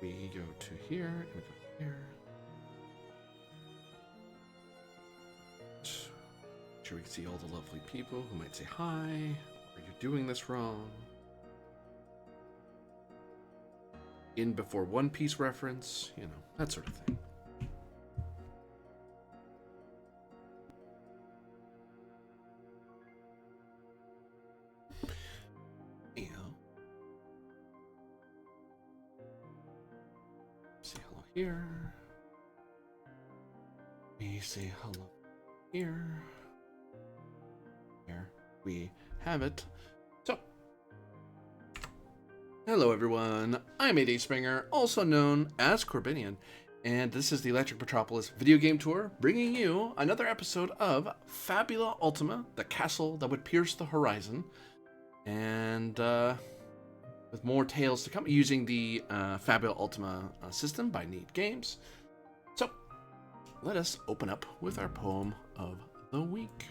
We go to here, and we go here. Sure, we can see all the lovely people who might say hi, or you're doing this wrong. In before One Piece reference, you know, that sort of thing. Yeah. Say hello here. We say hello here. There we have it. So, hello everyone, I'm AD Springer, also known as Corbinian, and this is the Electric Metropolis video game tour, bringing you another episode of Fabula Ultima, the castle that would pierce the horizon, and with more tales to come, using the Fabula Ultima system by Neat Games. So, let us open up with our poem of the week.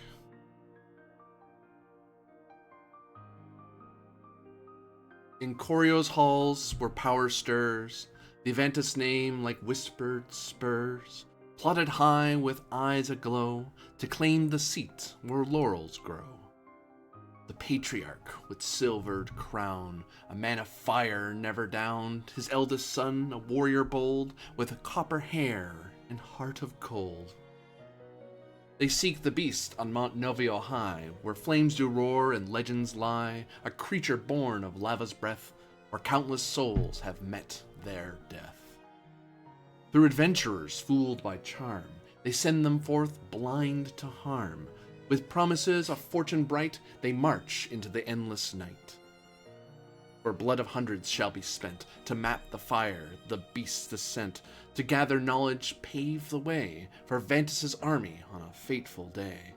In Corio's halls where power stirs, the Avantis name like whispered spurs, plotted high with eyes aglow to claim the seat where laurels grow. The patriarch with silvered crown, a man of fire never downed, his eldest son, a warrior bold, with copper hair and heart of cold. They seek the beast on Mount Novio high, where flames do roar and legends lie, a creature born of lava's breath, where countless souls have met their death. Through adventurers fooled by charm, they send them forth blind to harm. With promises of fortune bright, they march into the endless night. Where blood of hundreds shall be spent, to map the fire, the beast's descent, to gather knowledge, pave the way for Avantis' army on a fateful day.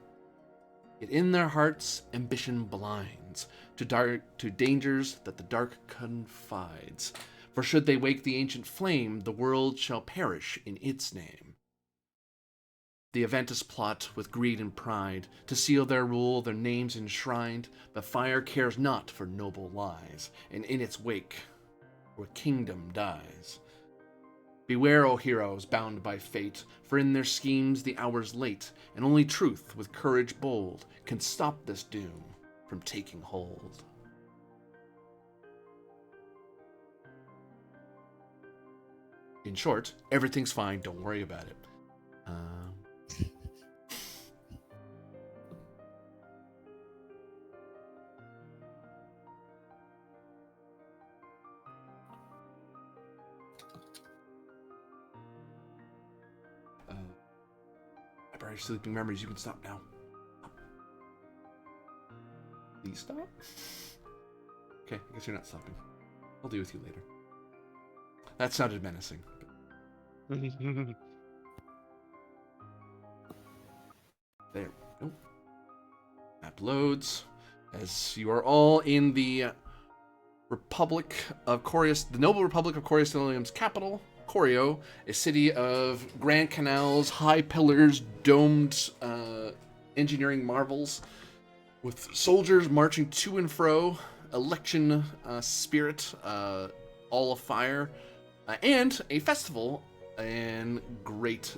Yet in their hearts ambition blinds to dangers that the dark confides. For should they wake the ancient flame, the world shall perish in its name. The Avantis plot with greed and pride, to seal their rule, their names enshrined, but fire cares not for noble lies, and in its wake, where kingdom dies. Beware, O heroes, bound by fate, for in their schemes the hour's late, and only truth with courage bold can stop this doom from taking hold. In short, everything's fine, don't worry about it. Library Sleeping Memories, you can stop now. Please stop? Okay, I guess you're not stopping. I'll deal with you later. That sounded menacing. There we go. Map loads. As you are all in the Republic of Corius, the Noble Republic of Corius capital, Corio, a city of grand canals, high pillars, domed engineering marvels, with soldiers marching to and fro, election spirit, all afire, and a festival and great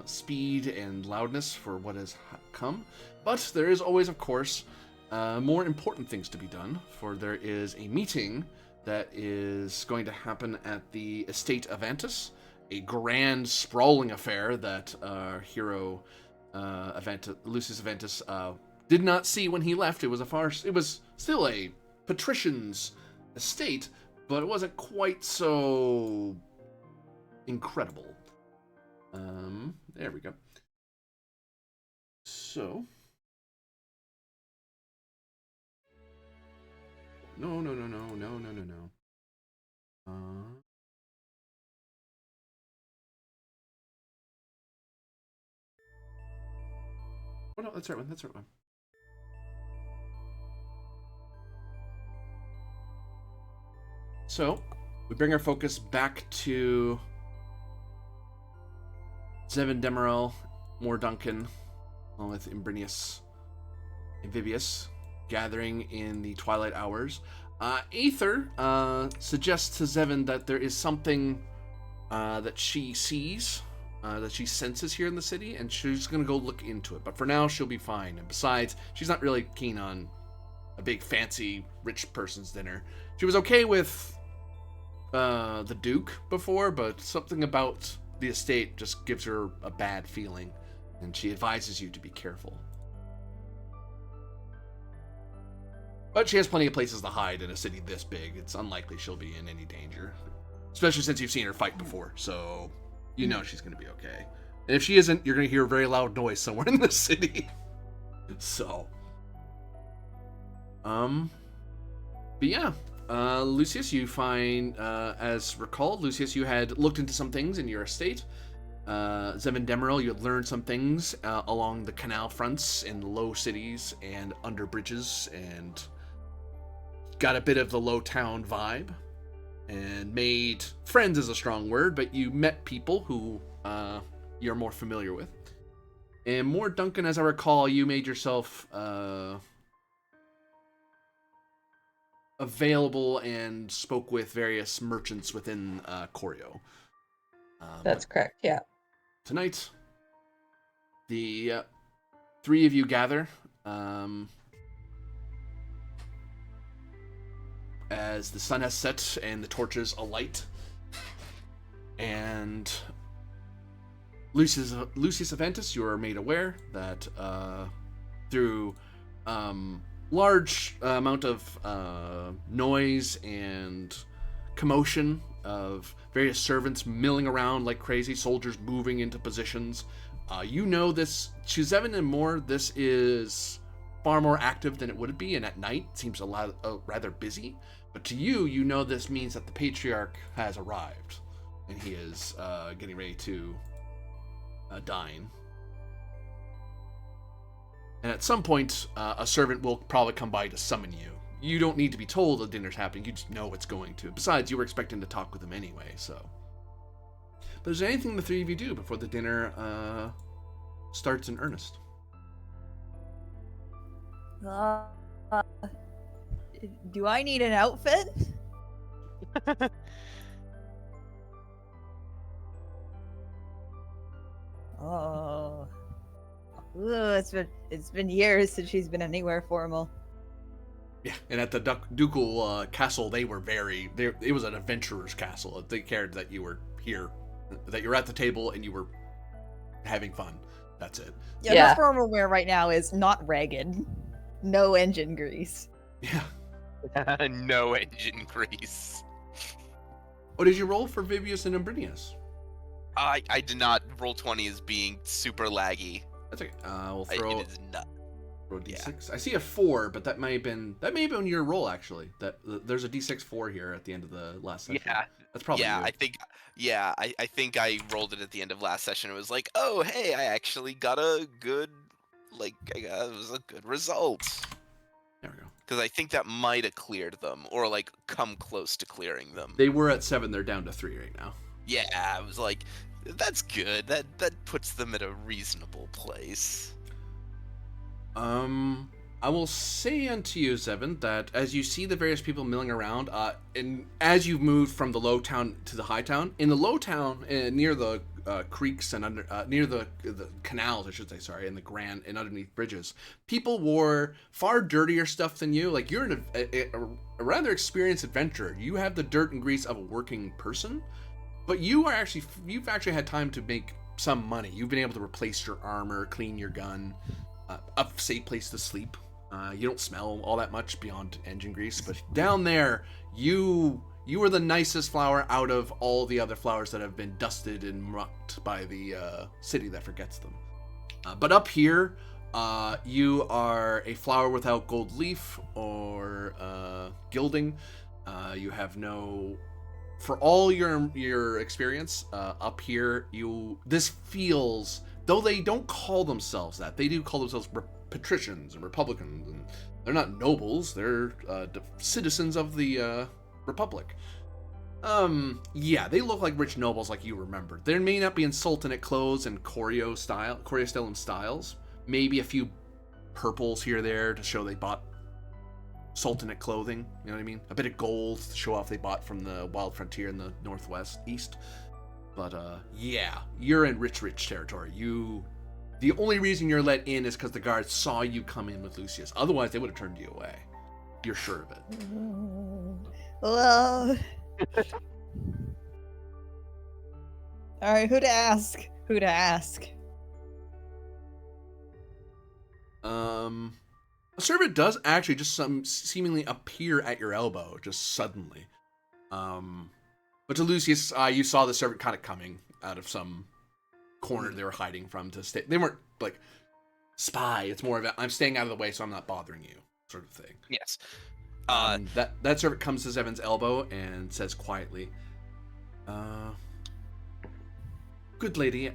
speed and loudness for what has come. But there is always, of course, more important things to be done, for there is a meeting that is going to happen at the estate Avantis, a grand, sprawling affair that hero Lucius Avantis did not see when he left. It was still a patrician's estate, but it wasn't quite so incredible. There we go. So, no. Oh no, that's the right one. So, we bring our focus back to Zevin Demerel, Mor Duncan, along with Imbrinius and Vivius, gathering in the twilight hours. Aether suggests to Zevin that there is something that she sees, that she senses here in the city, and she's going to go look into it. But for now, she'll be fine. And besides, she's not really keen on a big, fancy, rich person's dinner. She was okay with the Duke before, but something about the estate just gives her a bad feeling, and she advises you to be careful. But she has plenty of places to hide in a city this big. It's unlikely she'll be in any danger. Especially since you've seen her fight before, so you know she's going to be okay. And if she isn't, you're going to hear a very loud noise somewhere in the city. So. But yeah. Lucius, you find, as recalled, Lucius, you had looked into some things in your estate. Zevin Demeril, you had learned some things along the canal fronts in low cities and under bridges, and got a bit of the low town vibe, and made friends is a strong word, but you met people who you're more familiar with. And more, Duncan, as I recall, you made yourself available and spoke with various merchants within Choreo. That's correct, yeah. Tonight, the three of you gather as the sun has set and the torches alight, and Lucius Avantis, you are made aware that through large amount of noise and commotion of various servants milling around like crazy, soldiers moving into positions, you know this, to Zevin and more, this is far more active than it would be, and at night it seems rather busy. But to you, you know this means that the Patriarch has arrived, and he is getting ready to dine. And at some point, a servant will probably come by to summon you. You don't need to be told the dinner's happening, you just know it's going to. Besides, you were expecting to talk with him anyway, so. But is there anything the three of you do before the dinner starts in earnest? Do I need an outfit? Oh. Ooh, it's been years since she's been anywhere formal. Yeah, and at the ducal castle, it was an adventurer's castle. They cared that you were here, that you're at the table and you were having fun. That's it. Yeah, her formal wear right now is not ragged. No engine grease. Yeah. No engine grease. What did you roll for Vivius and Umbrinius? I did not roll 20 as being super laggy. That's okay. We'll throw. It is not. Throw D6. Yeah. I see a 4, but that may have been your roll actually. That there's a D6 4 here at the end of the last session. Yeah, that's probably. Yeah, you. I think I rolled it at the end of last session. It was like, oh hey, I actually got it was a good result. There we go. Because I think that might have cleared them, or like come close to clearing them. They were at 7. They're down to 3 right now. Yeah, I was like, that's good. That puts them at a reasonable place. I will say unto you, Zevin, that as you see the various people milling around, and as you've moved from the low town to the high town, in the low town, near the creeks and near the canals, I should say, sorry, and the grand and underneath bridges, people wore far dirtier stuff than you. Like, you're a rather experienced adventurer. You have the dirt and grease of a working person, but you've actually had time to make some money. You've been able to replace your armor, clean your gun, a safe place to sleep. You don't smell all that much beyond engine grease, but down there, you are the nicest flower out of all the other flowers that have been dusted and mucked by the city that forgets them. But up here, you are a flower without gold leaf or gilding. You have no... For all your experience up here, this feels... Though they don't call themselves that, they do call themselves patricians and republicans, and they're not nobles, they're citizens of the republic. Yeah, they look like rich nobles like you remember. There may not be in sultanate clothes and Choreo style and styles. Maybe a few purples here or there to show they bought sultanate clothing. You know what I mean? A bit of gold to show off they bought from the wild frontier in the northwest east. But yeah, you're in rich territory. The only reason you're let in is because the guards saw you come in with Lucius. Otherwise, they would have turned you away. You're sure of it. Well. All right, who to ask? A servant does actually just seemingly appear at your elbow, just suddenly. But to Lucius, you saw the servant kind of coming out of some corner they were hiding from to stay. They weren't like spy. It's more of a, I'm staying out of the way, so I'm not bothering you, sort of thing. Yes. That servant comes to Zevin's elbow and says quietly, "Good lady,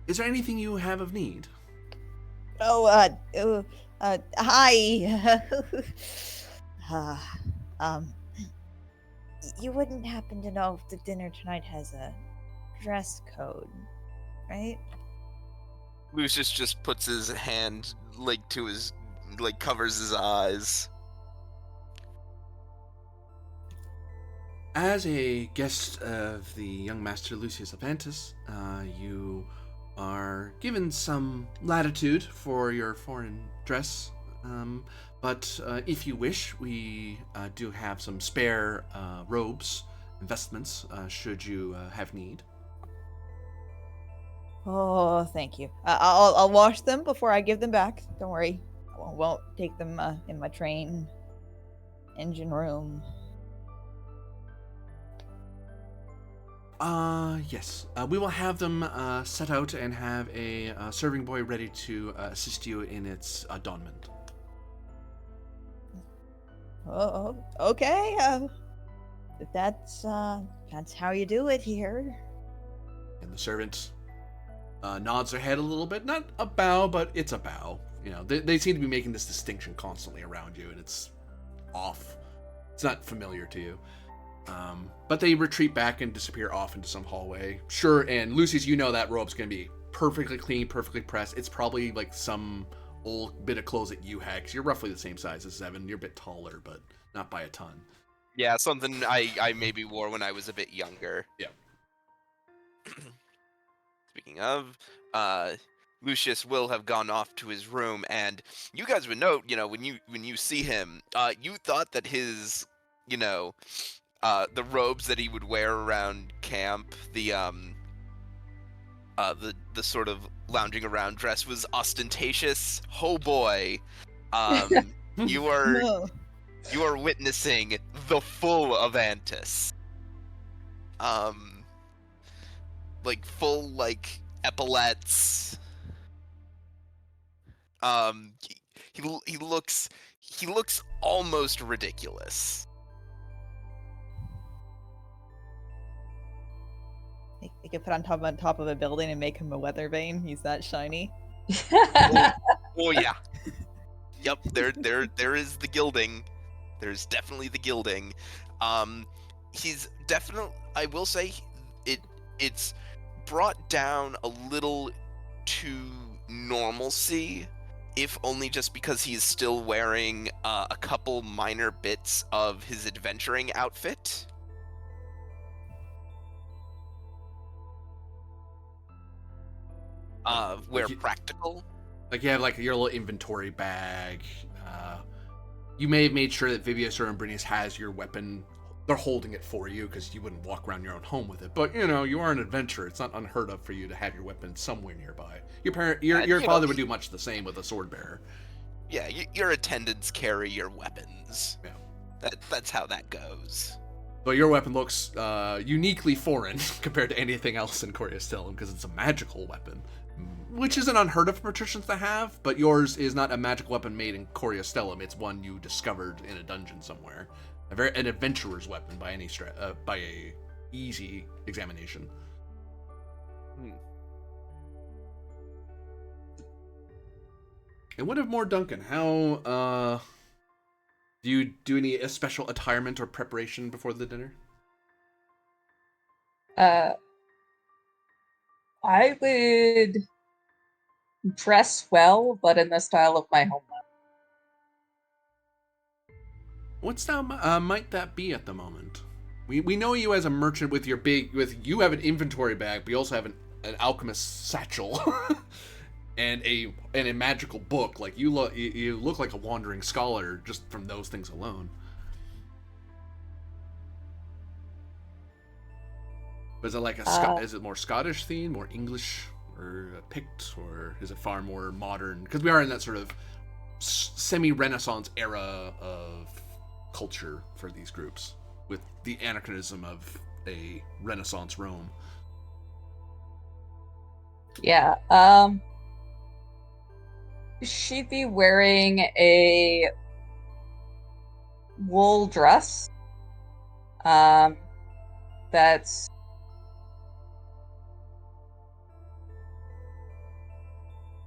is there anything you have of need?" Hi. You wouldn't happen to know if the dinner tonight has a dress code, right? Lucius just puts his hand to his covers his eyes. As a guest of the young master Lucius Avantis, you are given some latitude for your foreign dress, but if you wish, we do have some spare robes and vestments should you have need. Oh, thank you. I'll wash them before I give them back. Don't worry. I won't take them in my train engine room. Yes. We will have them set out and have a serving boy ready to assist you in its adornment. Oh, okay. If that's how you do it here. And the servant nods their head a little bit. Not a bow, but it's a bow. You know, they seem to be making this distinction constantly around you, and it's off. It's not familiar to you. But they retreat back and disappear off into some hallway. Sure, and Lucius, you know that robe's going to be perfectly clean, perfectly pressed. It's probably like some old bit of clothes that you had, because you're roughly the same size as Zevin. You're a bit taller, but not by a ton. Yeah, something I maybe wore when I was a bit younger. Yeah. Speaking of, Lucius will have gone off to his room, and you guys would note, when you see him, you thought that his, the robes that he would wear around camp, the sort of lounging around dress was ostentatious. Oh boy, you are No. you are witnessing the full Avantis. Full epaulets. He looks almost ridiculous. You could put on top of a building and make him a weather vane. He's that shiny. Oh yeah. Yep, there is the gilding. There's definitely the gilding. He's definitely, I will say, it's brought down a little to normalcy, if only just because he's still wearing a couple minor bits of his adventuring outfit. Where practical. Like you have your little inventory bag. You may have made sure that Vivius or Imbrinius has your weapon. They're holding it for you because you wouldn't walk around your own home with it. But you are an adventurer. It's not unheard of for you to have your weapon somewhere nearby. Your father would do much the same with a sword bearer. Yeah, your attendants carry your weapons. Yeah, that's how that goes. But your weapon looks uniquely foreign compared to anything else in Coriastellum because it's a magical weapon, which isn't unheard of for patricians to have. But yours is not a magical weapon made in Coriastellum. It's one you discovered in a dungeon somewhere. An adventurer's weapon by by a easy examination. And what of more Duncan? How do you do any special attirement or preparation before the dinner? I would dress well, but in the style of my homeland. What's now might that be at the moment? We know you as a merchant with your you have an inventory bag, but you also have an alchemist satchel and a magical book. Like you look like a wandering scholar just from those things alone. Is it like is it more Scottish themed, more English, or Pict, or is it far more modern? Because we are in that sort of semi-Renaissance era of culture for these groups, with the anachronism of a Renaissance Rome. Yeah. She'd be wearing a wool dress. That's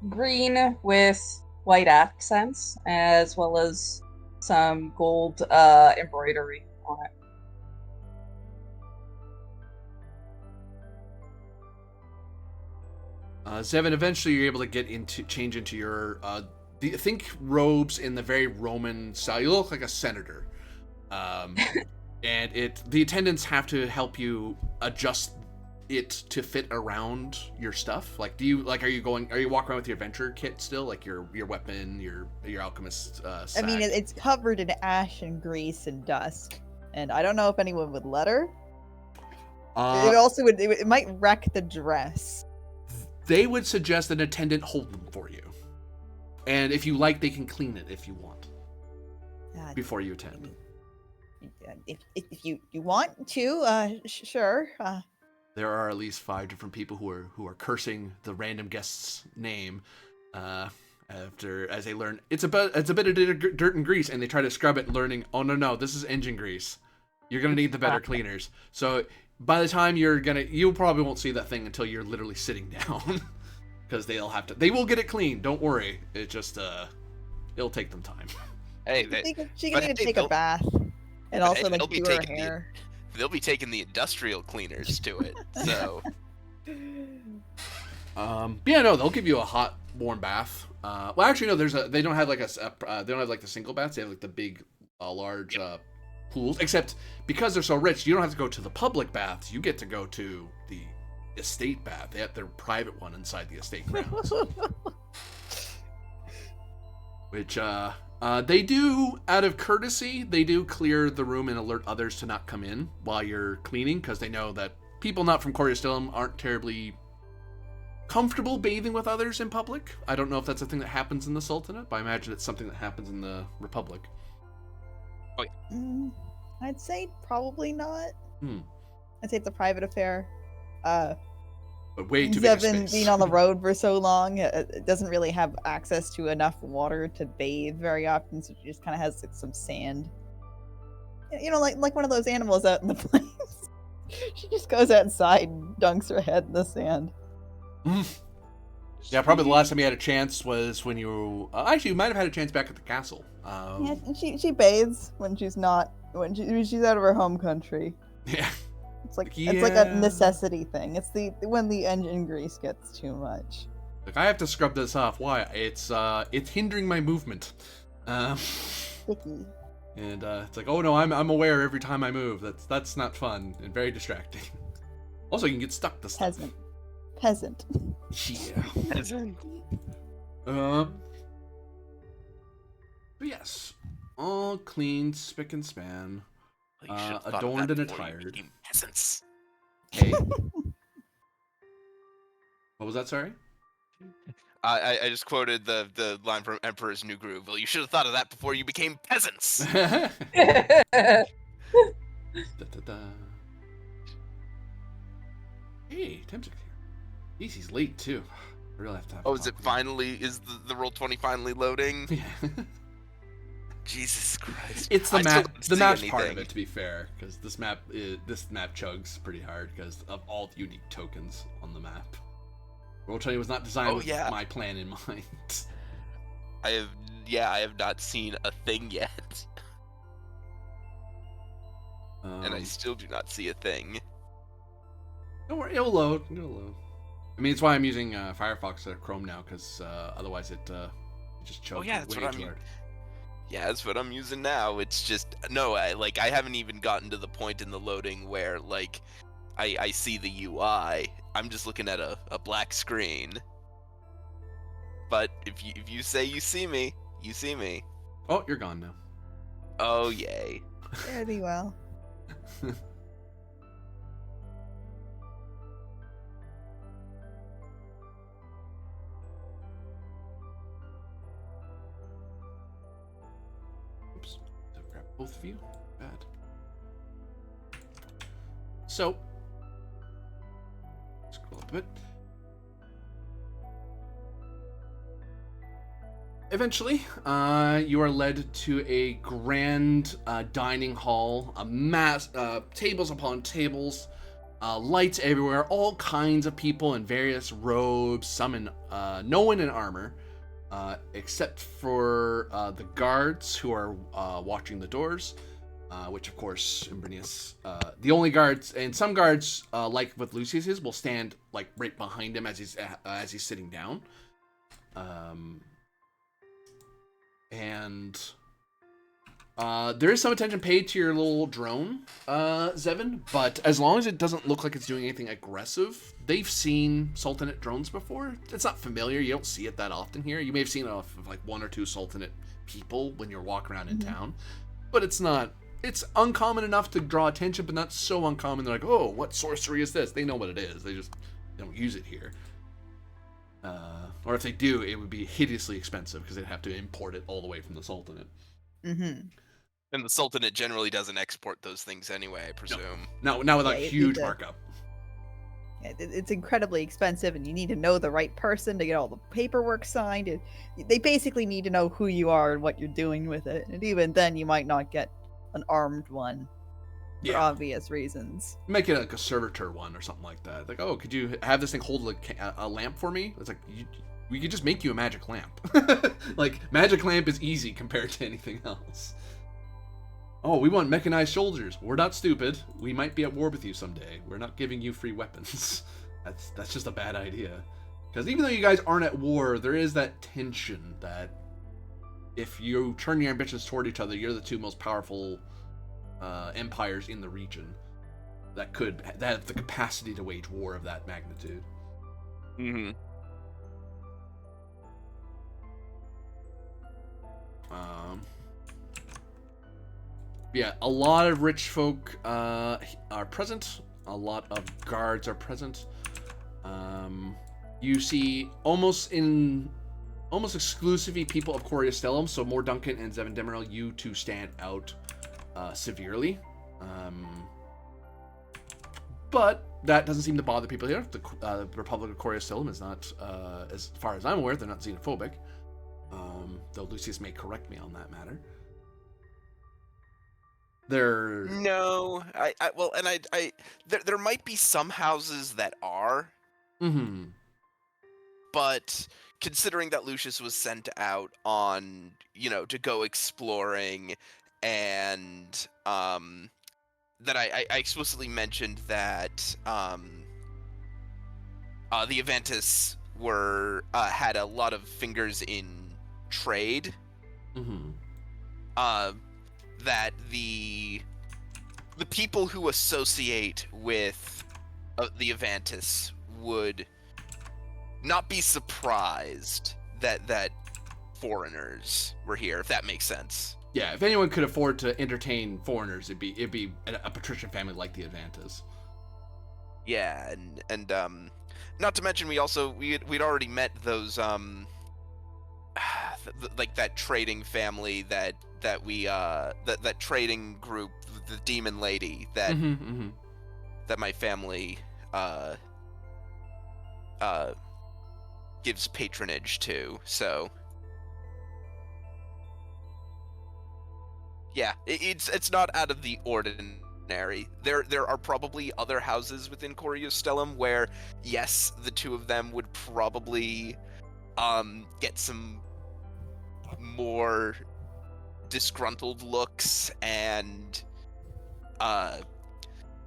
green with white accents, as well as some gold embroidery on it. Zevin, eventually you're able to change into your think robes in the very Roman style. You look like a senator, and the attendants have to help you adjust it to fit around your stuff. Like, are you walking around with your adventure kit still, like your weapon, your alchemist sack? I mean, it's covered in ash and grease and dust, and I don't know if anyone would let her. It might wreck the dress. They would suggest an attendant hold them for you, and if you like, they can clean it if you want before you attend. If you want to, sure. There are at least 5 different people who are cursing the random guest's name as they learn it's a bit of dirt and grease, and they try to scrub it, learning, oh no, this is engine grease. You're gonna need the better cleaners. So by the time you probably won't see that thing until you're literally sitting down, because they will get it clean. Don't worry. It just it'll take them time. Hey, she can even take a bath and also like do her hair. They'll be taking the industrial cleaners to it. So yeah, no, they'll give you a hot, warm bath. Well, actually, no. They don't have like they don't have like the single baths. They have like the big, large pools. Except because they're so rich, you don't have to go to the public baths. You get to go to the estate bath. They have their private one inside the estate grounds. Which they do, out of courtesy, they do clear the room and alert others to not come in while you're cleaning, because they know that people not from Coriostilum aren't terribly comfortable bathing with others in public. I don't know if that's a thing that happens in the Sultanate, but I imagine it's something that happens in the Republic. Oh, yeah. I'd say probably not. I'd say it's a private affair. But way too big a space. Being on the road for so long, it doesn't really have access to enough water to bathe very often, so she just kind of has like, some sand. You know, like one of those animals out in the plains. She just goes outside and dunks her head in the sand. Yeah, probably the last time you had a chance was when you actually you might have had a chance back at the castle. Yeah, she bathes when she's out of her home country. Yeah. It's like a necessity thing. It's when the engine grease gets too much. Like, I have to scrub this off. Why? It's hindering my movement. Sticky. And it's like, oh no, I'm aware every time I move. That's not fun and very distracting. Also, you can get stuck this stuff. Peasant. Yeah. Peasant. But yes, all clean, spick and span, adorned and attired. Peasants. Hey. What was that? Sorry. I just quoted the line from Emperor's New Groove. Well, you should have thought of that before you became peasants. Da, da, da. Hey, Tim's here. Jeez, he's late too. I really have to have is it finally? Is the Roll20 finally loading? Yeah. Jesus Christ! It's the map. The map's part of it, to be fair, because this map chugs pretty hard because of all the unique tokens on the map. Roll20 was not designed with my plan in mind. I have not seen a thing yet, and I still do not see a thing. Don't worry, it'll load. I mean, it's why I'm using Firefox or Chrome now, because otherwise it just chugs way too hard. Yeah, that's what I'm using now. It's just no, I haven't even gotten to the point in the loading where like I see the UI. I'm just looking at a black screen. But if you say you see me, you see me. Oh, you're gone now. Oh yay. Fare thee well. Oops. Did I grab both of you? Bad. So, scroll up a bit. Eventually, you are led to a grand dining hall, a mass tables upon tables, lights everywhere, all kinds of people in various robes, some in no one in armor, except for the guards who are watching the doors, which of course Imbrinius, the only guards, and some guards like what Lucius is, will stand like right behind him as he's sitting down. And there is some attention paid to your little drone, Zevin, but as long as it doesn't look like it's doing anything aggressive, they've seen Sultanate drones before. It's not familiar. You don't see it that often here. You may have seen it off of like one or two Sultanate people when you're walking around in town, but it's not. It's uncommon enough to draw attention, but not so uncommon. They're like, oh, what sorcery is this? They know what it is. They don't use it here. Or if they do, it would be hideously expensive because they'd have to import it all the way from the Sultanate. Mm-hmm. And the Sultanate generally doesn't export those things anyway, I presume. No, not without Yeah, huge markup. It's incredibly expensive, and you need to know the right person to get all the paperwork signed. They basically need to know who you are and what you're doing with it. And even then, you might not get an armed one for obvious reasons. Make it like a servitor one or something like that. Like, oh, could you have this thing hold like a lamp for me? It's like, we could just make you a magic lamp. Like, magic lamp is easy compared to anything else. Oh, we want mechanized soldiers. We're not stupid. We might be at war with you someday. We're not giving you free weapons. That's just a bad idea. Because even though you guys aren't at war, there is that tension that if you turn your ambitions toward each other, you're the two most powerful empires in the region that have the capacity to wage war of that magnitude. Mm-hmm. Yeah, a lot of rich folk are present. A lot of guards are present. You see almost exclusively people of Coriastellum, so more Duncan and Zevin Demeril, you two stand out severely. But that doesn't seem to bother people here. The Republic of Coriastellum is not, as far as I'm aware, they're not xenophobic. Though Lucius may correct me on that matter. No, there might be some houses that are. Mm-hmm. But considering that Lucius was sent out on, to go exploring, and that I explicitly mentioned that the Avantis had a lot of fingers in trade. Mm-hmm. That the people who associate with the Avantis would not be surprised that foreigners were here, if that makes sense. Yeah, if anyone could afford to entertain foreigners, it'd be a patrician family like the Avantis. Yeah, and not to mention we'd already met those like that trading family that trading group, the demon lady that that my family gives patronage to. So yeah, it's not out of the ordinary. There are probably other houses within Coriastellum where, yes, the two of them would probably get some more disgruntled looks, and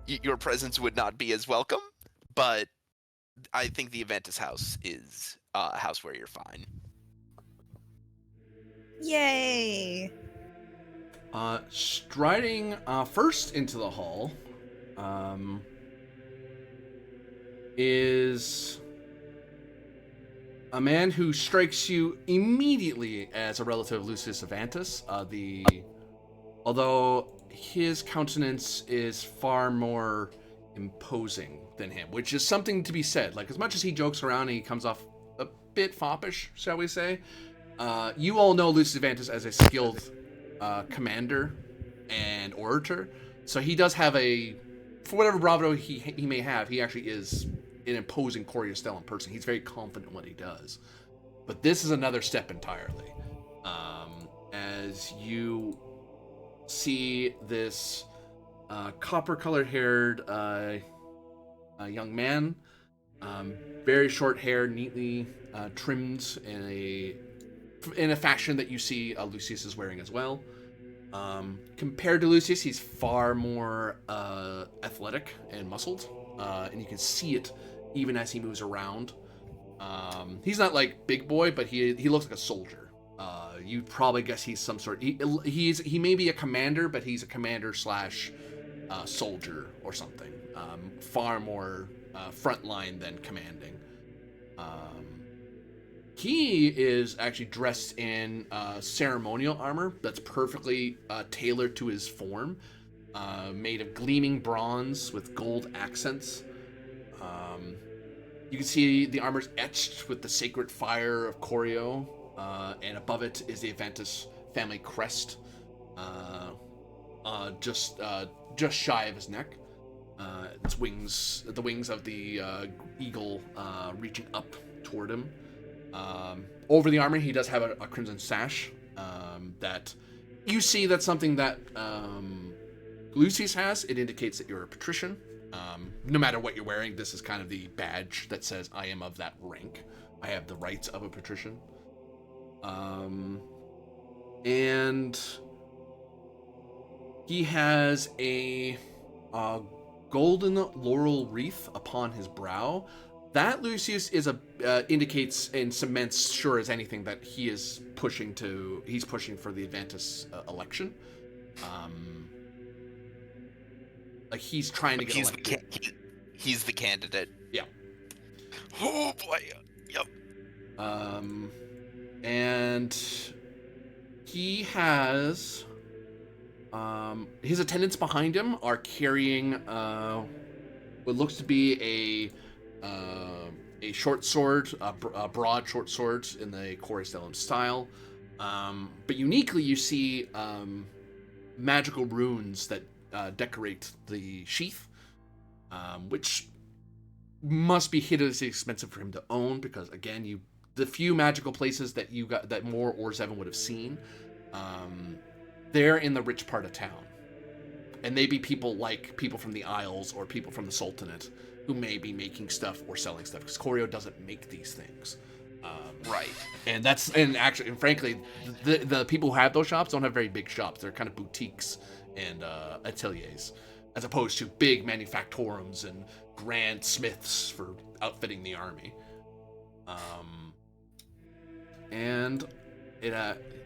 your presence would not be as welcome. But I think the Avantis house is a house where you're fine. Yay! Striding first into the hall is a man who strikes you immediately as a relative of Lucius Avantis. Although his countenance is far more imposing than him, which is something to be said. Like, as much as he jokes around and he comes off a bit foppish, shall we say, you all know Lucius Avantis as a skilled commander and orator. So he does have for whatever bravado he may have, he actually is an imposing Coriostellan person. He's very confident in what he does. But this is another step entirely. As you see this copper-colored haired young man, very short hair, neatly trimmed in a fashion that you see Lucius is wearing as well. Compared to Lucius, he's far more athletic and muscled, and you can see it even as he moves around. He's not like big boy, but he looks like a soldier. You'd probably guess he's some sort. He may be a commander, but he's a commander slash soldier or something. Far more frontline than commanding. He is actually dressed in ceremonial armor that's perfectly tailored to his form, made of gleaming bronze with gold accents. You can see the armor's etched with the sacred fire of Corio, and above it is the Avantis family crest, just shy of his neck. Its wings, the wings of the eagle, reaching up toward him. Over the armor, he does have a crimson sash that you see that's something that Lucius has. It indicates that you're a patrician. No matter what you're wearing, this is kind of the badge that says, I am of that rank. I have the rights of a patrician. And he has a golden laurel wreath upon his brow. That, Lucius, indicates and cements, sure as anything, that he's pushing for the Avantis election. Like, he's trying to get elected. He's the candidate. Yeah. Oh boy. Yep. And he has his attendants behind him are carrying what looks to be a short sword, a broad short sword in the Coriostellan style. But uniquely, you see magical runes that decorate the sheath, which must be hideously expensive for him to own, because again, the few magical places that more or Zevon would have seen, they're in the rich part of town, and they be people from the Isles or people from the Sultanate who may be making stuff or selling stuff, because Corio doesn't make these things. Right. And frankly, the people who have those shops don't have very big shops. They're kind of boutiques and ateliers, as opposed to big manufactorums and grand smiths for outfitting the army. And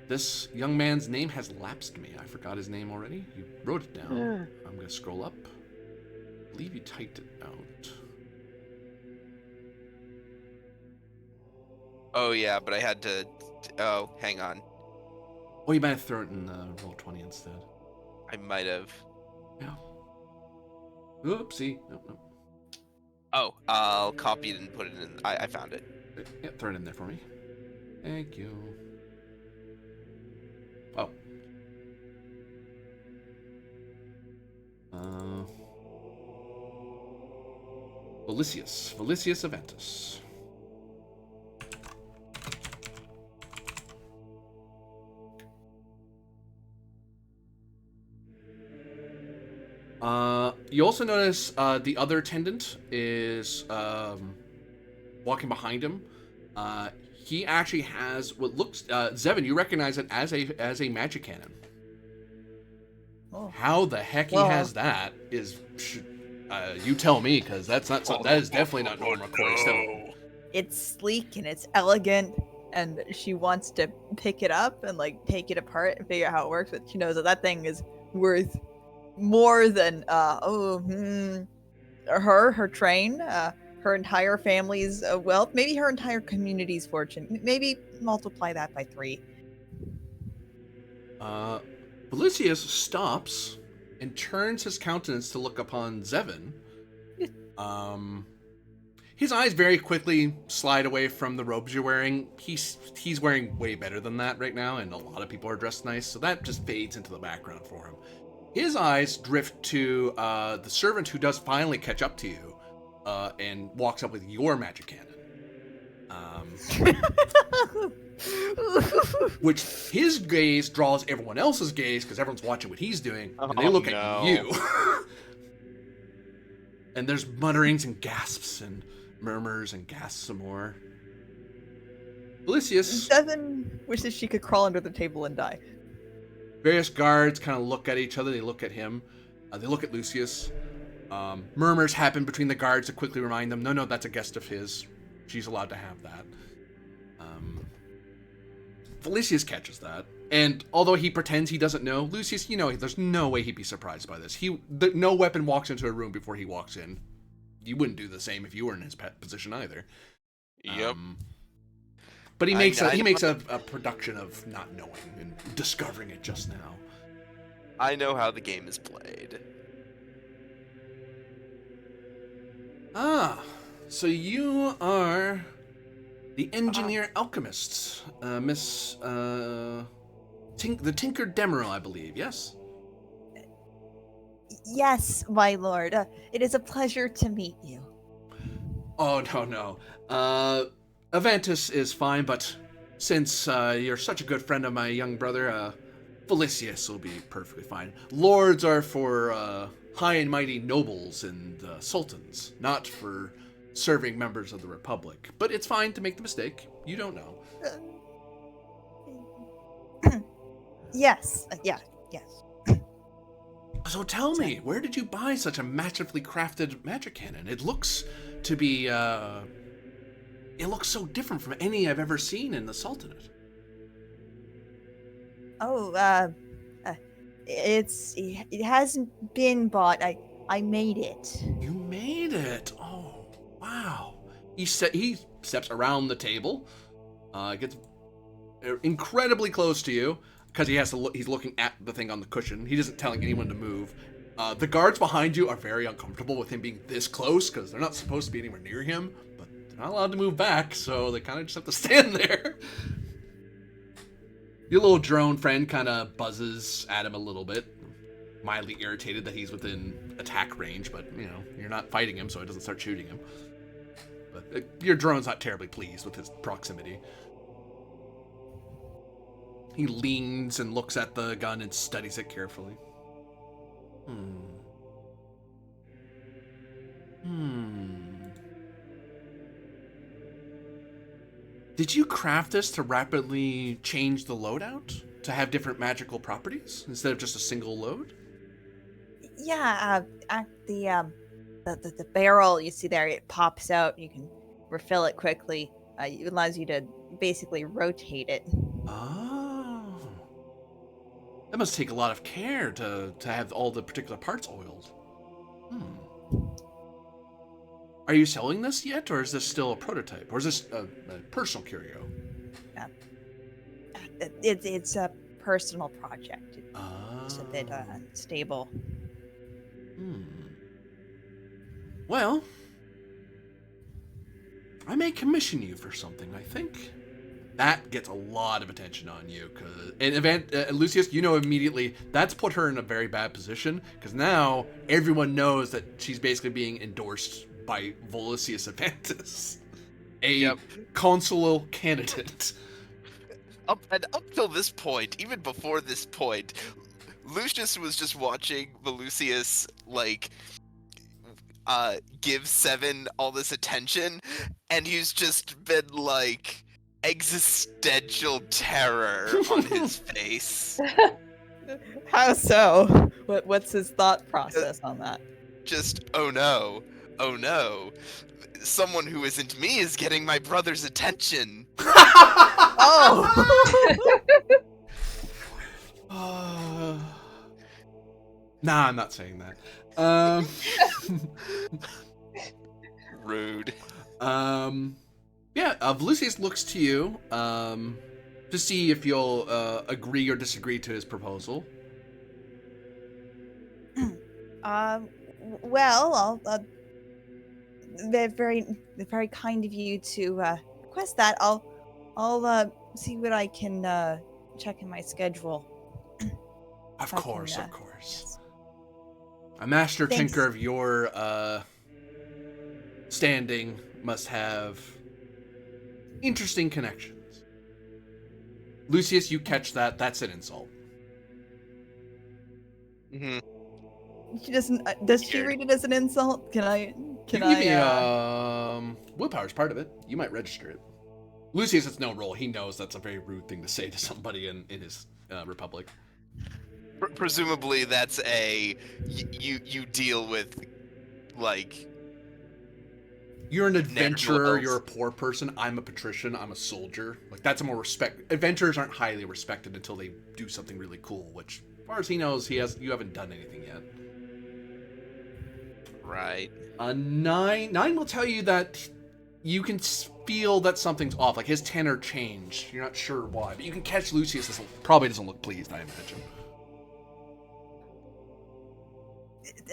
this young man's name has lapsed me. I forgot his name already. You wrote it down. I'm going to scroll up. I believe you typed it out. Oh, yeah, but I had to... Oh, hang on. Oh, you might have thrown it in Roll20 instead. I might have. Yeah. Oopsie. Nope. Oh, I'll copy it and put it in. I found it. Yeah, throw it in there for me. Thank you. Oh. Valicius Avantis. You also notice the other attendant is walking behind him. He actually has what looks... Zevon, you recognize it as a magic cannon. Oh. How the heck he has that is... you tell me, because that is definitely not normal Coriostellan. It's sleek and it's elegant. and she wants to pick it up and like take it apart and figure out how it works, but she knows that thing is worth more than her train, her entire family's wealth, maybe her entire community's fortune. Maybe multiply that by 3. Belicius stops and turns his countenance to look upon Zevin. His eyes very quickly slide away from the robes you're wearing. He's wearing way better than that right now, and a lot of people are dressed nice, so that just fades into the background for him. His eyes drift to the servant who does finally catch up to you, and walks up with your magic cannon. Which his gaze draws everyone else's gaze because everyone's watching what he's doing, and they look at you. And there's mutterings and gasps and murmurs and gasps some more. Belicius. Zevin wishes she could crawl under the table and die. Various guards kind of look at each other. They look at him. They look at Lucius. Murmurs happen between the guards to quickly remind them, no, that's a guest of his. She's allowed to have that. Felicius catches that. And although he pretends he doesn't know, Lucius, there's no way he'd be surprised by this. No weapon walks into a room before he walks in. You wouldn't do the same if you were in his position either. Yep. But he makes a production of not knowing and discovering it just now. I know how the game is played. So you are the engineer alchemists, Miss the Tinker Demeril, I believe. Yes. Yes, my lord. It is a pleasure to meet you. Oh no. Avantis is fine, but since you're such a good friend of my young brother, Felicius will be perfectly fine. Lords are for high and mighty nobles and sultans, not for serving members of the Republic. But it's fine to make the mistake. You don't know. Yes. Yes. So tell me, where did you buy such a massively crafted magic cannon? It looks to be, it looks so different from any I've ever seen in the Sultanate. Oh, it hasn't been bought. I made it. You made it. Oh, wow. He steps around the table, gets incredibly close to you because he has to look. He's looking at the thing on the cushion. He isn't telling anyone to move. The guards behind you are very uncomfortable with him being this close because they're not supposed to be anywhere near him, but they're not allowed to move back, so they kind of just have to stand there. Your little drone friend kind of buzzes at him a little bit, mildly irritated that he's within attack range, but, you're not fighting him, so it doesn't start shooting him. But your drone's not terribly pleased with his proximity. He leans and looks at the gun and studies it carefully. Did you craft this to rapidly change the loadout? To have different magical properties instead of just a single load? Yeah, the barrel you see there, it pops out. You can refill it quickly. It allows you to basically rotate it. Oh. That must take a lot of care to have all the particular parts oiled. Are you selling this yet, or is this still a prototype? Or is this a personal curio? It's a personal project. It's a bit unstable. Well, I may commission you for something, I think. That gets a lot of attention on you. Lucius, immediately, that's put her in a very bad position, because now everyone knows that she's basically being endorsed by Volicius Avantis, a consular candidate. Up till this point, even before this point, Lucius was just watching Volusius, give Seven all this attention, and he's just been, existential terror on his face. How so? What's his thought process on that? Just, oh no, someone who isn't me is getting my brother's attention. Oh. Nah, I'm not saying that. Rude. Yeah, Lucius looks to you to see if you'll agree or disagree to his proposal. Well, they're very kind of you to request that. I'll see what I can check in my schedule. Of I course, can, of course. yes. A master Thanks. tinker of your standing must have interesting connections. Lucius, you catch that. That's an insult. Mm-hmm. She doesn't. Does she Weird. read it as an insult? Can I? You can give me willpower's part of it. You might register it. Lucius has no role. He knows that's a very rude thing to say to somebody in his republic. Presumably, that's you deal with like. You're an adventurer. Ne'er-do-wells. You're a poor person. I'm a patrician. I'm a soldier. Like that's a more respect. Adventurers aren't highly respected until they do something really cool. Which, as far as he knows, you haven't done anything yet. Right. A 9 will tell you that you can feel that something's off. Like his tenor changed. You're not sure why, but you can catch Lucius probably doesn't look pleased. I imagine.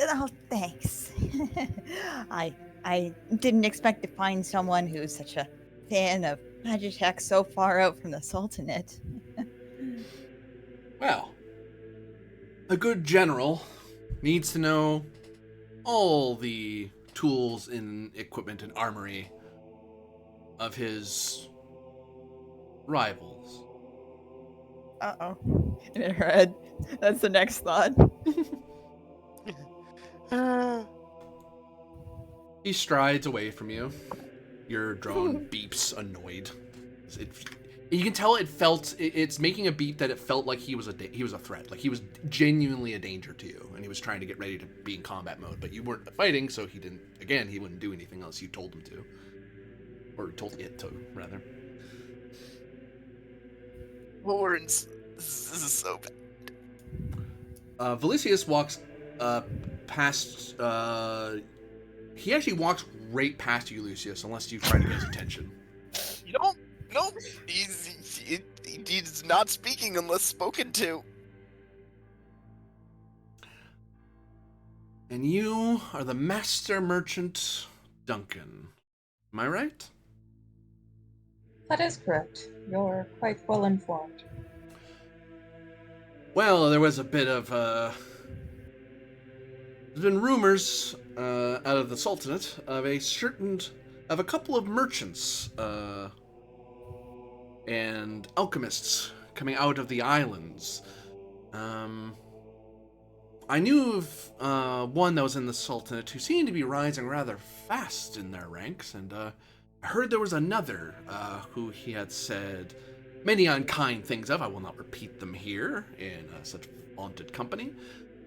Oh, thanks. I didn't expect to find someone who's such a fan of Magitech so far out from the Sultanate. Well, a good general needs to know all the tools and equipment and armory of his rivals. Uh-oh. In her head. That's the next thought. He strides away from you. Your drone beeps, annoyed. You can tell it's making a beep that it felt like he was a threat, like he was genuinely a danger to you, and he was trying to get ready to be in combat mode. But you weren't fighting, so he wouldn't do anything unless you told him to, or told it to, rather. Lawrence, this is so bad. Valicius walks past. He actually walks right past you, Lucius, unless you try to get his attention. You don't. No, he's not speaking unless spoken to. And you are the master merchant, Duncan. Am I right? That is correct. You're quite well informed. Well, there was a bit of, there's been rumors, out of the Sultanate of a couple of merchants, and alchemists coming out of the islands. I knew of, one that was in the Sultanate who seemed to be rising rather fast in their ranks, and, I heard there was another, who he had said many unkind things of. I will not repeat them here in such vaunted company,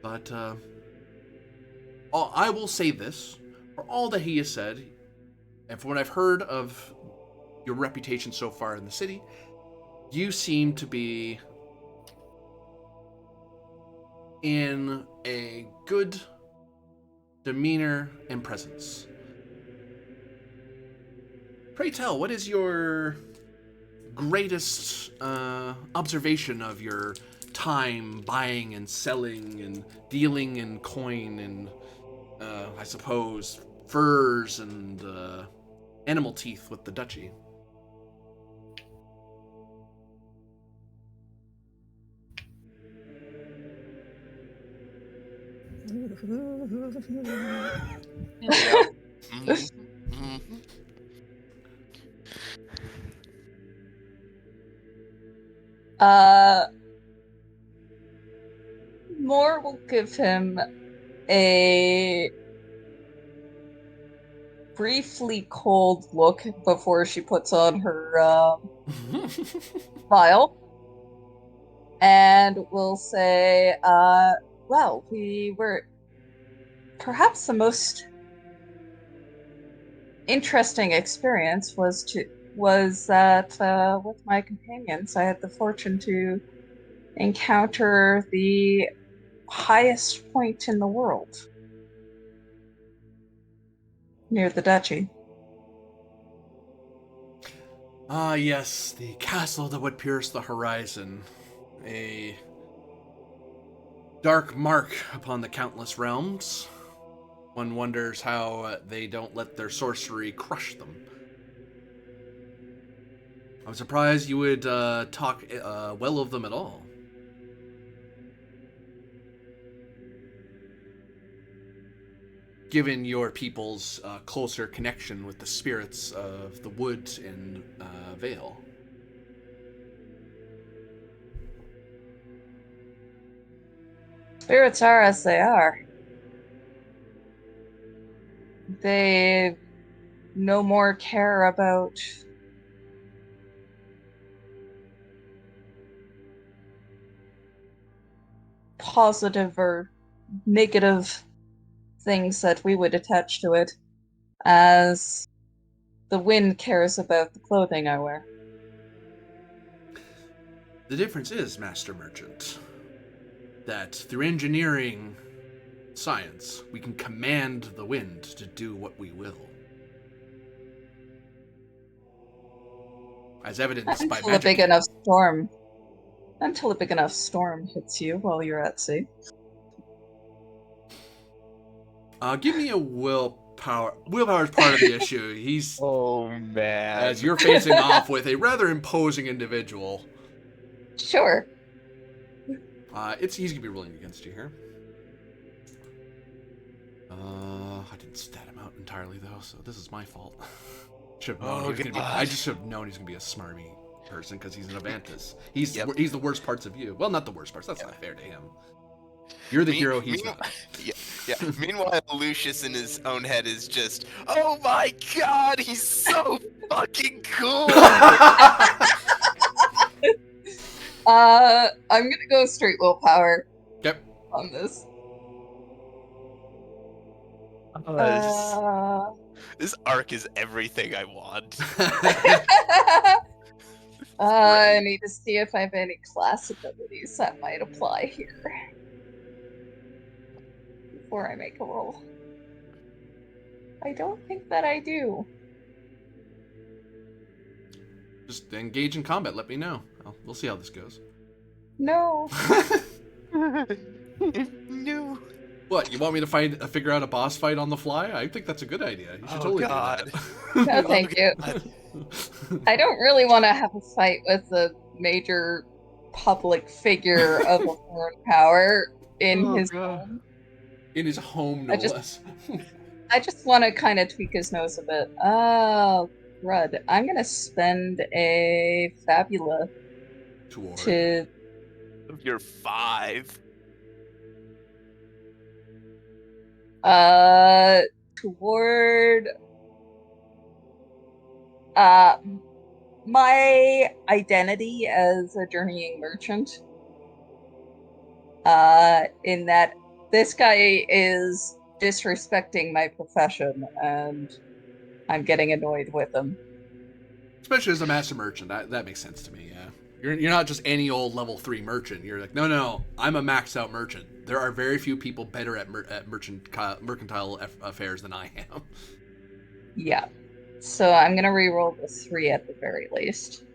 but I will say this, for all that he has said, and for what I've heard of your reputation so far in the city, you seem to be in a good demeanor and presence. Pray tell, what is your greatest observation of your time buying and selling and dealing in coin and, I suppose, furs and animal teeth with the duchy? Yep. Mm-hmm. Moore will give him a briefly cold look before she puts on her vial, and will say, well, we were perhaps the most interesting experience was was that with my companions, I had the fortune to encounter the highest point in the world near the duchy. Ah, yes, the castle that would pierce the horizon. A dark mark upon the countless realms. One wonders how they don't let their sorcery crush them. I'm surprised you would talk well of them at all. Given your people's closer connection with the spirits of the wood and Vale. Spirits are as they are. They no more care about positive or negative things that we would attach to it as the wind cares about the clothing I wear. The difference is, Master Merchant, that through engineering science, we can command the wind to do what we will. As evidenced by Until a big magic. enough storm. Until a big enough storm hits you while you're at sea. Give me a willpower. Willpower is part of the issue. He's Oh man. as you're facing off with a rather imposing individual. Sure. He's gonna be rolling against you here. I didn't stat him out entirely though, so this is my fault. Should have known he was gonna be. I just should have known he's gonna be a smarmy person because he's an Avantis. He's the worst parts of you. Well, not the worst parts. That's not fair to him. You're the hero. He's not. Yeah. Meanwhile, Lucius in his own head is just, oh my god, he's so fucking cool. I'm gonna go straight willpower. Yep. On this. This arc is everything I want. I need to see if I have any class abilities that might apply here before I make a roll. I don't think that I do. Just engage in combat. Let me know. We'll see how this goes. No. No. What, you want me to figure out a boss fight on the fly? I think that's a good idea. You should totally do that. No, thank you. I don't really want to have a fight with a major public figure of a foreign power in his home. In his home, no less. I just want to kind of tweak his nose a bit. Oh, crud. I'm going to spend a Fabula to... You're 5. Toward my identity as a journeying merchant. In that this guy is disrespecting my profession and I'm getting annoyed with him. Especially as a master merchant, that makes sense to me, yeah. You're not just any old level 3 merchant. You're like, no, I'm a maxed out merchant. There are very few people better at mercantile affairs than I am. Yeah. So I'm going to reroll the 3 at the very least.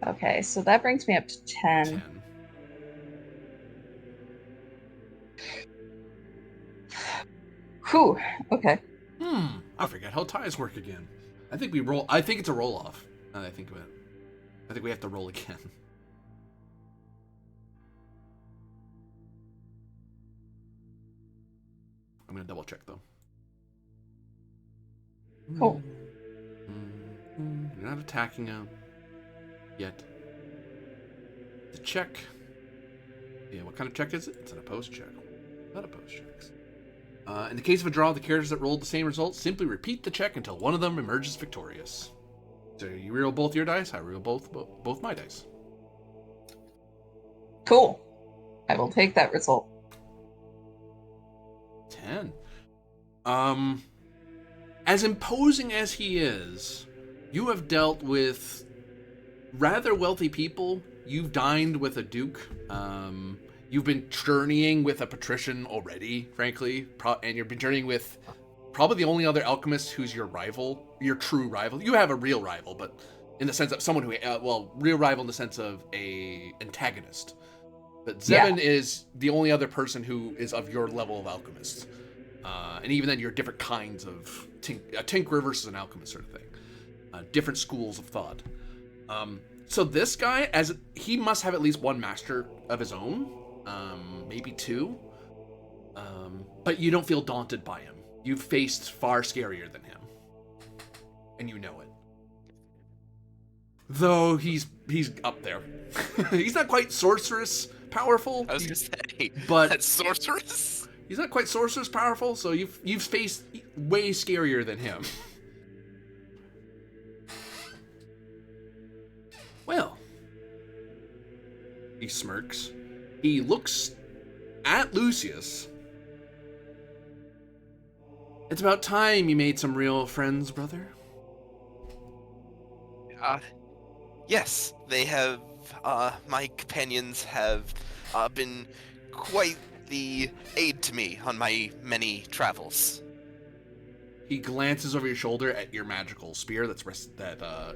Okay, so that brings me up to 10. Whew, okay. I forget how ties work again. I think it's a roll off. Now that I think of it. I think we have to roll again. I'm gonna double check though. Cool. You're not attacking him yet. The check. Yeah, what kind of check is it? It's an opposed check. Not opposed checks. In the case of a draw, the characters that rolled the same result simply repeat the check until one of them emerges victorious. So you reroll both your dice, I reroll both my dice. Cool. I will take that result. 10. As imposing as he is, you have dealt with rather wealthy people. You've dined with a duke. You've been journeying with a patrician already, frankly, and you've been journeying with probably the only other alchemist who's your rival, your true rival. You have a real rival, but in the sense of someone who, real rival in the sense of a antagonist. But Zevin is the only other person who is of your level of alchemist. And even then, you're different kinds of a tinkerer versus an alchemist sort of thing. Different schools of thought. So this guy, he must have at least one master of his own, maybe two. But you don't feel daunted by him. You've faced far scarier than him, and you know it. Though he's up there. He's not quite sorceress powerful. I was gonna say, but that's sorceress. He's not quite sorceress powerful, so you've faced way scarier than him. Well, he smirks. He looks at Lucius. It's about time you made some real friends, brother. Yes, they have. My companions have been quite the aid to me on my many travels. He glances over your shoulder at your magical spear that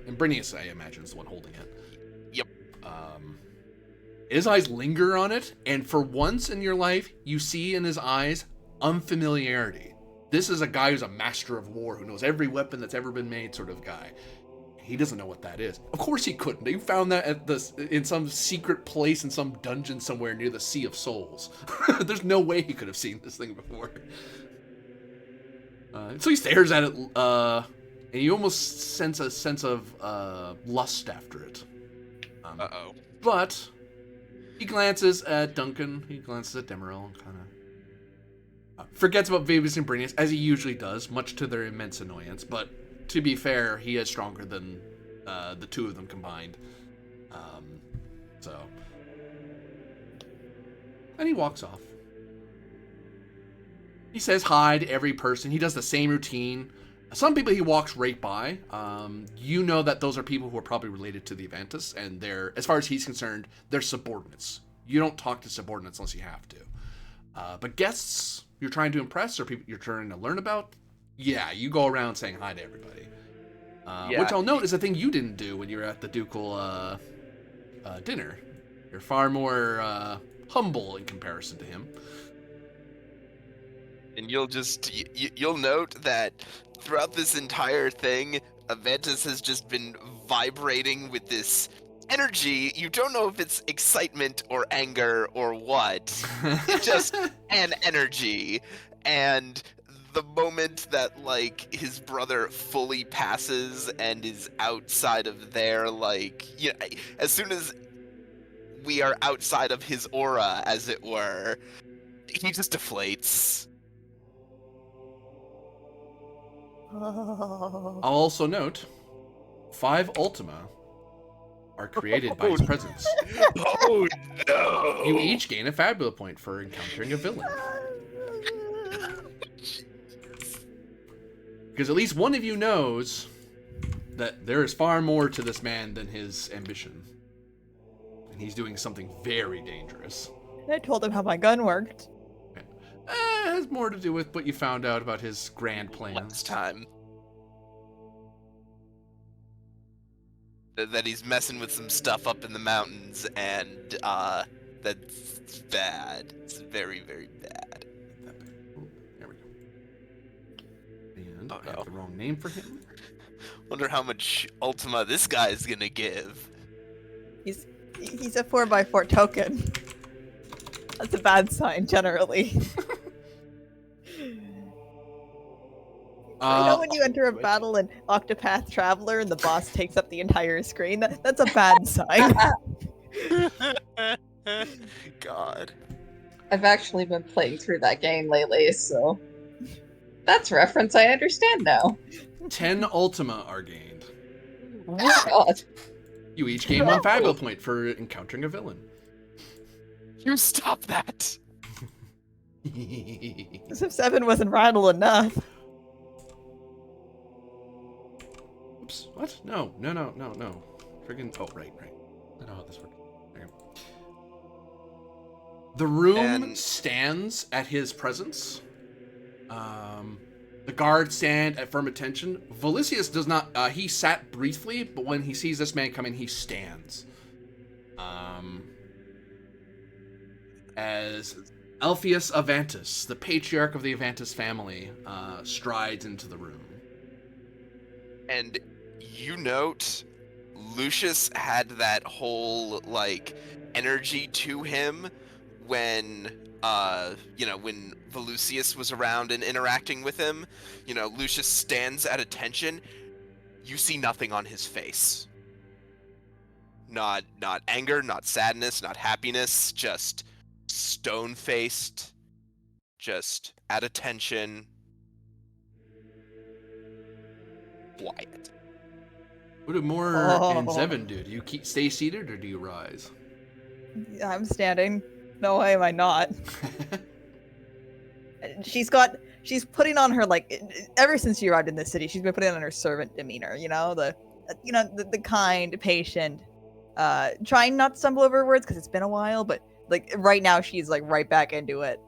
Imbrinius, I imagine, is the one holding it. Yep. His eyes linger on it, and for once in your life, you see in his eyes unfamiliarity. This is a guy who's a master of war, who knows every weapon that's ever been made sort of guy. He doesn't know what that is. Of course he couldn't. You found that in some secret place in some dungeon somewhere near the Sea of Souls. There's no way he could have seen this thing before. So he stares at it, and you almost sense a sense of lust after it. Uh-oh. But he glances at Duncan, he glances at Demeril, and kind of forgets about Vavis and Brinius, as he usually does, much to their immense annoyance. But to be fair, he is stronger than the two of them combined. And he walks off. He says hi to every person. He does the same routine. Some people he walks right by. You know that those are people who are probably related to the Avantis, and they're, as far as he's concerned, they're subordinates. You don't talk to subordinates unless you have to. But guests you're trying to impress or people you're trying to learn about, yeah, you go around saying hi to everybody. Which I'll note is a thing you didn't do when you were at the ducal dinner. You're far more humble in comparison to him. And you'll note that throughout this entire thing, Avantis has just been vibrating with this energy. You don't know if it's excitement or anger or what. It's just an energy. And the moment that, like, his brother fully passes and is outside of there, like, as soon as we are outside of his aura, as it were, he just deflates. Oh. I'll also note, 5 Ultima are created by his presence. Oh no! You each gain a Fabula point for encountering a villain. Because at least one of you knows that there is far more to this man than his ambition. And he's doing something very dangerous. I told him how my gun worked. It has more to do with what you found out about his grand plans. Last time. That he's messing with some stuff up in the mountains, and that's bad. It's very, very bad. There we go. And I no. have the wrong name for him. Wonder how much Ultima this guy's gonna give. He's a 4x4 token. That's a bad sign, generally. You know when you enter a battle in Octopath Traveler and the boss takes up the entire screen? That's a bad sign. God. I've actually been playing through that game lately, so that's a reference I understand now. 10 Ultima are gained. Oh, God. You each gain 1 Fabula point for encountering a villain. You stop that! As if 7 wasn't rattle enough. What? No. Friggin'. Oh, right. I know how this works. Okay. The room And- stands at his presence. The guards stand at firm attention. Volicius does not. He sat briefly, but when he sees this man coming, he stands. As Alpheus Avantis, the patriarch of the Avantis family, strides into the room. And you note Lucius had that whole like energy to him when when Volusius was around and interacting with him. Lucius stands at attention. You see nothing on his face. Not anger, not sadness, not happiness, just stone-faced, just at attention. Quiet. What do Moore and Zevin do? Do you stay seated or do you rise? I'm standing. No way am I not. She's putting on her, like, ever since she arrived in this city, she's been putting on her servant demeanor, the kind, patient, trying not to stumble over words because it's been a while, but like right now she's like right back into it.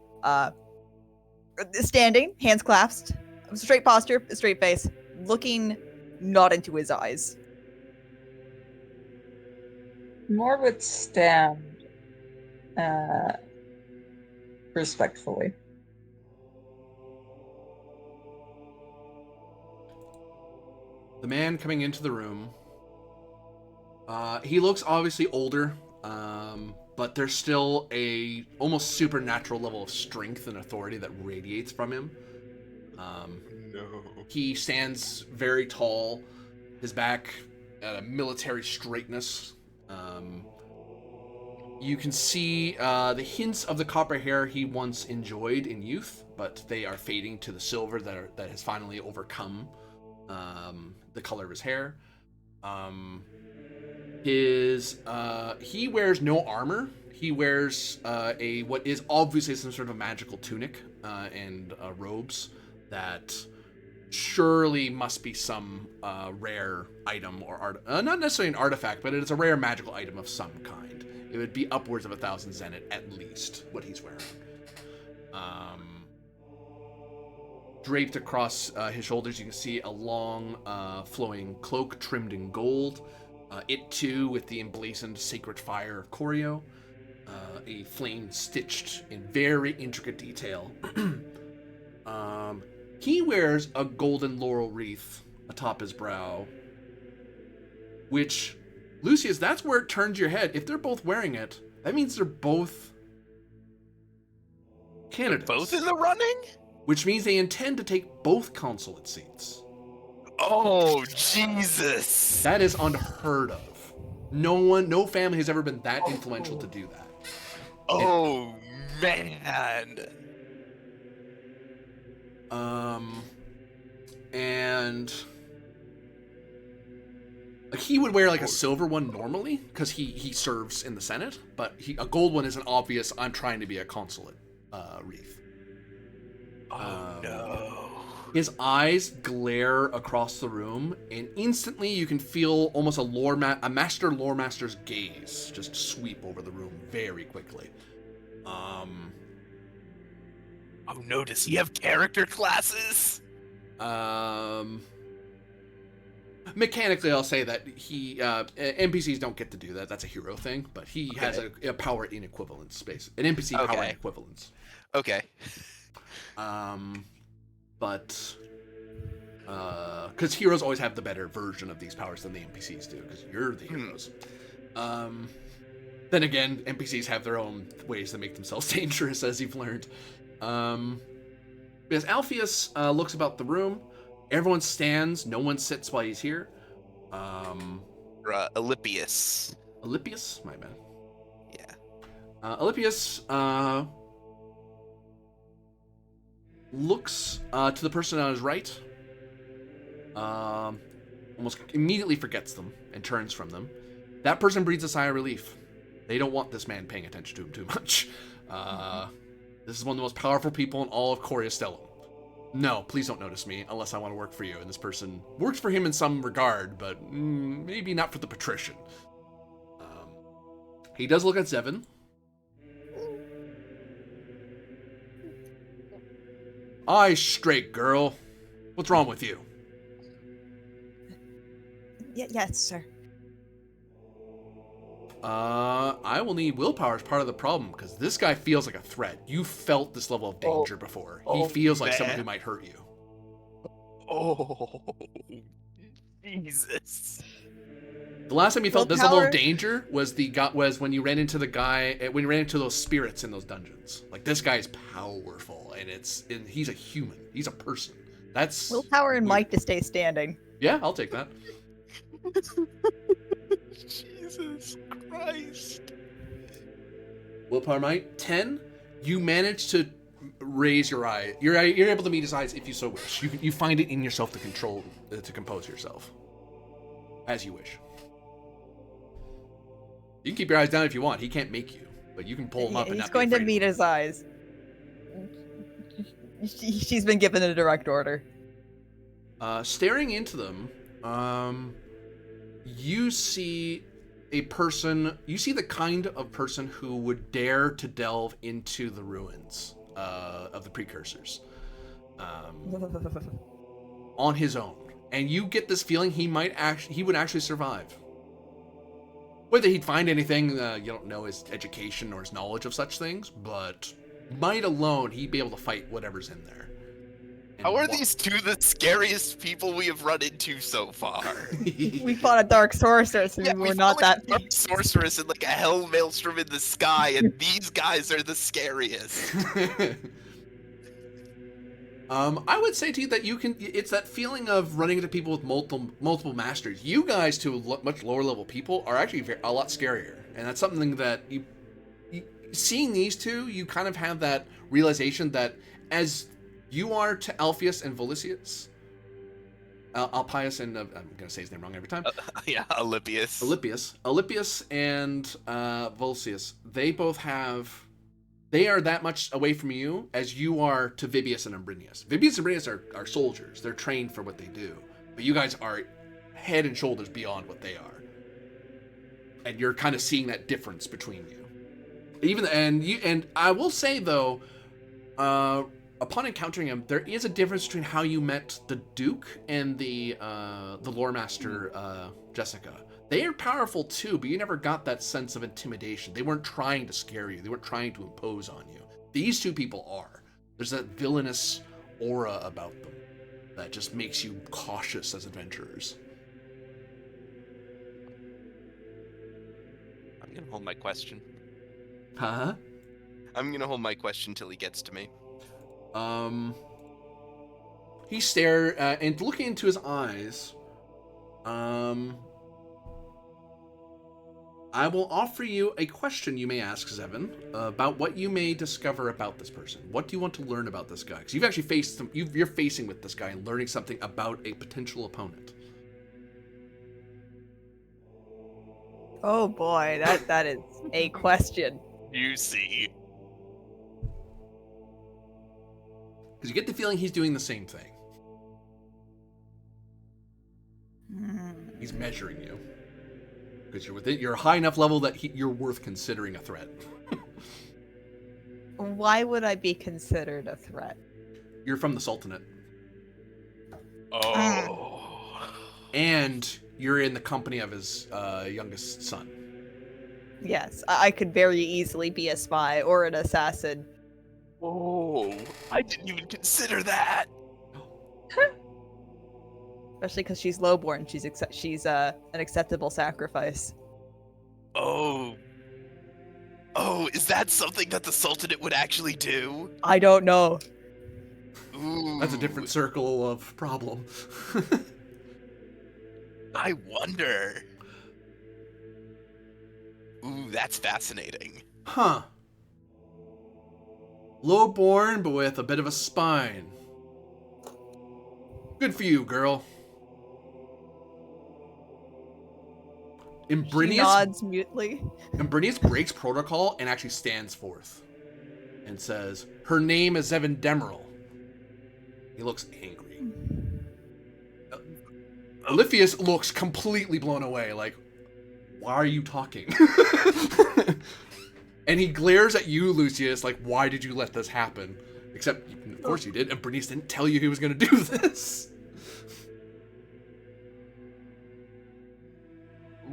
Standing, hands clasped, straight posture, straight face, looking not into his eyes. More would stand respectfully. The man coming into the room, he looks obviously older, but there's still a almost supernatural level of strength and authority that radiates from him. No. He stands very tall, his back at a military straightness. You can see the hints of the copper hair he once enjoyed in youth, but they are fading to the silver that has finally overcome the color of his hair. He wears no armor. He wears what is obviously some sort of magical tunic and robes that surely must be some rare item or not necessarily an artifact, but it is a rare magical item of some kind. It would be upwards of 1,000 zenith at least, what he's wearing. Draped across his shoulders, you can see a long, flowing cloak trimmed in gold. It too, with the emblazoned sacred fire of Corio, a flame stitched in very intricate detail. He wears a golden laurel wreath atop his brow, which, Lucius, that's where it turns your head. If they're both wearing it, that means they're both candidates. Both in the running? Which means they intend to take both consulate seats. Oh, Jesus. That is unheard of. No family has ever been that influential to do that. Oh, man. And like he would wear like a silver one normally because he serves in the Senate, but a gold one is an obvious I'm trying to be a consulate wreath. Oh, no. His eyes glare across the room, and instantly you can feel almost a master lore master's gaze just sweep over the room very quickly. Oh no, does he have character classes? Mechanically, I'll say that he NPCs don't get to do that. That's a hero thing, but he has a power in equivalence space, an NPC power in equivalence. Okay. But because heroes always have the better version of these powers than the NPCs do, because you're the heroes. Then again, NPCs have their own ways to make themselves dangerous, as you've learned. As Alpheus looks about the room, everyone stands, no one sits while he's here. Alypius. Alypius? My bad. Yeah. Alypius looks to the person on his right, almost immediately forgets them and turns from them. That person breathes a sigh of relief. They don't want this man paying attention to him too much. This is one of the most powerful people in all of Coriastellum. No, please don't notice me unless I want to work for you. And this person works for him in some regard, but maybe not for the patrician. He does look at Zevin. Eyes straight, girl. What's wrong with you? Yes, sir. I will need willpower as part of the problem, because this guy feels like a threat. You felt this level of danger before. He feels like someone who might hurt you. Oh, Jesus. The last time you felt this Willpower? level of danger was when you ran into the guy, when you ran into those spirits in those dungeons. Like, this guy is powerful, and he's a human. He's a person. That's Willpower and weird. might to stay standing. Yeah, I'll take that. Jesus Christ. Willpower might 10. You manage to raise your eye. You're able to meet his eyes if you so wish. You find it in yourself to compose yourself as you wish. You can keep your eyes down if you want. He can't make you, but you can pull him up. And He's not going be to afraid meet of him. his eyes. She's been given a direct order. Staring into them, you see a person. You see the kind of person who would dare to delve into the ruins of the precursors on his own, and you get this feeling he would actually survive. Whether he'd find anything, you don't know his education or his knowledge of such things, but might alone, he'd be able to fight whatever's in there. And How are these two the scariest people we have run into so far? We fought a dark sorceress, and we were not that. A dark sorceress and like a hell maelstrom in the sky, and these guys are the scariest. I would say to you that it's that feeling of running into people with multiple masters. You guys, to much lower level people, are actually a lot scarier. And that's something that seeing these two, you kind of have that realization that as you are to Alpheus and Volicius, Alpius and, I'm going to say his name wrong every time. Yeah, Alypius. Alypius and Volicius, they are that much away from you as you are to Vibius and Umbrinius. Vibius and Umbrinius are soldiers. They're trained for what they do. But you guys are head and shoulders beyond what they are. And you're kind of seeing that difference between you. And I will say, though, upon encountering him, there is a difference between how you met the Duke and the lore master, Jessica. They are powerful too, but you never got that sense of intimidation. They weren't trying to scare you. They weren't trying to impose on you. These two people are. There's that villainous aura about them that just makes you cautious as adventurers. I'm gonna hold my question. Huh? I'm gonna hold my question till he gets to me. He stared, and looking into his eyes, I will offer you a question you may ask Zevin about what you may discover about this person. What do you want to learn about this guy? Because you've actually faced him. You're facing with this guy and learning something about a potential opponent. Oh boy, that is a question. You see. Because you get the feeling he's doing the same thing. He's measuring you. Because you're a high enough level that you're worth considering a threat. Why would I be considered a threat? You're from the Sultanate. Oh. And you're in the company of his youngest son. Yes, I could very easily be a spy or an assassin. Oh, I didn't even consider that. Especially because she's lowborn. She's an acceptable sacrifice. Oh. Oh, is that something that the Sultanate would actually do? I don't know. Ooh. That's a different circle of problem. I wonder. Ooh, that's fascinating. Huh. Low-born, but with a bit of a spine. Good for you, girl. She nods mutely. Imbrinius breaks protocol and actually stands forth and says, her name is Zevin Demeril. He looks angry. Oliphius looks completely blown away, like, why are you talking? And he glares at you, Lucius, like, why did you let this happen? Except, of course you did, and Bernice didn't tell you he was going to do this.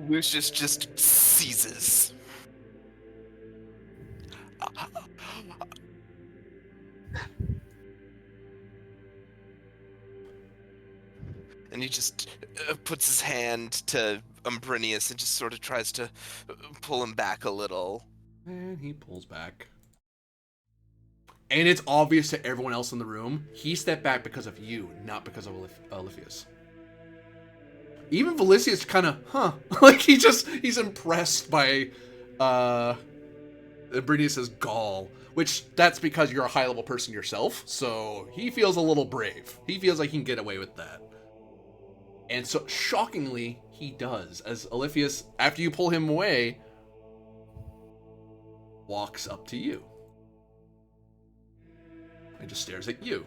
Lucius just seizes. And he just puts his hand to Umbrinius and just sort of tries to pull him back a little. And he pulls back. And it's obvious to everyone else in the room, he stepped back because of you, not because of Oliphius. Even Velicius kind of, like he's impressed by Brinius's gall, which that's because you're a high level person yourself, so he feels a little brave. He feels like he can get away with that. And so, shockingly, he does, as Oliphius, after you pull him away, walks up to you. And just stares at you.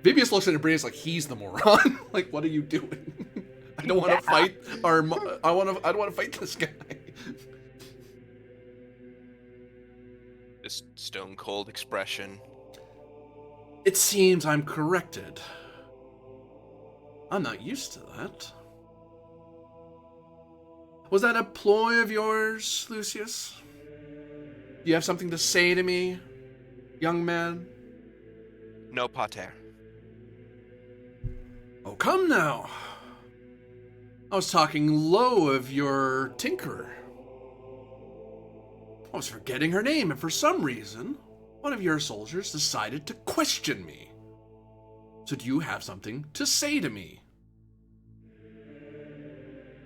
Vibius looks at Brinius like he's the moron. Like, what are you doing? I don't want to fight I don't want to fight this guy. This stone cold expression. It seems I'm corrected. I'm not used to that. Was that a ploy of yours, Lucius? Do you have something to say to me, young man? No, pater. Oh, come now. I was talking low of your tinkerer. I was forgetting her name, and for some reason, one of your soldiers decided to question me. So do you have something to say to me?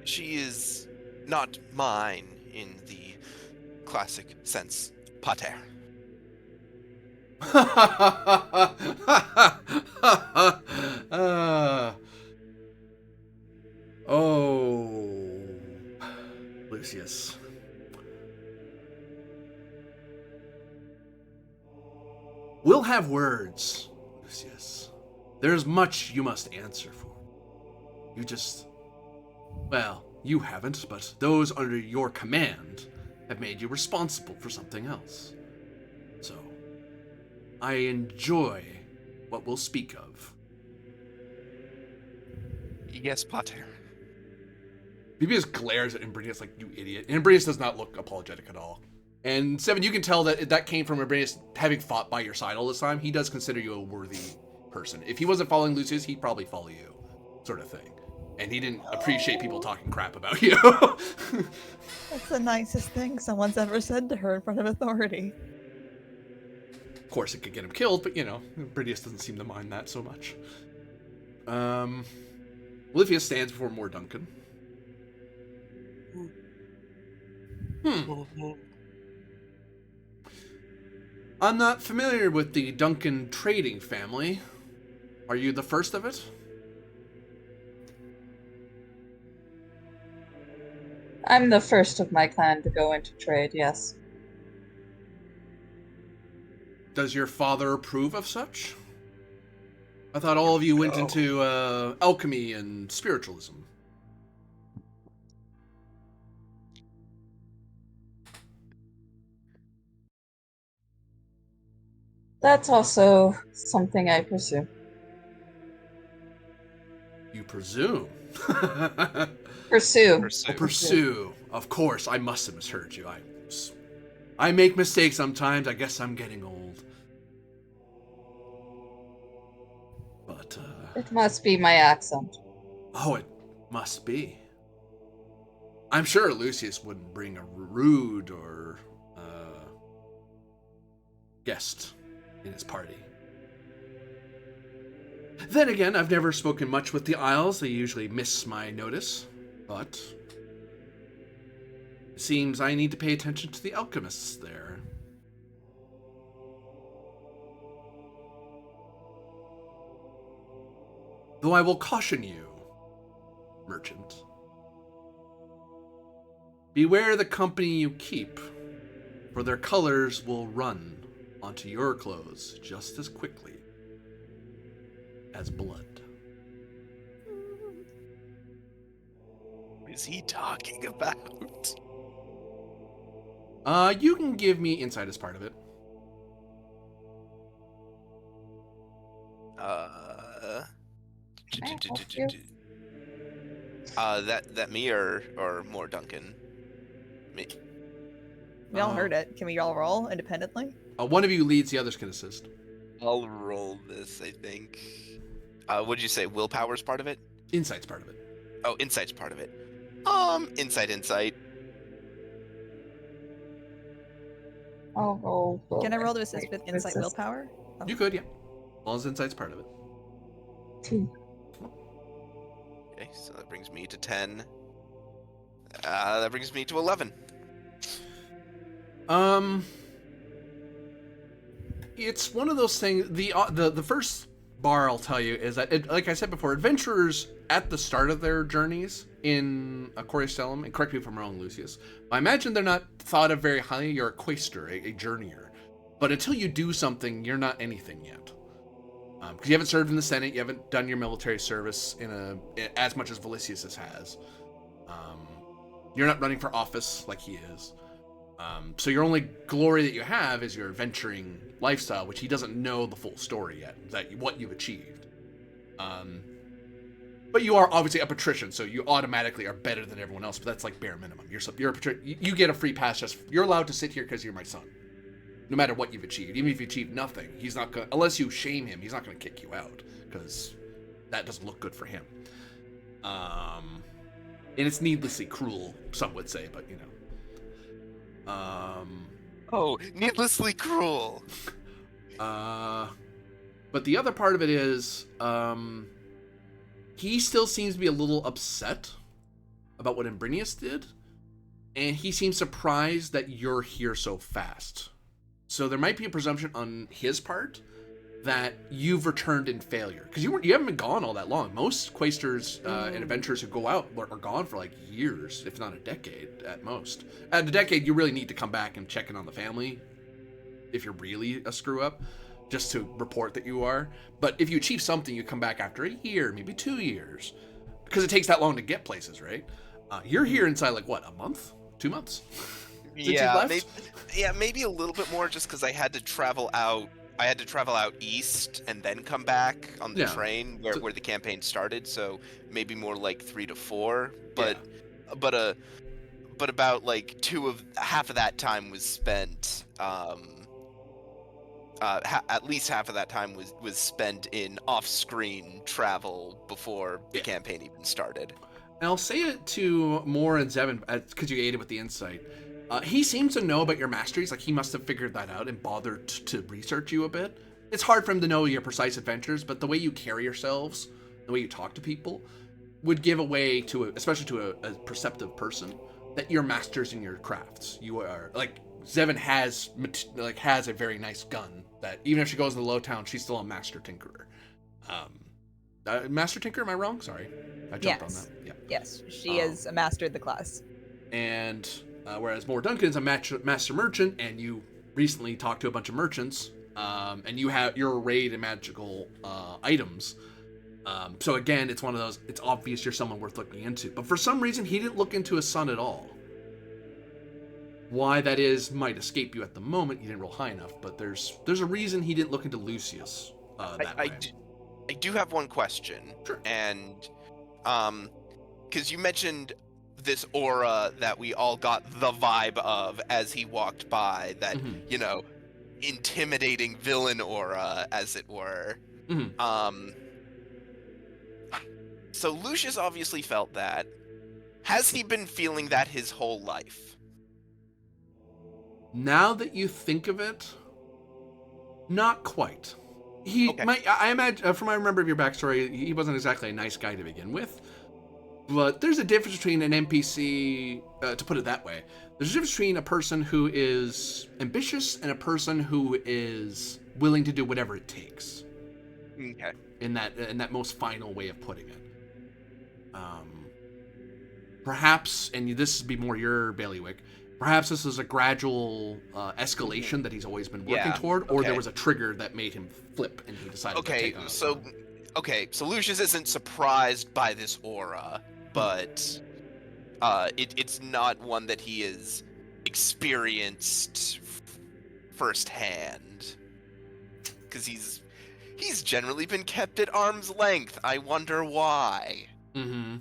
She is not mine in the classic sense, pater. Oh, Lucius. We'll have words, Lucius. There's much you must answer for. You just... Well, you haven't, but those under your command have made you responsible for something else. So, I enjoy what we'll speak of. Yes, pater. Bibius glares at Imbrinius like, you idiot. And Imbrinius does not look apologetic at all. And Seven, you can tell that came from Imbrinius having fought by your side all this time. He does consider you a worthy person. If he wasn't following Lucius, he'd probably follow you, sort of thing. And he didn't appreciate people talking crap about you. That's the nicest thing someone's ever said to her in front of authority. Of course, it could get him killed, but, you know, Imbrinius doesn't seem to mind that so much. Olivia stands before Moore Duncan. I'm not familiar with the Duncan trading family. Are you the first of it? I'm the first of my clan to go into trade, yes. Does your father approve of such? I thought all of you went into alchemy and spiritualism. That's also something I pursue. You presume. Pursue. Oh, pursue. Of course, I must have misheard you. I make mistakes sometimes. I guess I'm getting old. But, It must be my accent. oh, it must be. I'm sure Lucius wouldn't bring a rude or guest in his party. Then again, I've never spoken much with the Isles. They usually miss my notice. But it seems I need to pay attention to the alchemists there. Though I will caution you, merchant. Beware the company you keep, for their colors will run onto your clothes just as quickly. as blood. What is he talking about? You can give me insight as part of it. Can I help you? That me or more Duncan? Me. We all heard it. Can we all roll independently? One of you leads, the others can assist. I'll roll this, I think. What did you say? Willpower's part of it? Insight's part of it. Oh, insight's part of it. Insight. I'll roll. Can I roll to assist with insight willpower? Oh. You could, yeah. As long as insight's part of it. 2. Okay, so that brings me to 10. That brings me to 11. It's one of those things. The first bar I'll tell you is that, like I said before, adventurers at the start of their journeys in Coristellum, and correct me if I'm wrong, Lucius, I imagine they're not thought of very highly. You're a quaestor, a journeyer, but until you do something, you're not anything yet. Because you haven't served in the Senate, you haven't done your military service as much as Valicius has. You're not running for office like he is. So your only glory that you have is your adventuring lifestyle, which he doesn't know the full story yet, what you've achieved. But you are obviously a patrician, so you automatically are better than everyone else, but that's like bare minimum. You get a free pass, you're allowed to sit here because you're my son. No matter what you've achieved. Even if you achieve nothing, he's not going to, unless you shame him, he's not going to kick you out, because that doesn't look good for him. And it's needlessly cruel, some would say, but you know. Oh, needlessly cruel. But the other part of it is, he still seems to be a little upset about what Imbrinius did, and he seems surprised that you're here so fast. So there might be a presumption on his part that you've returned in failure, because you haven't been gone all that long. Most quaestors and adventurers who go out are gone for like years, if not a decade at most. At a decade, you really need to come back and check in on the family if you're really a screw up, just to report that you are. But if you achieve something, you come back after a year, maybe 2 years, because it takes that long to get places, right? You're here inside like what, a month, 2 months? Maybe a little bit more, just because I had to travel out. I had to travel out east and then come back on the train where the campaign started. So maybe more like 3 to 4. But about like half of that time was spent. At least half of that time was spent in off-screen travel before the campaign even started. And I'll say it to Moore and Zevin, because you aided with the insight. He seems to know about your masteries, like he must have figured that out and bothered to research you a bit. It's hard for him to know your precise adventures, but the way you carry yourselves, the way you talk to people, would give away especially to a perceptive person, that you're masters in your crafts. You are, like, Zevin has a very nice gun that even if she goes to the low town, she's still a master tinkerer. Master tinker, am I wrong? Sorry, I jumped on that. Yeah. Yes, she is a master of the class. And whereas Moore Duncan is a master merchant, and you recently talked to a bunch of merchants, and you're arrayed in magical items. So again, it's one of those, it's obvious you're someone worth looking into. But for some reason, he didn't look into his son at all. Why that is might escape you at the moment. You didn't roll high enough, but there's a reason he didn't look into Lucius that way. I do have one question. Sure. And because you mentioned this aura that we all got the vibe of as he walked by, that intimidating villain aura, as it were. So Lucius obviously felt that. Has he been feeling that his whole life? Now that you think of it, not quite. I imagine, from what I remember of your backstory, he wasn't exactly a nice guy to begin with. But there's a difference between an NPC, to put it that way. There's a difference between a person who is ambitious and a person who is willing to do whatever it takes. Okay. In that most final way of putting it. Perhaps, and this would be more your bailiwick, perhaps this is a gradual escalation that he's always been working toward, or there was a trigger that made him flip and he decided to take on okay, so Lucius isn't surprised by this aura, but it's not one that he is experienced firsthand, because he's generally been kept at arm's length. I wonder why. Mm-hmm.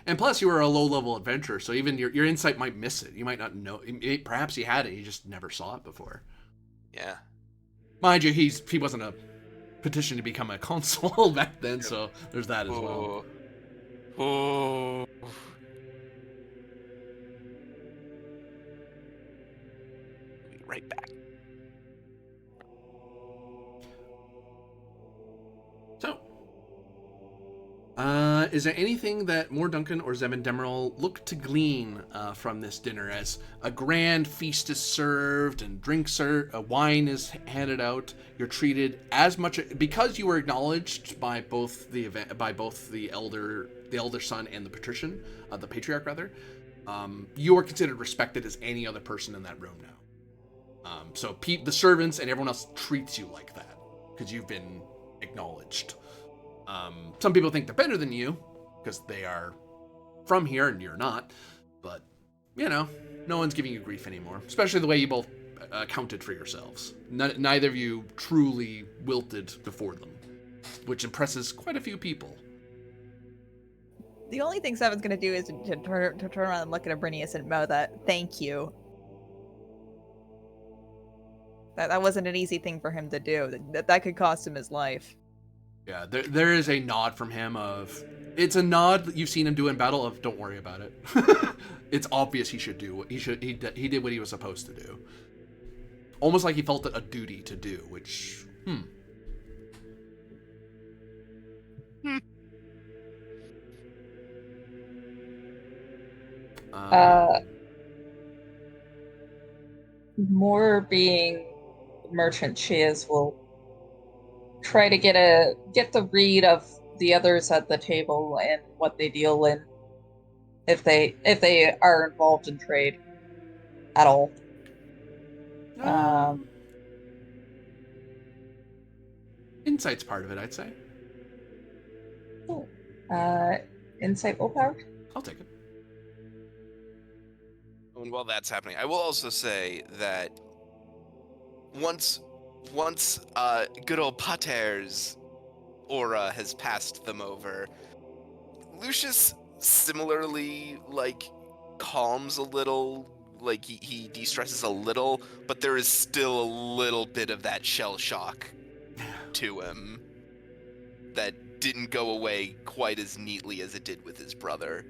And plus, you were a low-level adventurer, so even your insight might miss it. You might not know. Perhaps he had it, you just never saw it before. Yeah. Mind you, he wasn't a petition to become a consul back then, so there's that as well. Oh. Be right back. So, is there anything that Moore Duncan or Zevin Demerol look to glean from this dinner as a grand feast is served and drinks are, wine is handed out? You're treated as much because you were acknowledged by both the elder son and the patrician, the patriarch rather. You are considered respected as any other person in that room now. So the servants and everyone else treats you like that because you've been acknowledged. Some people think they're better than you because they are from here and you're not, but no one's giving you grief anymore, especially the way you both accounted for yourselves. Neither of you truly wilted before them, which impresses quite a few people. The only thing Seven's going to do is to turn around and look at Abrinius and mow that thank you. That wasn't an easy thing for him to do. That could cost him his life. Yeah, there is a nod from him of, it's a nod that you've seen him do in battle of, don't worry about it. It's obvious he should do what he did what he was supposed to do. Almost like he felt it a duty to do, which, More being the merchant she is will try to get the read of the others at the table and what they deal in, if they are involved in trade at all. Insight's part of it, I'd say. Cool. Insight willpower? I'll take it. And while that's happening, I will also say that once good old Pater's aura has passed them over, Lucius similarly calms a little, he de-stresses a little, but there is still a little bit of that shell shock to him that didn't go away quite as neatly as it did with his brother.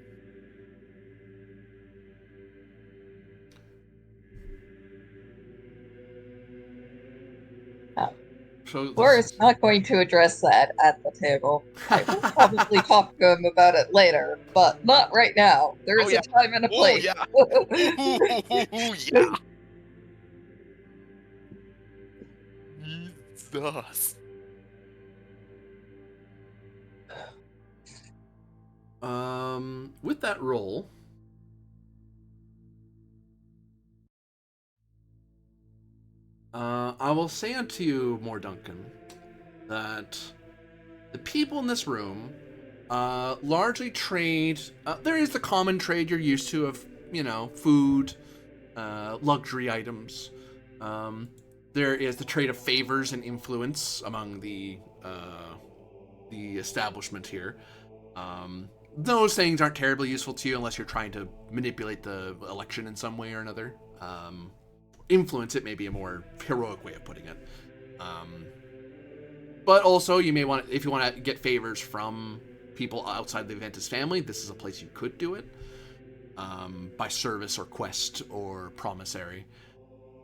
So Boris not going to address that at the table. I will probably talk to him about it later, but not right now. There is a time and a place. Oh, yeah. Yeah. Jesus. With that roll, I will say unto you, Moore Duncan, that the people in this room largely trade. There is the common trade you're used to of, food, luxury items. There is the trade of favors and influence among the establishment here. Those things aren't terribly useful to you unless you're trying to manipulate the election in some way or another. Influence it may be a more heroic way of putting it. But also, you may want, if you want to get favors from people outside the Avantis family, this is a place you could do it. By service or quest or promissory.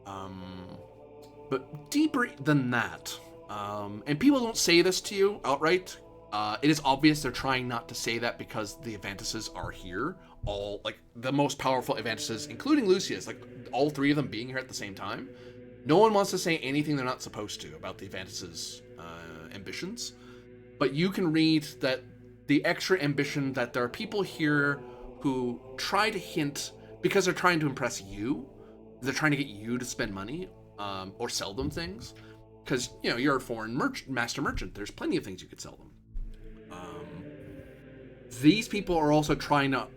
But deeper than that, and people don't say this to you outright, it is obvious they're trying not to say that because the Avantises are here. All, the most powerful Avantises, including Lucius, all three of them being here at the same time. No one wants to say anything they're not supposed to about the Avantises' ambitions. But you can read that the extra ambition that there are people here who try to hint, because they're trying to impress you, they're trying to get you to spend money, or sell them things. Because, you're a foreign master merchant. There's plenty of things you could sell them. These people are also trying to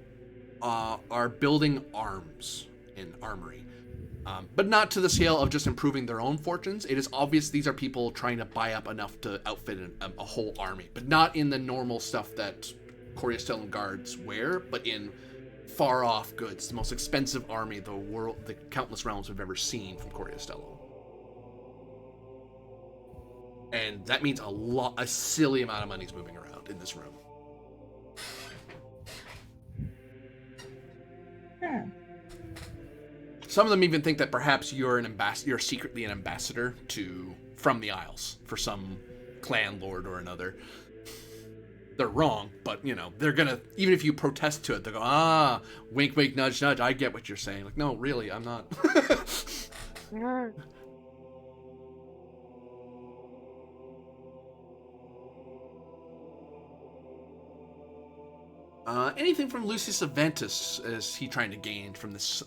are building arms and armory, but not to the scale of just improving their own fortunes. It is obvious these are people trying to buy up enough to outfit a whole army, but not in the normal stuff that Coriostellan guards wear, but in far-off goods, the most expensive army the countless realms have ever seen from Coriostellan. And that means a silly amount of money's moving around in this room. Some of them even think that perhaps you're you're secretly an ambassador from the Isles for some clan lord or another. They're wrong, but they're gonna, even if you protest to it, they'll go, wink, wink, nudge, nudge. I get what you're saying. Like, no, really, I'm not. Anything from Lucius Avantis is he trying to gain from this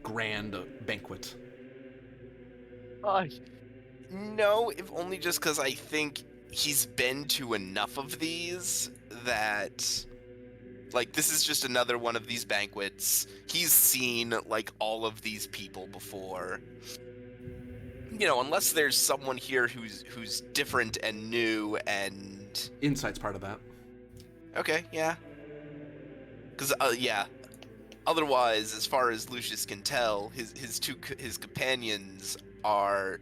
grand banquet? No, if only just because I think he's been to enough of these that, like, this is just another one of these banquets. He's seen, like, all of these people before. Unless there's someone here who's different and new and... Insight's part of that. Okay, yeah. Because, otherwise, as far as Lucius can tell, his companions are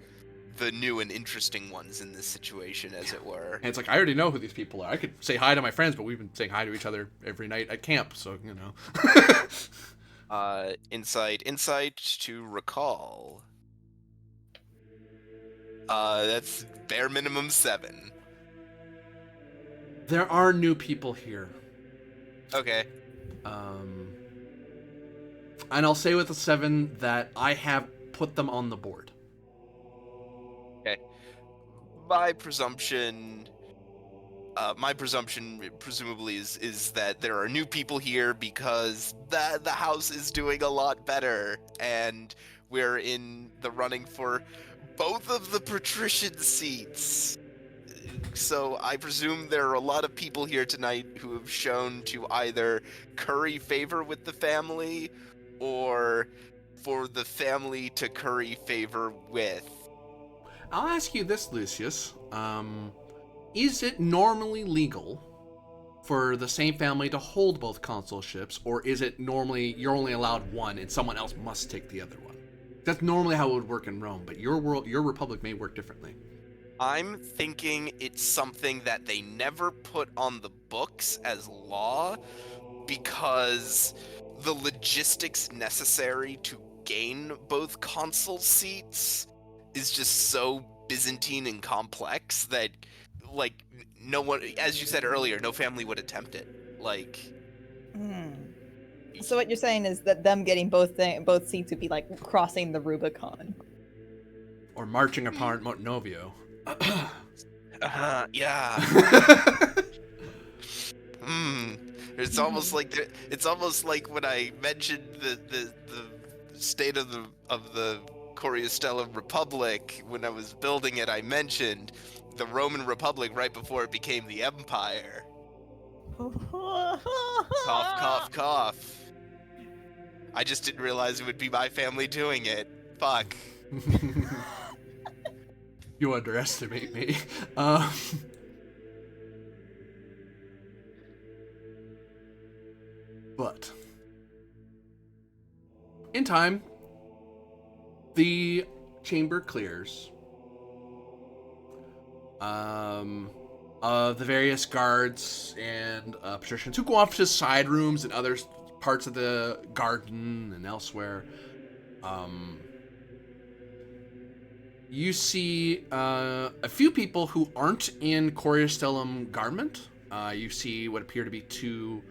the new and interesting ones in this situation, as it were. And it's like, I already know who these people are. I could say hi to my friends, but we've been saying hi to each other every night at camp, so, Insight to recall. That's bare minimum 7. There are new people here. Okay. And I'll say with the 7 that I have put them on the board. Okay. My presumption presumably is that there are new people here because the house is doing a lot better, and we're in the running for both of the patrician seats. So I presume there are a lot of people here tonight who have shown to either curry favor with the family or for the family to curry favor with. I'll ask you this, Lucius. Is it normally legal for the same family to hold both consulships, or is it normally you're only allowed one and someone else must take the other one? That's normally how it would work in Rome, but your republic may work differently. I'm thinking it's something that they never put on the books as law because the logistics necessary to gain both consul seats is just so Byzantine and complex that, like, no one, as you said earlier, no family would attempt it. Like... So what you're saying is that them getting both seats would be like crossing the Rubicon. Or marching upon Mount Novio. Yeah. It's almost like when I mentioned the state of the Coriostellan Republic when I was building it. I mentioned the Roman Republic right before it became the Empire. Cough, cough, cough. I just didn't realize it would be my family doing it. Fuck. You underestimate me. But in time, the chamber clears. The various guards and patricians who go off to side rooms and other parts of the garden and elsewhere. You see a few people who aren't in Coriostellum garment. You see what appear to be 2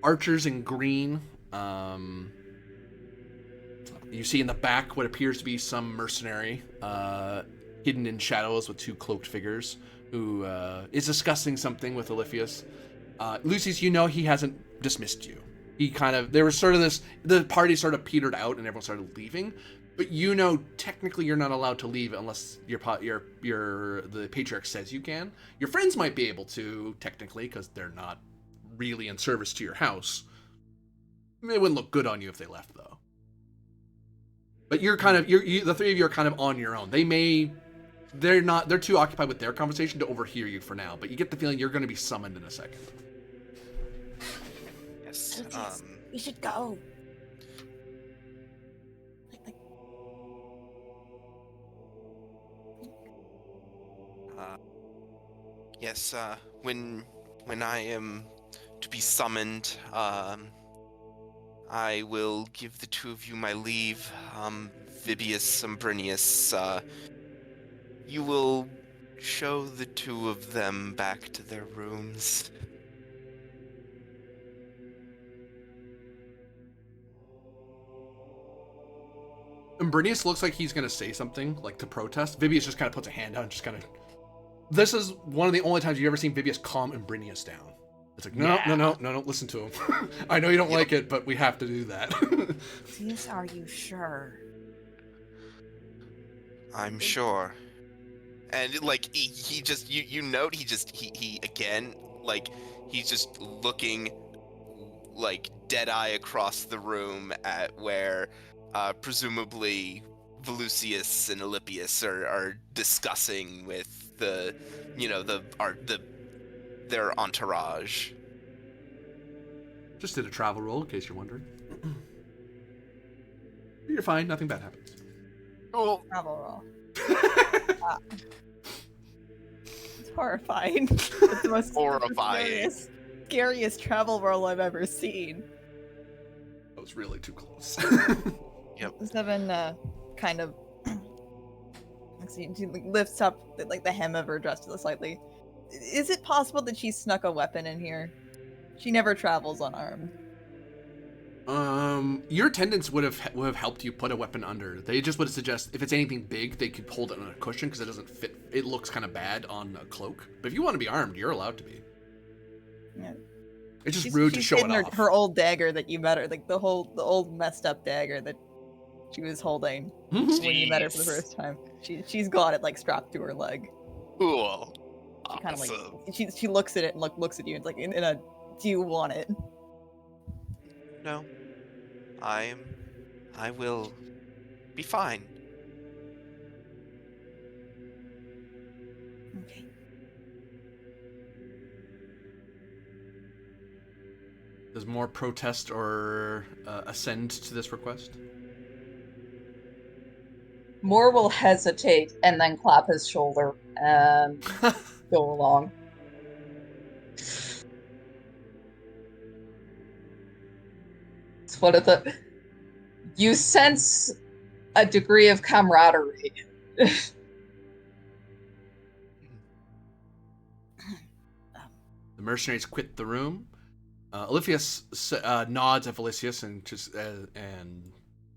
archers in green. You see in the back what appears to be some mercenary hidden in shadows with 2 cloaked figures who is discussing something with Oliphius. Lucius, he hasn't dismissed you. There was sort of the party sort of petered out and everyone started leaving. But technically you're not allowed to leave unless the patriarch says you can. Your friends might be able to, technically, because they're not really in service to your house. It wouldn't look good on you if they left, though. But you're kind of, the three of you are kind of on your own. They're too occupied with their conversation to overhear you for now, but you get the feeling you're going to be summoned in a second. Yes. We should go. Yes, when I am to be summoned, I will give the two of you my leave. Vibius, Umbrinius, you will show the two of them back to their rooms. Umbrinius looks like he's going to say something, like to protest. Vibius just kind of puts a hand out and just kind of... This is one of the only times you've ever seen Vibius calm Umbrinius down. It's like, no, listen to him. I know you don't like it, but we have to do that. Yes, are you sure? I'm sure. And like he just you note he again, like he's just looking like dead eye across the room at where presumably Volusius and Alypius are discussing with their entourage. Just did a travel roll, in case you're wondering. You're fine. Nothing bad happens. Oh, Travel roll. It's horrifying. It's the most horrifying. Scariest travel roll I've ever seen. That was really too close. Yep. 7 kind of she lifts up like the hem of her dress to the slightly. Is it possible that she snuck a weapon in here? She never travels unarmed. Your attendants would have helped you put a weapon under. They just would suggest if it's anything big, they could hold it on a cushion because it doesn't fit. It looks kind of bad on a cloak. But if you want to be armed, you're allowed to be. Yeah. It's just rude to show it off. Her old dagger that you met her, like the old messed up dagger that she was holding when you met her for the first time. She's got it like strapped to her leg. Cool. She kind of like she looks at it and looks at you and it's like in a, do you want it? No. I will be fine. Okay. Does more protest or ascend to this request? Moore will hesitate and then clap his shoulder and go along. It's one of the... You sense a degree of camaraderie. The mercenaries quit the room. Alypius nods at Volusius and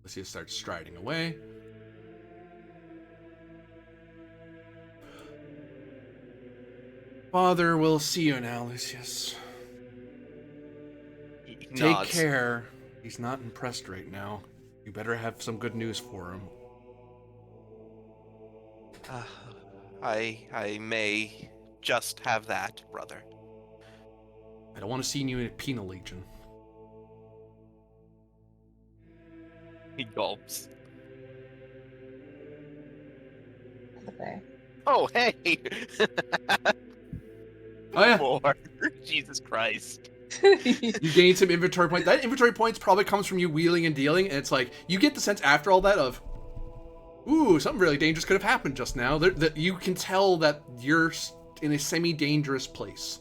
Volusius starts striding away. Father, we'll see you now, Lucius. Take care. He's not impressed right now. You better have some good news for him. I may just have that, brother. I don't want to see you in a penal legion. He gulps. Okay. Oh, hey! Oh, yeah. More. Jesus Christ. You gain some inventory points. That inventory points probably comes from you wheeling and dealing, and it's like, you get the sense after all that of, ooh, something really dangerous could have happened just now. That you can tell that you're in a semi-dangerous place.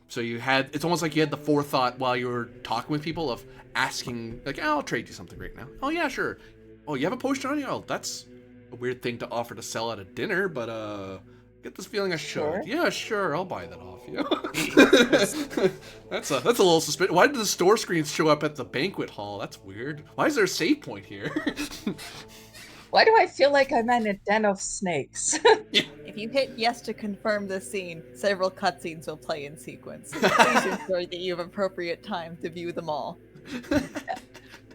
So it's almost like you had the forethought while you were talking with people of asking, like, oh, I'll trade you something right now. Oh, yeah, sure. Oh, you have a potion on you? Oh, that's a weird thing to offer to sell at a dinner, but, get this feeling I should. Sure. Yeah, sure, I'll buy that off you. That's a little suspicious. Why did the store screens show up at the banquet hall? That's weird. Why is there a save point here? Why do I feel like I'm in a den of snakes? If you hit yes to confirm this scene, several cutscenes will play in sequence. Please ensure that you have appropriate time to view them all.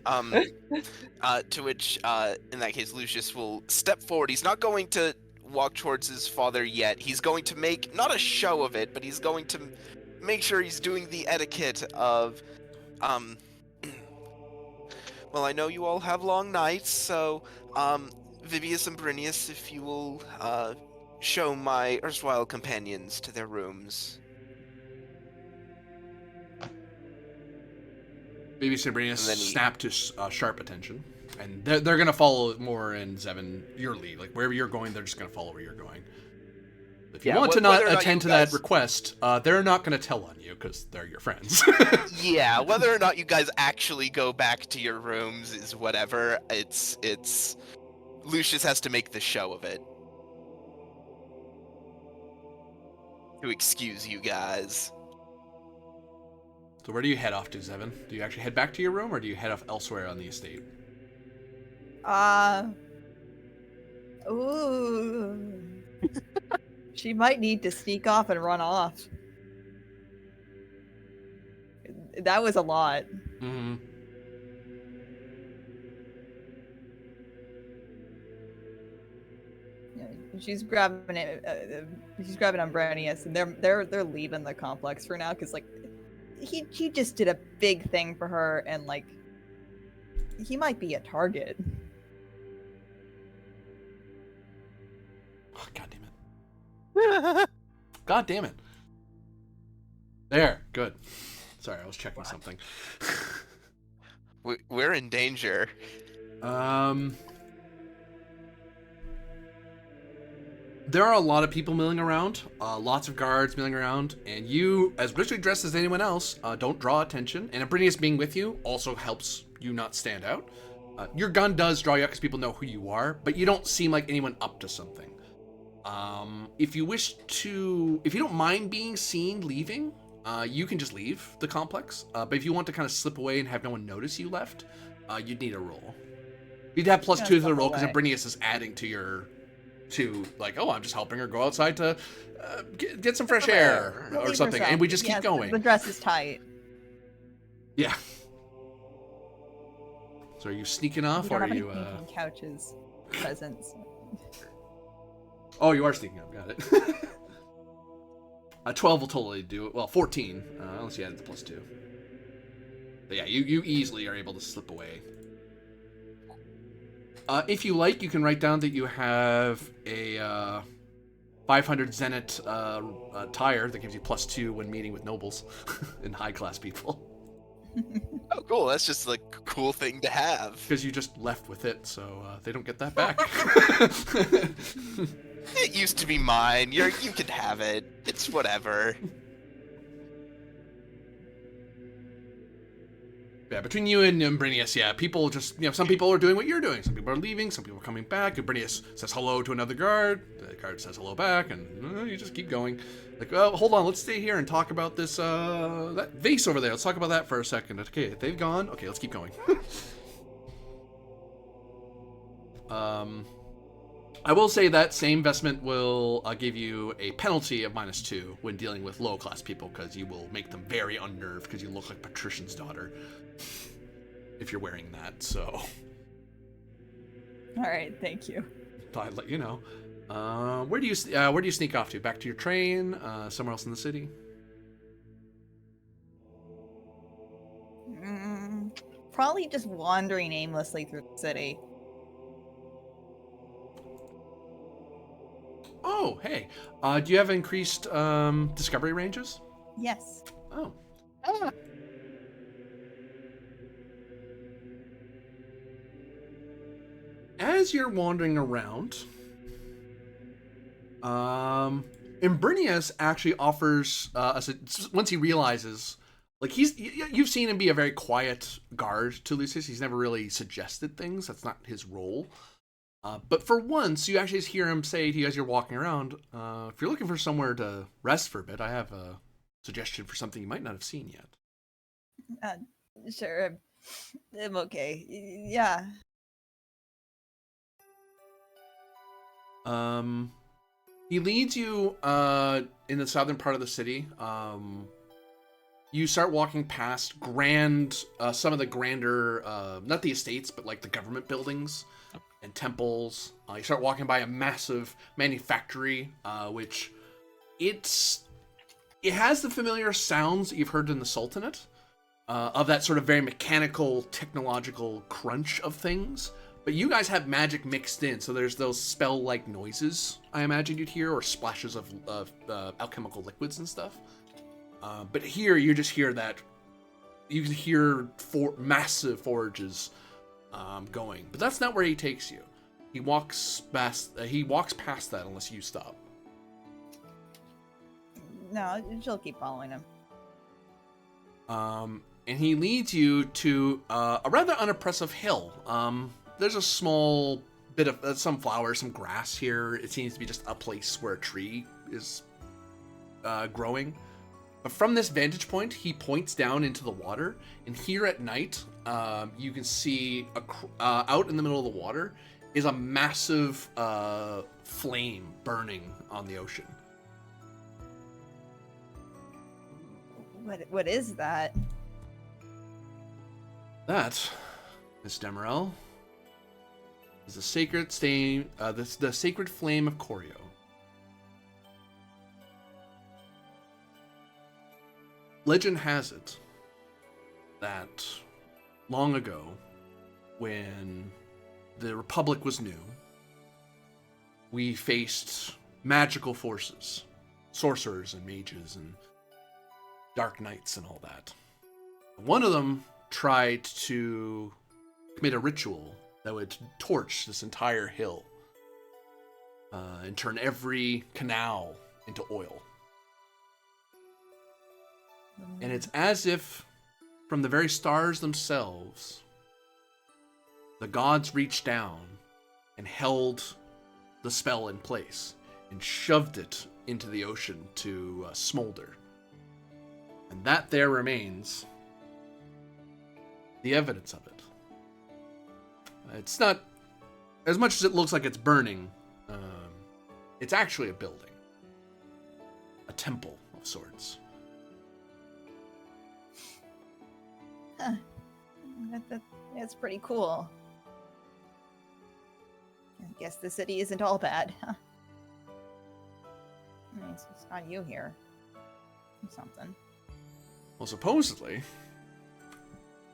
To which, in that case, Lucius will step forward. He's not going to walk towards his father yet. He's going to make, not a show of it, but he's going to make sure he's doing the etiquette of, well, I know you all have long nights, so, Vivius and Brinius, if you will, show my erstwhile companions to their rooms. Baby Sabrina And then he- snap to sharp attention, and they're gonna follow more in Zevin your lead. Like wherever you're going, they're just gonna follow where you're going. If you want to not whether or not attend to you guys- that request, they're not gonna tell on you because they're your friends. Yeah, whether or not you guys actually go back to your rooms is whatever. It's Lucius has to make the show of it to excuse you guys. So where do you head off to, Zevin? Do you actually head back to your room, or do you head off elsewhere on the estate? Ooh. She might need to sneak off and run off. That was a lot. Mm-hmm. Yeah, she's grabbing it. She's grabbing Umbranius, and they're leaving the complex for now because like he just did a big thing for her, and like he might be a target. Oh, God damn it! God damn it! There, good. Sorry, I was checking something. We're in danger. There are a lot of people milling around, lots of guards milling around, and you, as richly dressed as anyone else, don't draw attention. And Abrinius being with you also helps you not stand out. Your gun does draw you out because people know who you are, but you don't seem like anyone up to something. If you don't mind being seen leaving, you can just leave the complex. But if you want to kind of slip away and have no one notice you left, you'd need a roll. You'd have +2 to the roll because Abrinius is adding to like, oh, I'm just helping her go outside to get some fresh air or something, and we just keep going. The dress is tight. Yeah. So are you sneaking off, or are you? Couches, presents. Oh, you are sneaking up. Got it. 12 will totally do it. Well, 14, unless you added the +2. But yeah, you easily are able to slip away. If you like, you can write down that you have a 500 Zenit tire that gives you +2 when meeting with nobles and high-class people. Oh, cool. That's just like a cool thing to have. Because you just left with it, so they don't get that back. It used to be mine. You can have it. It's whatever. Yeah, between you and Brinius, yeah, people just, some people are doing what you're doing. Some people are leaving, some people are coming back. And Brinius says hello to another guard. The guard says hello back, and you just keep going. Like, oh, hold on, let's stay here and talk about this, that vase over there. Let's talk about that for a second. Okay, they've gone. Okay, let's keep going. I will say that same investment will give you a penalty of -2 when dealing with low-class people, because you will make them very unnerved because you look like Patrician's daughter if you're wearing that. So, all right, thank you. I'd let you know. Where do you sneak off to? Back to your train? Somewhere else in the city? Probably just wandering aimlessly through the city. Oh, hey. Do you have increased discovery ranges? Yes. Oh. As you're wandering around, Imbrinius actually offers, once he realizes, like, you've seen him be a very quiet guard to Lucius. He's never really suggested things. That's not his role. But for once, you actually hear him say to you as you're walking around, if you're looking for somewhere to rest for a bit, I have a suggestion for something you might not have seen yet. Sure. I'm okay. Yeah. He leads you in the southern part of the city. you start walking past some of the grander, not the estates, but like the government buildings and temples. You start walking by a massive manufactory, which it has the familiar sounds that you've heard in the Sultanate, of that sort of very mechanical, technological crunch of things. But you guys have magic mixed in, so there's those spell-like noises I imagine you'd hear, or splashes of alchemical liquids and stuff. But here, you just hear that. You can hear massive forges going. But that's not where he takes you. He walks past that unless you stop. No, she'll keep following him. And he leads you to a rather unimpressive hill. There's a small bit of some flowers, some grass here. It seems to be just a place where a tree is growing. But from this vantage point, he points down into the water, and here at night, you can see out in the middle of the water is a massive flame burning on the ocean. What is that? That, Miss Demerel, is the sacred the sacred flame of Corio. Legend has it that long ago, when the Republic was new, we faced magical forces, sorcerers and mages and dark knights and all that. One of them tried to commit a ritual that would torch this entire hill and turn every canal into oil. And it's as if, from the very stars themselves, the gods reached down and held the spell in place and shoved it into the ocean to smolder. And that there remains the evidence of it. It's not, as much as it looks like it's burning, it's actually a building. A temple of sorts. Huh. That's pretty cool. I guess the city isn't all bad, huh? I mean, it's not you here. Something. Well, supposedly,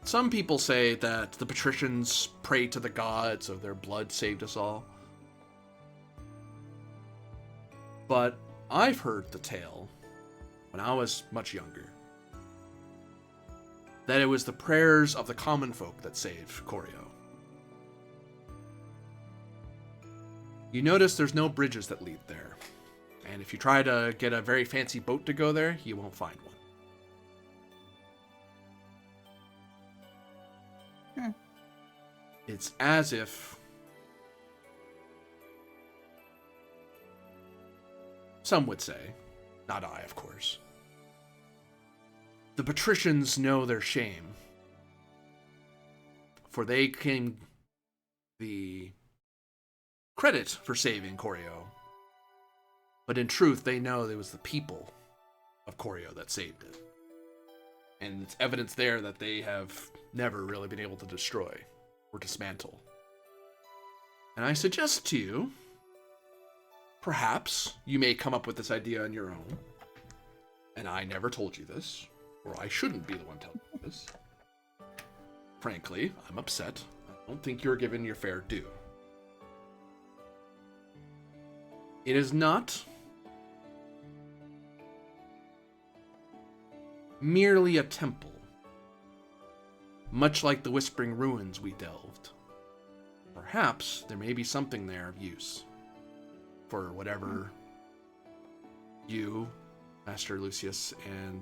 some people say that the patricians prayed to the gods, so their blood saved us all. But I've heard the tale, when I was much younger, that it was the prayers of the common folk that saved Corio. You notice there's no bridges that lead there, and if you try to get a very fancy boat to go there, you won't find one. It's as if some would say, not I, of course, the patricians know their shame, for they claim the credit for saving Corio, but in truth they know it was the people of Corio that saved it. And it's evidence there that they have never really been able to destroy or dismantle. And I suggest to you, perhaps you may come up with this idea on your own, and I never told you this, or I shouldn't be the one telling you this. Frankly, I'm upset. I don't think you're given your fair due. It is not merely a temple, much like the Whispering Ruins we delved. Perhaps there may be something there of use for whatever you, Master Lucius, and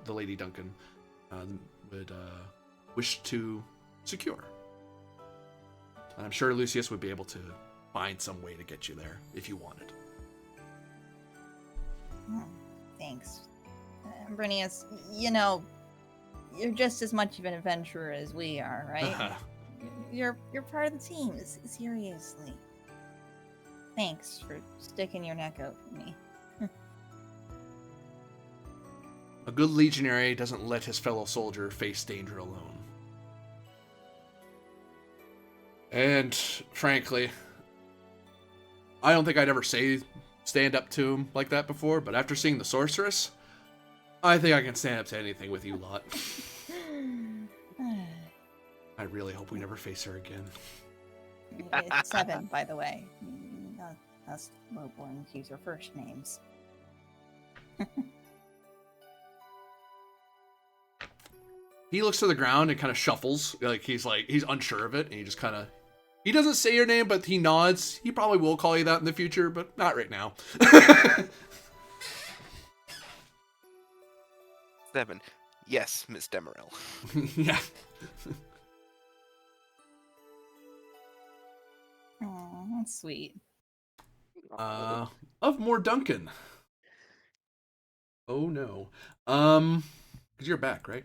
the Lady Duncan would wish to secure. And I'm sure Lucius would be able to find some way to get you there if you wanted. Thanks. Brinius, you know, you're just as much of an adventurer as we are, right? You're part of the team, seriously. Thanks for sticking your neck out for me. A good legionary doesn't let his fellow soldier face danger alone. And frankly, I don't think I'd ever stand up to him like that before, but after seeing the sorceress, I think I can stand up to anything with you lot. I really hope we never face her again. It's 7, by the way. Us lowborns use our first names. He looks to the ground and kind of shuffles, like he's unsure of it, and he doesn't say your name, but he nods. He probably will call you that in the future, but not right now. 7. Yes, Miss Demeril. Yeah. Oh, that's sweet. Of more Duncan. Oh no. Because you're back, right?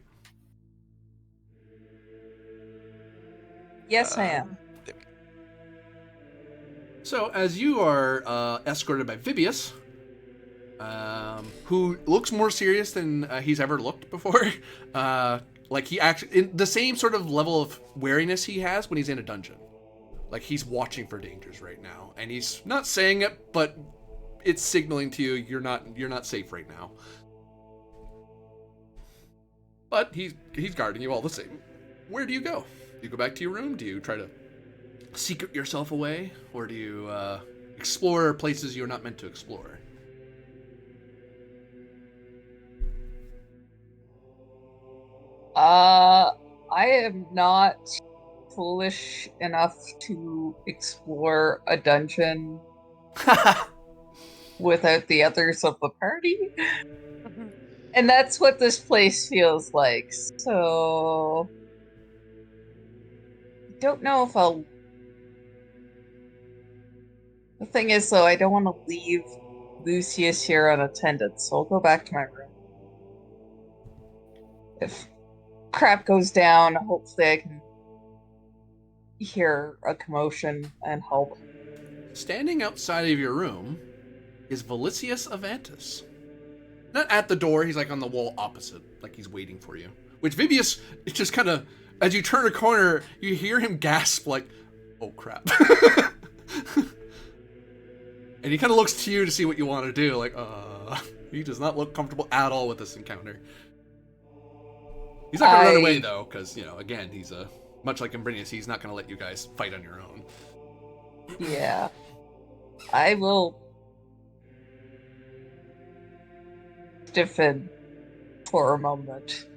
Yes, I am. So, as you are escorted by Vibius, who looks more serious than he's ever looked before, like he actually, in the same sort of level of wariness he has when he's in a dungeon. Like he's watching for dangers right now, and he's not saying it, but it's signaling to you you're not safe right now. But he's guarding you all the same. Where do you go? Do you go back to your room? Do you try to secret yourself away, or do you explore places you're not meant to explore? I am not foolish enough to explore a dungeon without the others of the party. And that's what this place feels like. So I don't know if I'll. The thing is, though, I don't want to leave Lucius here unattended, so I'll go back to my room. If crap goes down, hopefully I can hear a commotion and help. Standing outside of your room is Valicius Avantis. Not at the door, he's like on the wall opposite, like he's waiting for you. Which Vibius, it's just kind of, as you turn a corner, you hear him gasp like, oh crap. And he kind of looks to you to see what you want to do, like, he does not look comfortable at all with this encounter. He's not going to run away though, because, again, he's much like Imbrinius, he's not going to let you guys fight on your own. Yeah. I will stiffen for a moment.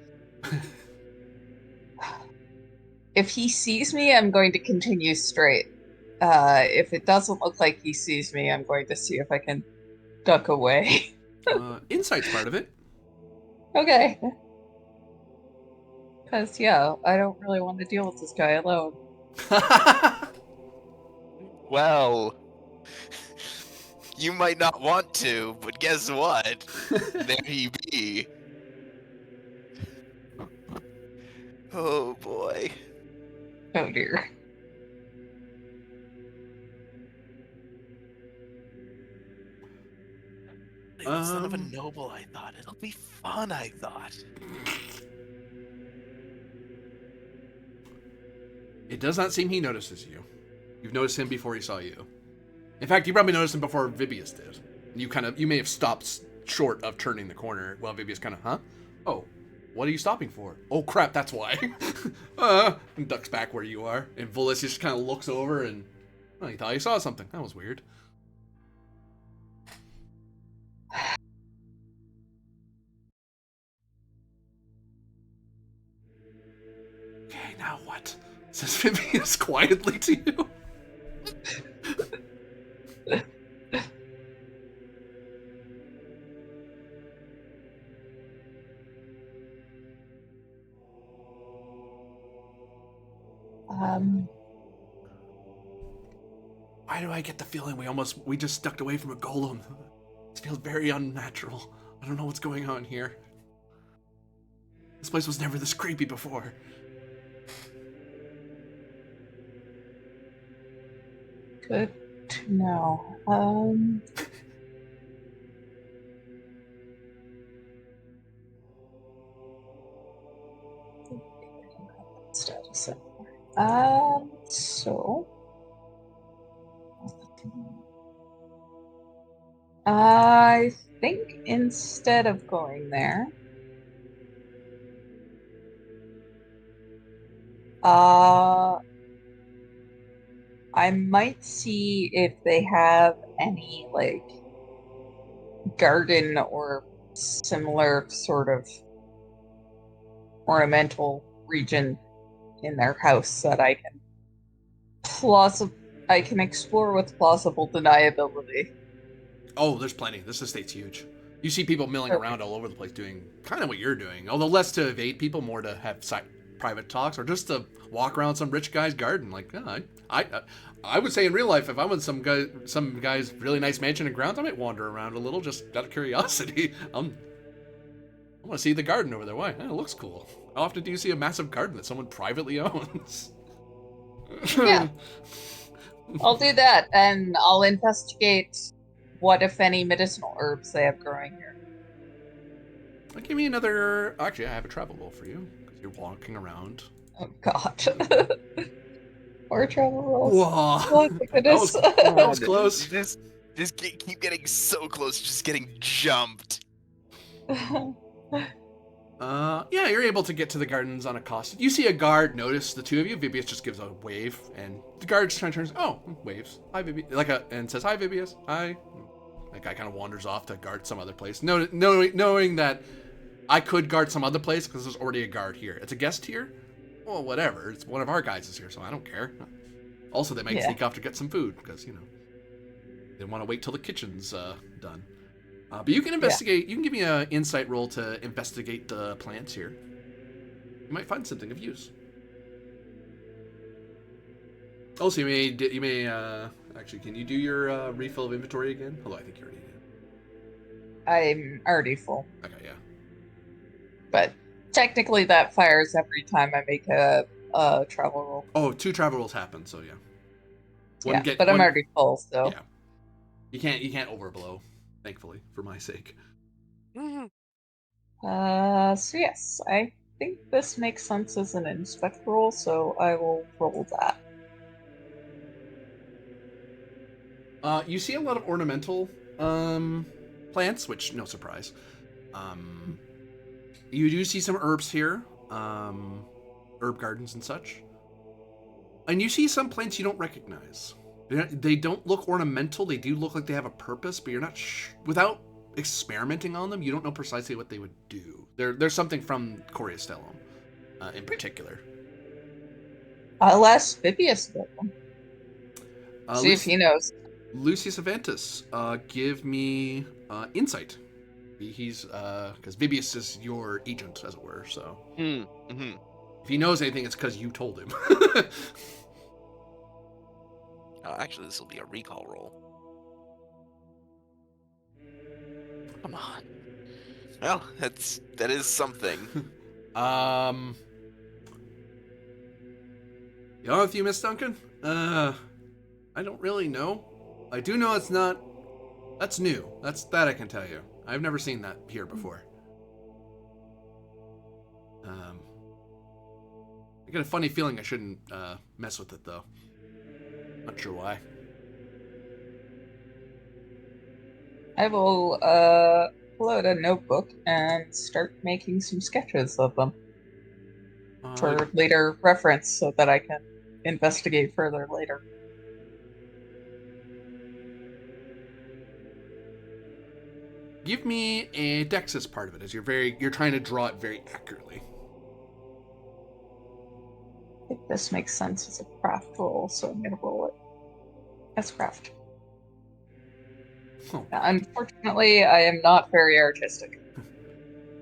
If he sees me, I'm going to continue straight. If it doesn't look like he sees me, I'm going to see if I can duck away. Insight's part of it. Okay. Because, yeah, I don't really want to deal with this guy alone. Well, you might not want to, but guess what? There he be. Oh boy. Oh dear. Son of a noble, I thought. It'll be fun, I thought. It does not seem he notices you. You've noticed him before he saw you. In fact, you probably noticed him before Vibius did. You may have stopped short of turning the corner while Vibius kind of, huh? Oh, what are you stopping for? Oh crap, that's why. And ducks back where you are. And Volus just kind of looks over and, oh, he thought he saw something. That was weird. Okay, now what? Says Vibius quietly to you. Why do I get the feeling we just ducked away from a golem? This feels very unnatural. I don't know what's going on here. This place was never this creepy before. Good to know. So, so I think instead of going there, I might see if they have any like garden or similar sort of ornamental region in their house that I can explore with plausible deniability. Oh, there's plenty. This estate's huge. You see people milling Okay. around all over the place doing kind of what you're doing, although less to evade people, more to have private talks or just to walk around some rich guy's garden. Like, yeah, I would say in real life, if I'm in some guy's really nice mansion and grounds, I might wander around a little just out of curiosity. I want to see the garden over there. Why? It looks cool. How often do you see a massive garden that someone privately owns? Yeah, I'll do that, and I'll investigate what, if any, medicinal herbs they have growing here. Give me another. Actually, I have a travel roll for you because you're walking around. Oh God. More travel rolls. Whoa, Oh my goodness. that was close. Just keep getting so close, just getting jumped. Yeah, you're able to get to the gardens unaccosted. You see a guard notice the two of you. Vibius just gives a wave, and the guard just kind of turns. Oh, waves. Hi, Vibius. And says, "Hi, Vibius. Hi." That guy kind of wanders off to guard some other place, knowing that I could guard some other place because there's already a guard here. It's a guest here. Well, whatever. It's one of our guys is here, so I don't care. Also, they might sneak off to get some food because they want to wait till the kitchen's done. But you can investigate. You can give me an insight roll to investigate the plants here. You might find something of use. Also, you may actually. Can you do your refill of inventory again? Although I think you already did. I'm already full, Okay, yeah. but technically that fires every time I make a travel roll. Oh, 2 travel rolls happen, so yeah. But I'm already full, so Yeah. You can't overblow, thankfully, for my sake. so yes, I think this makes sense as an inspect roll, so I will roll that. You see a lot of ornamental plants, which no surprise. You do see some herbs here, herb gardens and such. And you see some plants you don't recognize. They don't look ornamental. They do look like they have a purpose, but you're not without experimenting on them, you don't know precisely what they would do. There's something from Coriastellum in particular. I'll ask Vibius about them. See if he knows. Lucius Avantis, give me insight. He's because Vibius is your agent, as it were. So if he knows anything, it's because you told him. Actually, this will be a recall roll. Come on. Well, that is something. You know, if you miss Duncan, I don't really know. I do know it's not. That's new. That I can tell you. I've never seen that here before. I get a funny feeling I shouldn't mess with it though. Not sure why. I will pull out a notebook and start making some sketches of them for later reference so that I can investigate further later. Give me a Dexus part of it, as you're trying to draw it very accurately. I think this makes sense as a craft roll, so I'm going to roll it as craft. Oh. Unfortunately, I am not very artistic.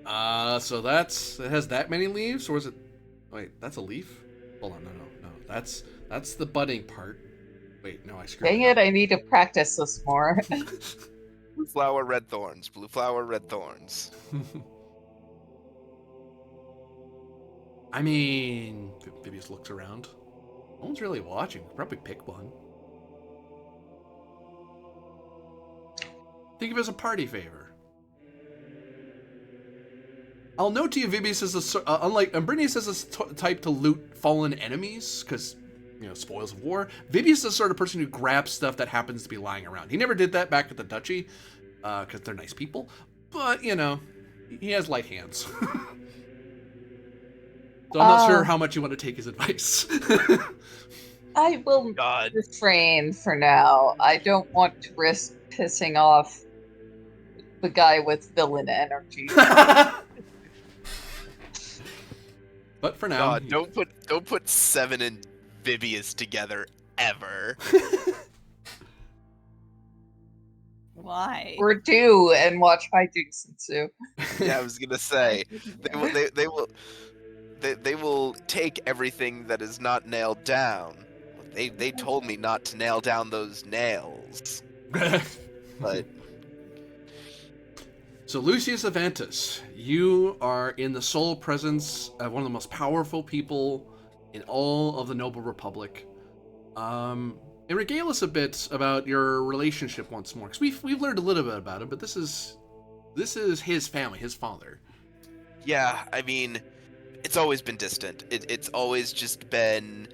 So it has that many leaves, or is it? Wait, that's a leaf. Hold on, no. That's the budding part. Wait, no, I screwed Dang it. I need to practice this more. Blue flower, red thorns. Blue flower, red thorns. I mean, Vibius looks around. No one's really watching. Probably pick one. Think of it as a party favor. I'll note to you, Vibius is unlike Ambrinius is a type to loot fallen enemies because spoils of war. Vibius is the sort of person who grabs stuff that happens to be lying around. He never did that back at the duchy because they're nice people, but he has light hands. So I'm not sure how much you want to take his advice. I will God. refrain for now. I don't want to risk pissing off the guy with villain energy. But for now, God, don't put Seven and Vibius together ever. Why? We're due and watch hijinks ensue. Yeah, I was gonna say they will take everything that is not nailed down. They told me not to nail down those nails, but So Lucius Avantis, you are in the sole presence of one of the most powerful people in all of the Noble Republic. And regale us a bit about your relationship once more, because we've learned a little bit about it, but this is his family, his father. yeah, I mean, it's always been distant. It's always just been,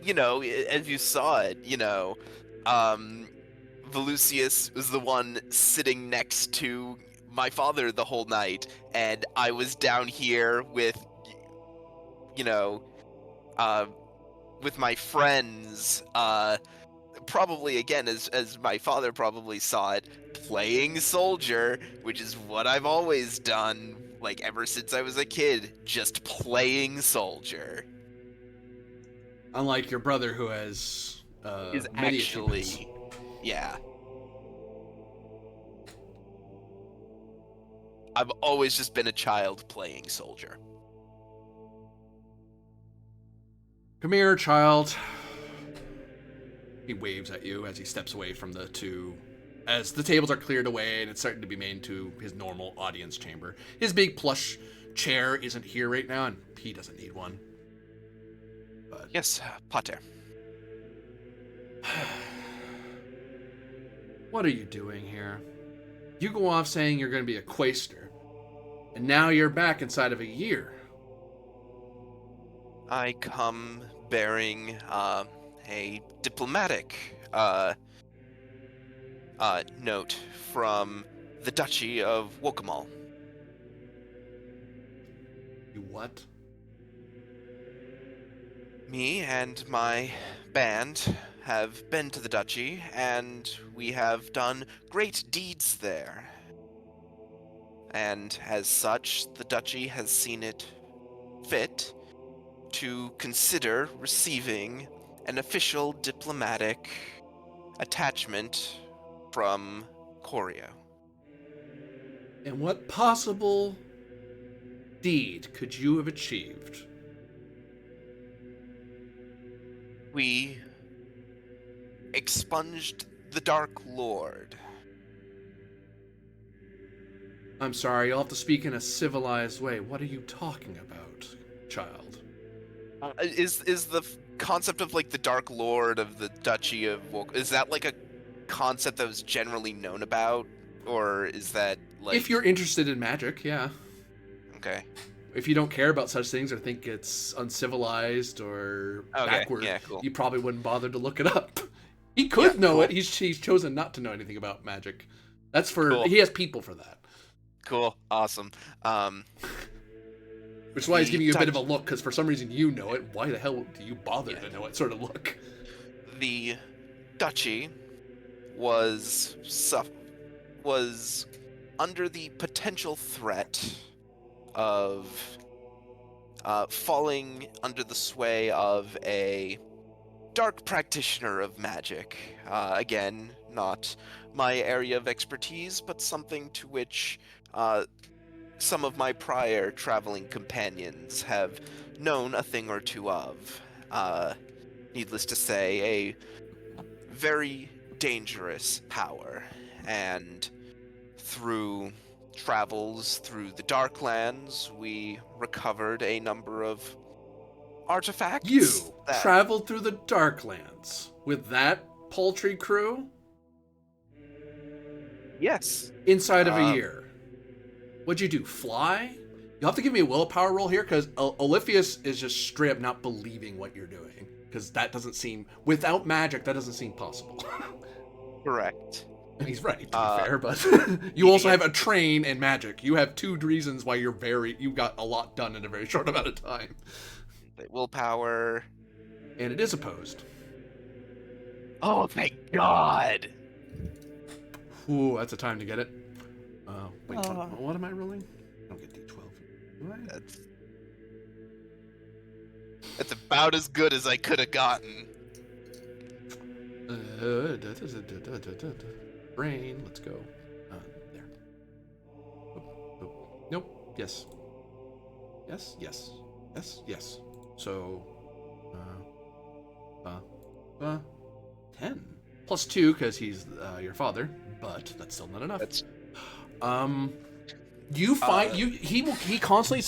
as you saw it, Volusius was the one sitting next to my father the whole night, and I was down here with, with my friends, probably again, as my father probably saw it, playing soldier, which is what I've always done, like ever since I was a kid, just playing soldier. Unlike your brother, who has Is many achievements. actually, yeah. I've always just been a child playing soldier. Come here, child. He waves at you as he steps away from the two, as the tables are cleared away and it's starting to be made into his normal audience chamber. His big plush chair isn't here right now, and he doesn't need one. But Yes, Pater. what are you doing here? You go off saying you're going to be a quaestor, and now you're back inside of a year. I come bearing a diplomatic note from the Duchy of Wokomal. You what? Me and my band have been to the Duchy, and we have done great deeds there. And as such, the Duchy has seen it fit to consider receiving an official diplomatic attachment from Corio. And what possible deed could you have achieved? We expunged the Dark Lord. I'm sorry, you'll have to speak in a civilized way. What are you talking about, child? Is the concept of like the Dark Lord of the Duchy of is that like a concept that was generally known about, or is that like? If you're interested in magic, yeah. Okay. If you don't care about such things or think it's uncivilized or backward, yeah, cool. you probably wouldn't bother to look it up. He could know cool. it. He's chosen not to know anything about magic. That's for Cool. He has people for that. Cool. Awesome. Which is why he's giving you a bit of a look, because for some reason you know it. Why the hell do you bother to know it? Sort of look. The Duchy was under the potential threat of falling under the sway of a dark practitioner of magic. Again, not my area of expertise, but something to which some of my prior traveling companions have known a thing or two of. Needless to say, a very dangerous power, and through travels through the Darklands, we recovered a number of artifacts. You traveled through the Darklands with that paltry crew? Yes. Inside of a year. What'd you do, fly? You'll have to give me a willpower roll here, because Oliphius is just straight up not believing what you're doing. Because that doesn't seem, without magic, that doesn't seem possible. Correct. And he's right, to be fair, but you also have a train and magic. You have 2 reasons why you got a lot done in a very short amount of time. Willpower. And it is opposed. Oh, thank God. Ooh, that's a time to get it. Wait, Oh. what am I rolling? I don't get D12. Do I? That's about as good as I could have gotten. Brain, let's go. There. Nope. Yes. Yes. So, 10 plus 2 because he's your father, but that's still not enough. You find he constantly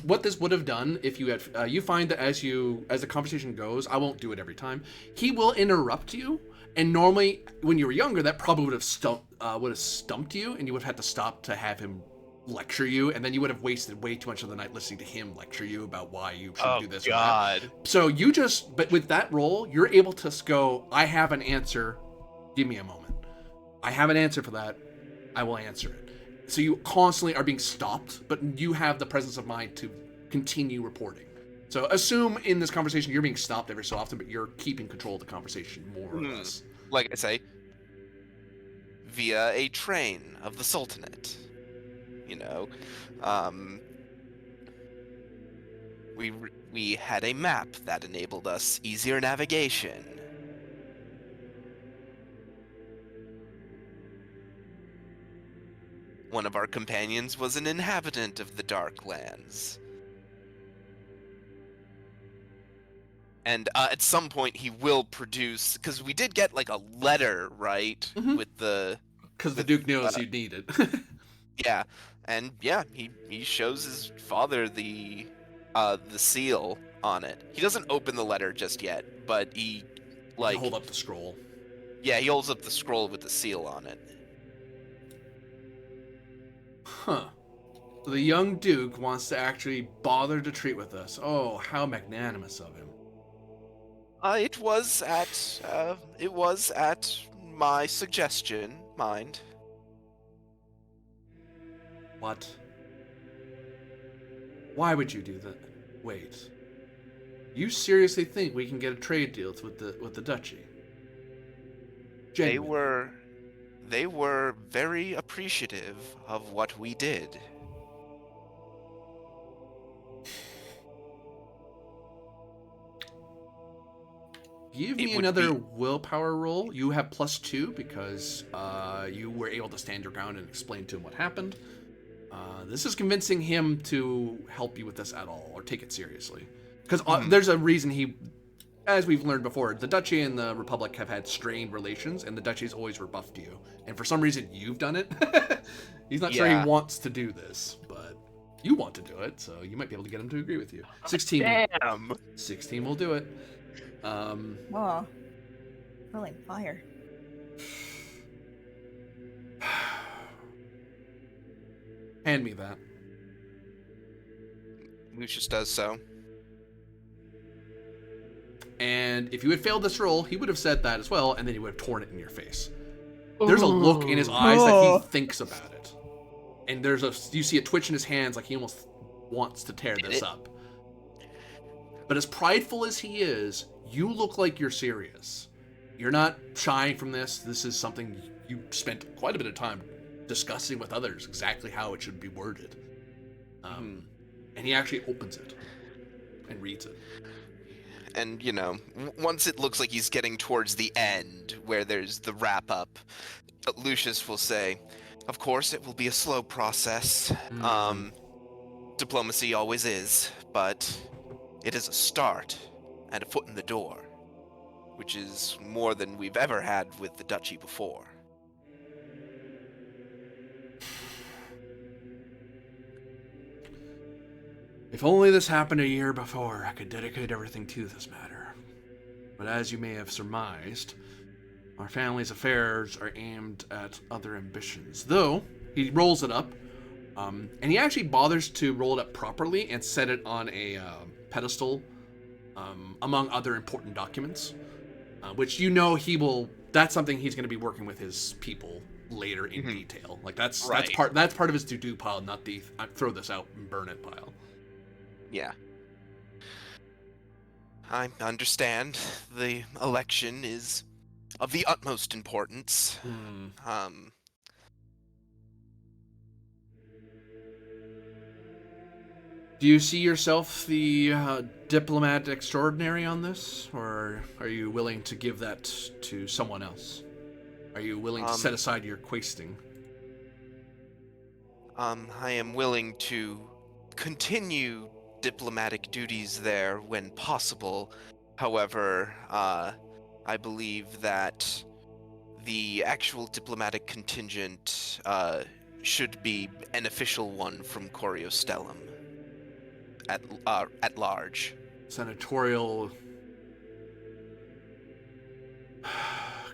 what this would have done if you had you find that as the conversation goes, I won't do it every time. He will interrupt you, and normally when you were younger, that probably would have stumped you, and you would have had to stop to have him lecture you, and then you would have wasted way too much of the night listening to him lecture you about why you should do this. Oh God! So but with that role, you're able to go. I have an answer. Give me a moment. I have an answer for that. I will answer it. So you constantly are being stopped, but you have the presence of mind to continue reporting. So assume in this conversation you're being stopped every so often, but you're keeping control of the conversation more or less. Like I say, via a train of the Sultanate. You know, we had a map that enabled us easier navigation. One of our companions was an inhabitant of the Dark Lands. And at some point he will produce, because we did get like a letter, right? Mm-hmm. With the... Because the Duke knows you need it. Yeah, and yeah, he shows his father the seal on it. He doesn't open the letter just yet, but he hold up the scroll. Yeah, he holds up the scroll with the seal on it. Huh. The young Duke wants to actually bother to treat with us. Oh, how magnanimous of him. It was at my suggestion, mind. What? Why would you do that? Wait. You seriously think we can get a trade deal with the duchy? Genuinely. They were very appreciative of what we did. Give me another willpower roll. You have +2 because you were able to stand your ground and explain to him what happened. This is convincing him to help you with this at all or take it seriously. Because there's a reason as we've learned before, the Duchy and the Republic have had strained relations, and the Duchy's always rebuffed you. And for some reason, you've done it. He's not sure he wants to do this, but you want to do it, so you might be able to get him to agree with you. 16. Damn! 16 will do it. Oh. Rolling fire. Hand me that. Lucius does so. And if you had failed this roll, he would have said that as well, and then he would have torn it in your face. There's a look in his eyes that he thinks about it. And you see a twitch in his hands like he almost wants to tear this up. But as prideful as he is, you look like you're serious. You're not shying from this. This is something you spent quite a bit of time discussing with others, exactly how it should be worded. And he actually opens it and reads it. And, once it looks like he's getting towards the end, where there's the wrap-up, Lucius will say, of course, it will be a slow process. Diplomacy always is, but it is a start and a foot in the door, which is more than we've ever had with the Duchy before. If only this happened a year before, I could dedicate everything to this matter. But as you may have surmised, our family's affairs are aimed at other ambitions. Though, he rolls it up, And he actually bothers to roll it up properly and set it on a pedestal among other important documents, which he will. That's something he's going to be working with his people later in detail. Like that's Right. that's part of his to-do pile, not the throw this out and burn it pile. Yeah. I understand the election is of the utmost importance. Do you see yourself the diplomat extraordinary on this, or are you willing to give that to someone else? Are you willing to set aside your quaesting? I am willing to continue diplomatic duties there when possible. However, I believe that the actual diplomatic contingent should be an official one from Coriostellum at large. Senatorial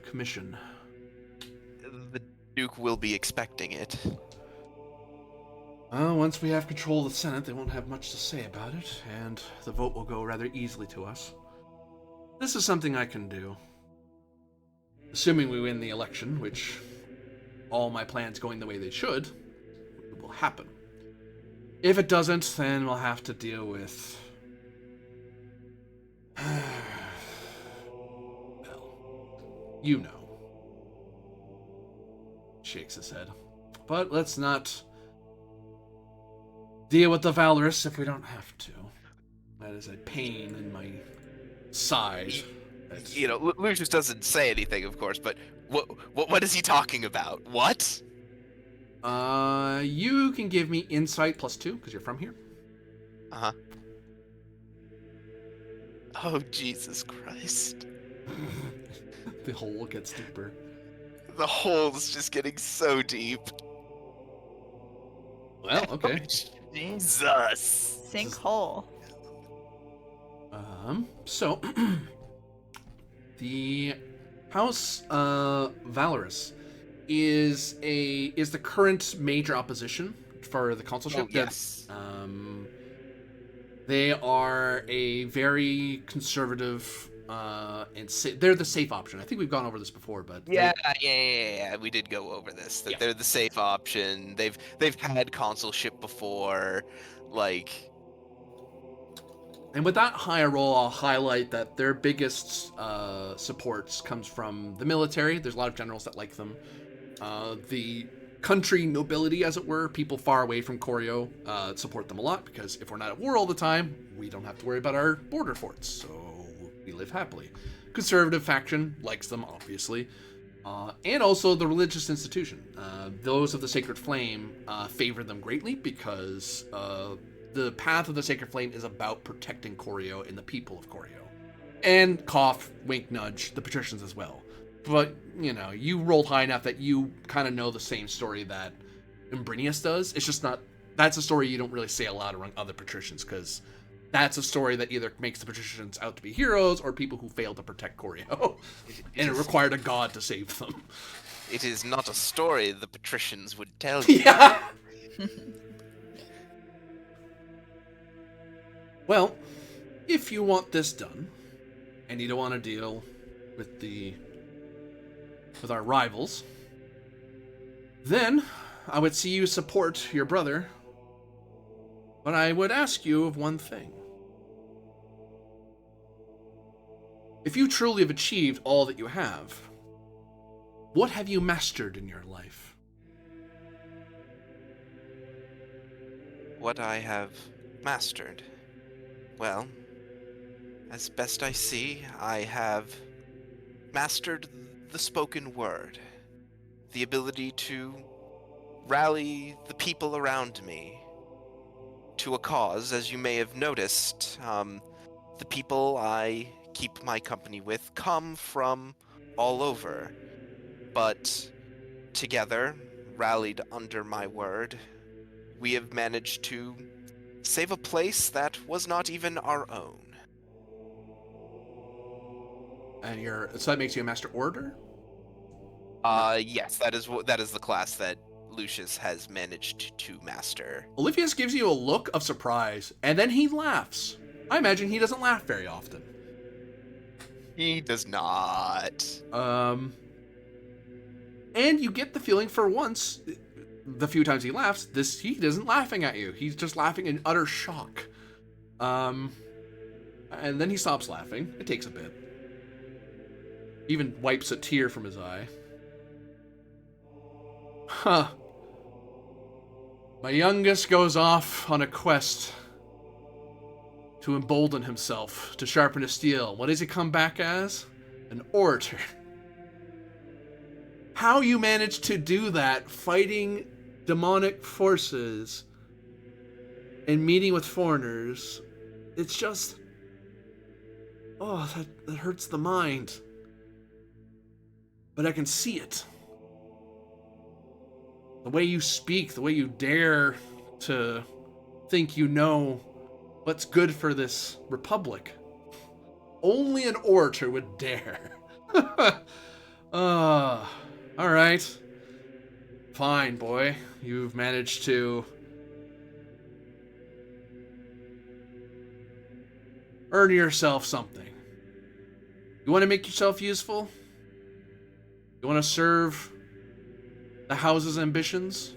commission. The Duke will be expecting it. Well, once we have control of the Senate, they won't have much to say about it, and the vote will go rather easily to us. This is something I can do. Assuming we win the election, which all my plans going the way they should, it will happen. If it doesn't, then we'll have to deal with... well, you know. Shakes his head. But let's not deal with the Valorous if we don't have to. That is a pain in my side. Lucius doesn't say anything, of course, but what is he talking about? What? You can give me insight +2 because you're from here. Uh-huh. Oh, Jesus Christ. The hole gets deeper. The hole's just getting so deep. Well, okay. Oh, Jesus. Sinkhole. So the House Valorous is the current major opposition for the consulship. Oh, yes. They are a very conservative and they're the safe option. I think we've gone over this before, but Yeah, we did go over this. That they're the safe option. They've had consulship before, like. And with that higher role, I'll highlight that their biggest supports comes from the military. There's a lot of generals that like them. The country nobility, as it were, people far away from Corio, support them a lot because if we're not at war all the time, we don't have to worry about our border forts, so we live happily. Conservative faction likes them, obviously. And also the religious institution. Those of the Sacred Flame favor them greatly because the path of the Sacred Flame is about protecting Corio and the people of Corio. And cough, wink, nudge, the patricians as well. But, you rolled high enough that you kind of know the same story that Imbrinius does. It's just not... That's a story you don't really say aloud around other patricians, because that's a story that either makes the patricians out to be heroes or people who fail to protect Corio. And it required a god to save them. It is not a story the patricians would tell you. Yeah! Well, if you want this done, and you don't want to deal with our rivals, then I would see you support your brother, but I would ask you of one thing. If you truly have achieved all that you have, what have you mastered in your life? What I have mastered? Well, as best I see, I have mastered the spoken word, the ability to rally the people around me to a cause. As you may have noticed, the people I keep my company with come from all over, but together, rallied under my word, we have managed to save a place that was not even our own. And so that makes you a Master Orator? Yes, that is the class that Lucius has managed to master. Olivius gives you a look of surprise, and then he laughs. I imagine he doesn't laugh very often. He does not. And you get the feeling for once, the few times he laughs, he isn't laughing at you. He's just laughing in utter shock. And then he stops laughing. It takes a bit. Even wipes a tear from his eye. Huh. My youngest goes off on a quest to embolden himself, to sharpen his steel. What does he come back as? An orator. How you manage to do that, fighting demonic forces and meeting with foreigners, it's just... Oh, that hurts the mind. But I can see it. The way you speak, the way you dare to think you know what's good for this republic. Only an orator would dare. Alright. Fine, boy. You've managed to earn yourself something. You want to make yourself useful? You want to serve the house's ambitions?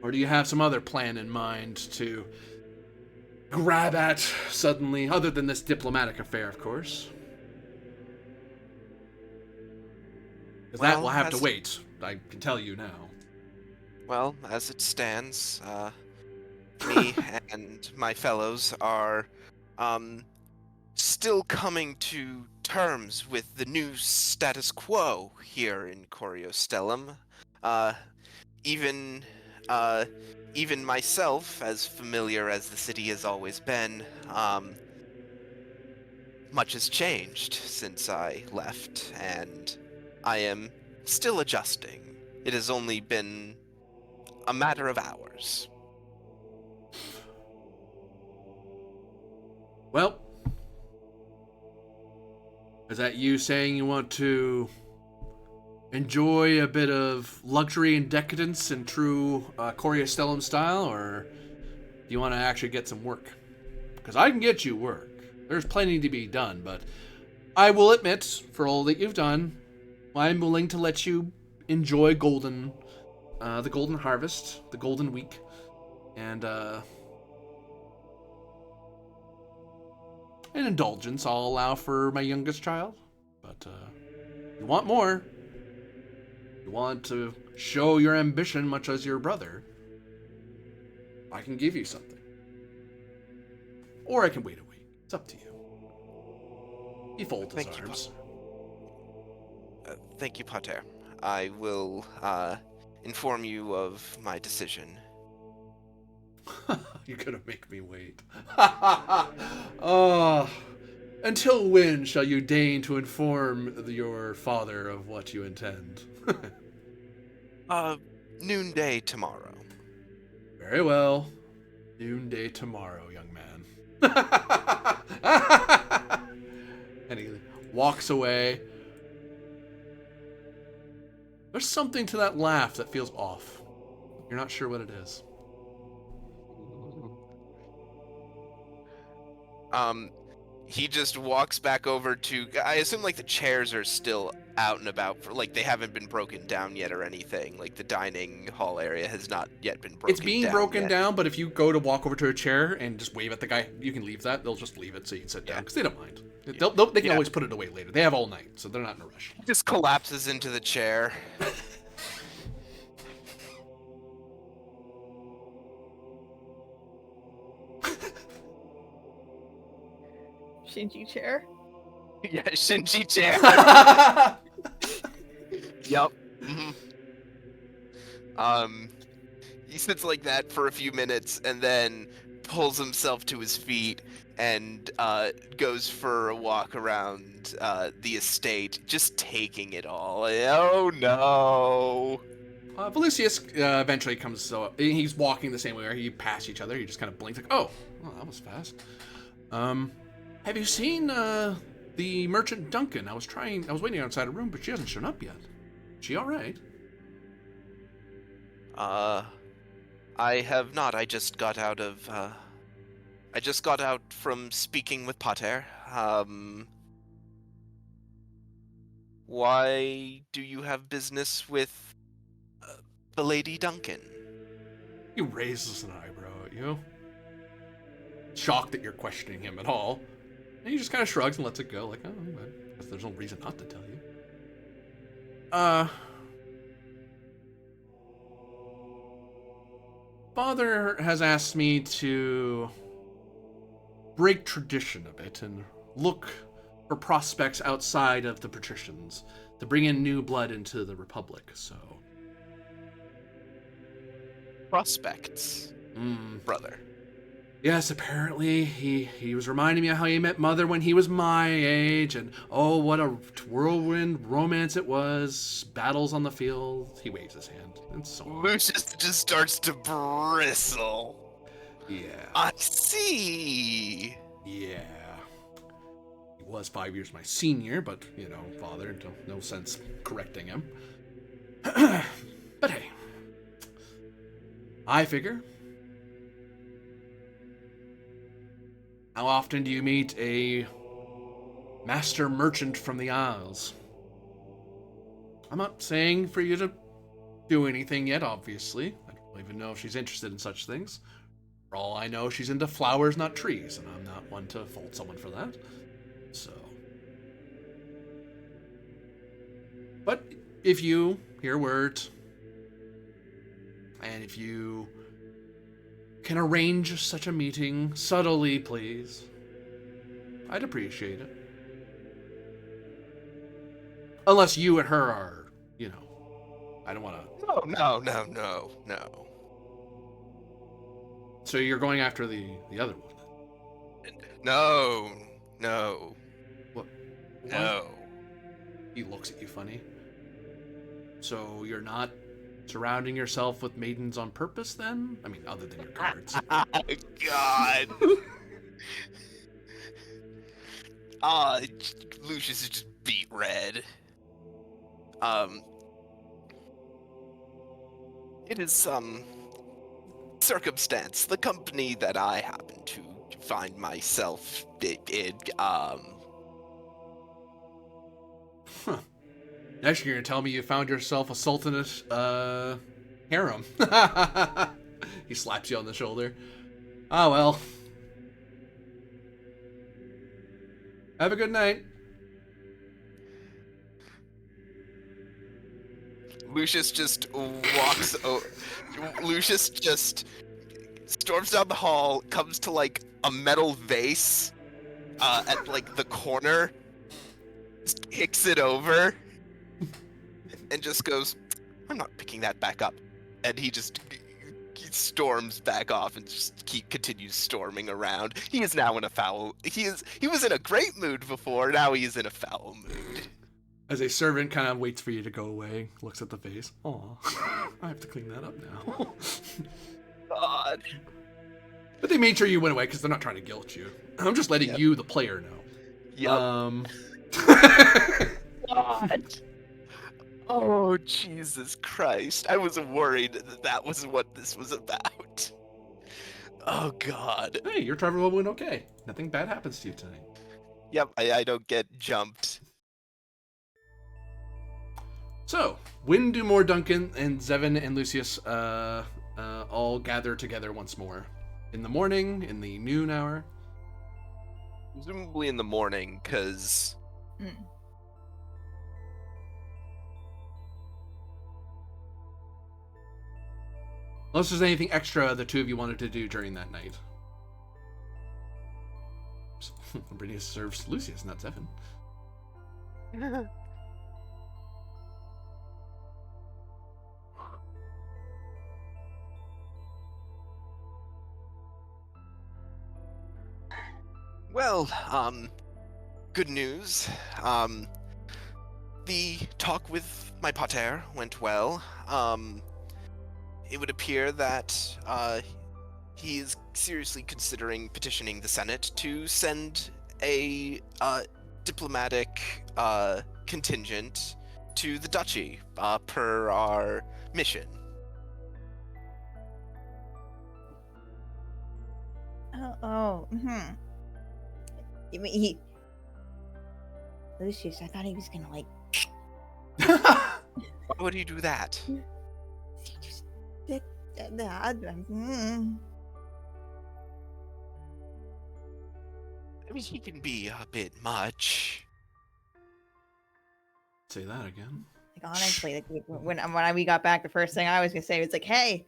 Or do you have some other plan in mind to grab at suddenly, other than this diplomatic affair, of course? Because that will have to wait, I can tell you now. Well, as it stands, me and my fellows are still coming to terms with the new status quo here in Coriostellum. Even myself, as familiar as the city has always been, much has changed since I left, and I am still adjusting. It has only been a matter of hours. Well, is that you saying you want to enjoy a bit of luxury and decadence in true Coriostellum style, or do you want to actually get some work? Because I can get you work. There's plenty to be done, but I will admit, for all that you've done, I'm willing to let you enjoy the golden harvest, the golden week, and an indulgence I'll allow for my youngest child. But you want more. You want to show your ambition much as your brother. I can give you something. Or I can wait a week. It's up to you. He folds his arms. Thank you, Pater. I will inform you of my decision. You're gonna make me wait. Until when shall you deign to inform your father of what you intend? Noonday tomorrow. Very well. Noonday tomorrow, young man. And he walks away. There's something to that laugh that feels off. You're not sure what it is. He just walks back over to, I assume like the chairs are still out and about, for like they haven't been broken down yet or anything. Like the dining hall area has not yet been broken down. It's being broken down, but if you go to walk over to a chair and just wave at the guy, you can leave that. They'll just leave it so you can sit down because they don't mind. They can always put it away later. They have all night, so they're not in a rush. He just collapses into the chair. Shinji chair? Yeah, Shinji chair. Yup. Mm-hmm. He sits like that for a few minutes and then pulls himself to his feet and goes for a walk around the estate, just taking it all. Oh no. Volusius eventually comes, so he's walking the same way where you pass each other. You just kind of blink like, oh, well, that was fast. Have you seen the merchant Duncan? I was waiting outside a room, but she hasn't shown up yet. Is she all right? I have not. I just got out from speaking with Pater. Why do you have business with the Lady Duncan? He raises an eyebrow at you, shocked that you're questioning him at all. And he just kind of shrugs and lets it go, like, oh, I guess there's no reason not to tell you. Father has asked me to break tradition a bit and look for prospects outside of the patricians to bring in new blood into the Republic, so... Prospects, brother. Yes, apparently he was reminding me of how he met Mother when he was my age, and oh, what a whirlwind romance it was. Battles on the field. He waves his hand, and so on. Lucius just starts to bristle. Yeah. I see. Yeah. He was 5 years my senior, but, father, no sense correcting him. But hey. I figure... How often do you meet a master merchant from the Isles? I'm not saying for you to do anything yet, obviously. I don't even know if she's interested in such things. For all I know, she's into flowers, not trees, and I'm not one to fault someone for that. So. But if you hear word, and if you can arrange such a meeting subtly, please, I'd appreciate it. Unless you and her are, I don't want to... No. So you're going after the other one? No. What? No. He looks at you funny. So you're not surrounding yourself with maidens on purpose, then? I mean, other than your cards. God. Lucius is just beat red. It is some circumstance. The company that I happen to find myself in, Huh. Next, you're gonna tell me you found yourself a sultanate, harem. He slaps you on the shoulder. Oh, well. Have a good night. Lucius just walks. Lucius just storms down the hall, comes to like a metal vase at like the corner, just kicks it over, and just goes, "I'm not picking that back up." And he storms back off and just continues storming around. He is now in a foul. He was in a great mood before. Now he is in a foul mood. As a servant kind of waits for you to go away, looks at the vase. Aw, I have to clean that up now. God. But they made sure you went away because they're not trying to guilt you. I'm just letting you, the player, know. Yep. God. Oh, Jesus Christ. I was worried that was what this was about. Oh, God. Hey, your travel went okay. Nothing bad happens to you tonight. Yep, I don't get jumped. So, when do more Duncan and Zevin and Lucius all gather together once more? In the morning? In the noon hour? Presumably in the morning, because... Unless there's anything extra the two of you wanted to do during that night. Brittany serves Lucius, not Zevin. Well, good news. The talk with my pater went well. It would appear that he is seriously considering petitioning the Senate to send a diplomatic contingent to the duchy per our mission. You mean he? Lucius, I thought he was gonna like. Why would he do that? He just did that. I mean, he can be a bit much. Say that again. Like honestly, like when we got back, the first thing I was gonna say was like, "Hey,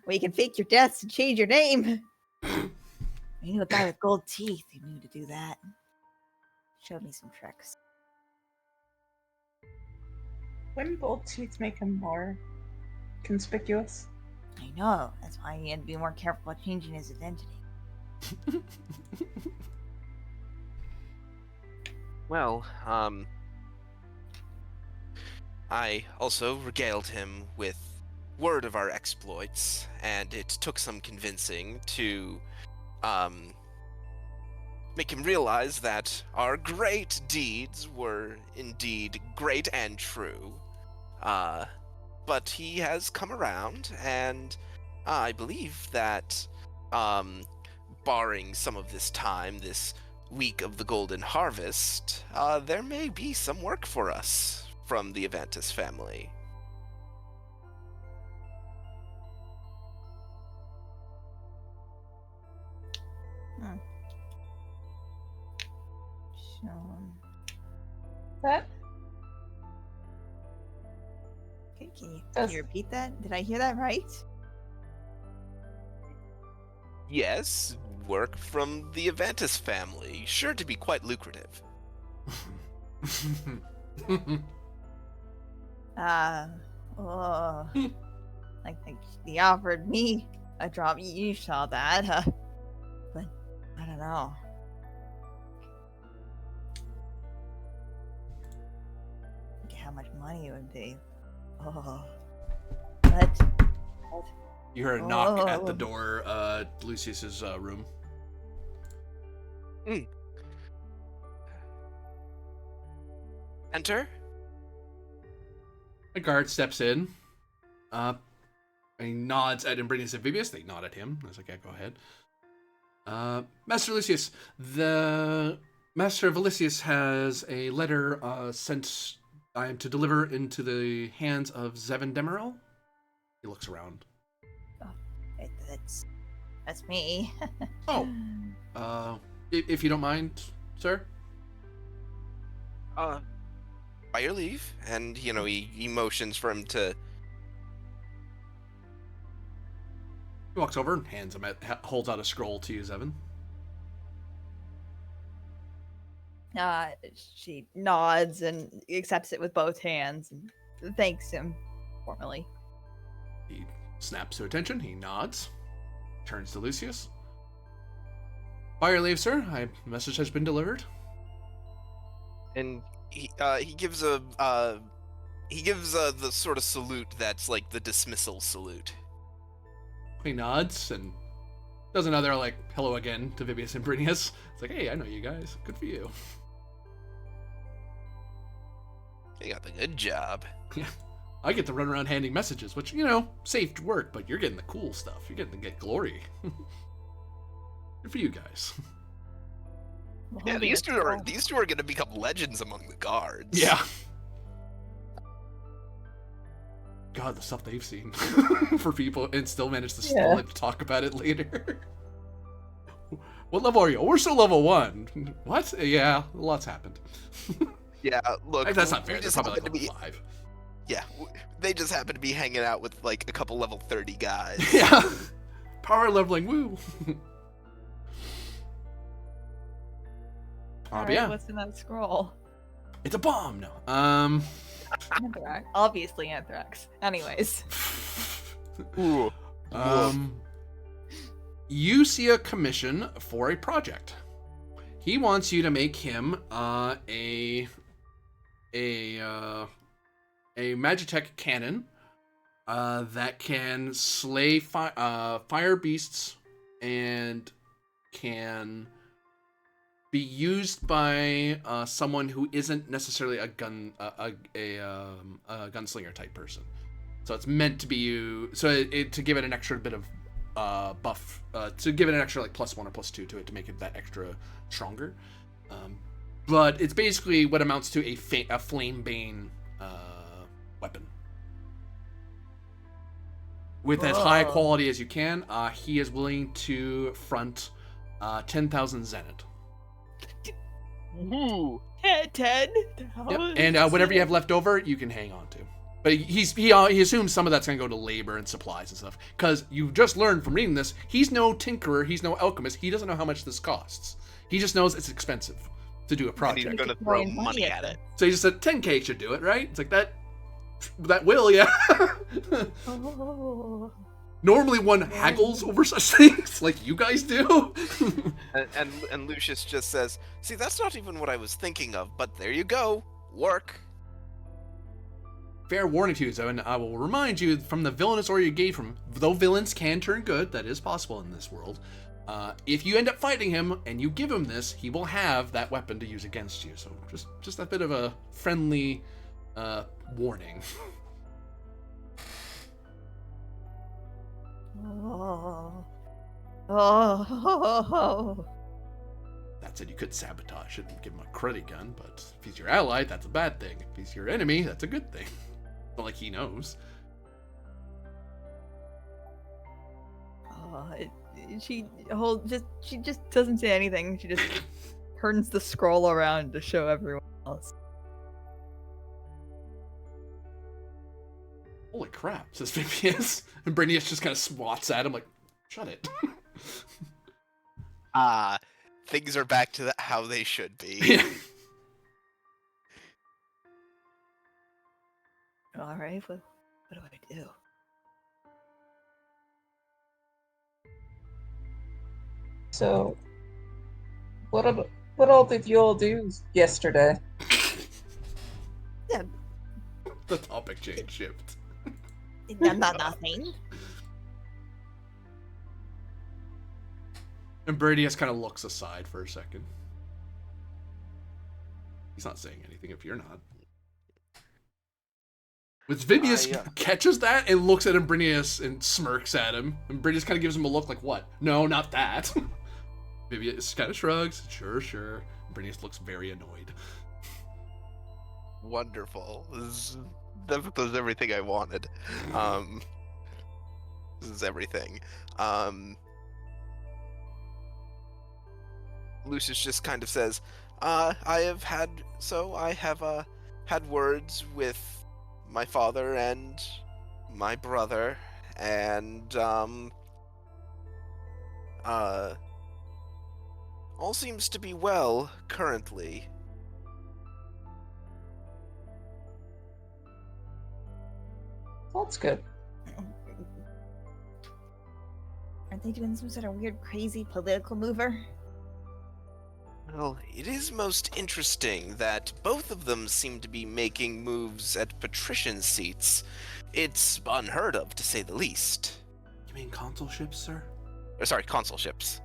we can fake your deaths and change your name." I knew a guy with gold teeth who knew to do that. Showed me some tricks. Wouldn't gold teeth make him more conspicuous? I know. That's why he had to be more careful about changing his identity. Well, I also regaled him with word of our exploits, and it took some convincing to, make him realize that our great deeds were indeed great and true. But he has come around, and I believe that, barring some of this time, this week of the Golden Harvest, there may be some work for us from the Avantis family. So, That can you repeat that? Did I hear that right? Yes, work from the Avantis family, sure to be quite lucrative. Like he offered me a job. You saw that, but I don't know. Look at how much money it would be. But You heard a knock at the door, Lucius's room. Enter? A guard steps in. He nods at Imbrinius and Vibius. They nod at him. I was like, yeah, go ahead. Master Lucius, the Master of Elysius has a letter sent I am to deliver into the hands of Zevin Demeril. He looks around. That's me. Oh, if you don't mind, sir. By your leave, and he motions for him to. He walks over and holds out a scroll to you, Zevin. She nods and accepts it with both hands and thanks him formally. He snaps to attention. He nods. Turns to Lucius. By your leave, sir. The message has been delivered. And he gives the sort of salute that's like the dismissal salute. He nods and does another hello again to Vibius and Brinius. It's like, hey, I know you guys. Good for you. You got the good job. Yeah. I get to run around handing messages, which, safe work, but you're getting the cool stuff. You're getting to get glory. Good for you guys. Yeah, these two are going to become legends among the guards. Yeah. God, the stuff they've seen for people and still manage to still live to talk about it later. What level are you? Oh, we're still level 1. What? Yeah, a lot's happened. Yeah, look. That's not fair. They're probably level 5. Yeah, they just happen to be hanging out with a couple level 30 guys. Yeah. Power leveling, woo. Right, yeah. What's in that scroll? It's a bomb, no. Anthrax. Obviously anthrax. Anyways. Ooh. You see a commission for a project. He wants you to make him a Magitech cannon that can slay fire beasts and can be used by someone who isn't necessarily a gunslinger type person. So it's meant to be to give it an extra bit of buff to give it an extra like +1 or +2 to it to make it that extra stronger. But it's basically what amounts to a flame bane weapon. With as high quality as you can, he is willing to front 10,000 zenith. Ooh. 10? Yep. And whatever you have left over, you can hang on to. But he assumes some of that's going to go to labor and supplies and stuff. Because you just learned from reading this, he's no tinkerer, he's no alchemist, he doesn't know how much this costs. He just knows it's expensive to do a project. And he's going to throw money at it. So he just said 10k should do it, right? It's like that will, yeah. Oh. Normally one haggles over such things like you guys do. and Lucius just says, see, that's not even what I was thinking of, but there you go. Work. Fair warning to you, though, and I will remind you from the villainous order you gave from, though villains can turn good, that is possible in this world. If you end up fighting him and you give him this, he will have that weapon to use against you. So just a bit of a friendly warning. Oh. That said, you could sabotage it and give him a credit gun, but if he's your ally, that's a bad thing. If he's your enemy, that's a good thing. Not like he knows. She just doesn't say anything. She just turns the scroll around to show everyone else. Holy crap, says Vivius. And Brainius just kind of swats at him like, shut it. Things are back to how they should be. Yeah. Alright, what do I do? So, what all did you all do yesterday? Yeah, The topic change shift. nothing. And Brainius kind of looks aside for a second. He's not saying anything if you're not. But Vibius catches that and looks at Brinius and smirks at him. And Brinius kind of gives him a look like, what? No, not that. Vibius kind of shrugs. Sure. Brinius looks very annoyed. Wonderful. This is everything I wanted. This is everything. Lucius just kind of says, I have had words with my father and my brother, and all seems to be well currently. That's good. Aren't they doing some sort of weird, crazy political mover? Well, it is most interesting that both of them seem to be making moves at patrician seats. It's unheard of, to say the least. You mean consulships, sir? Sorry, consulships.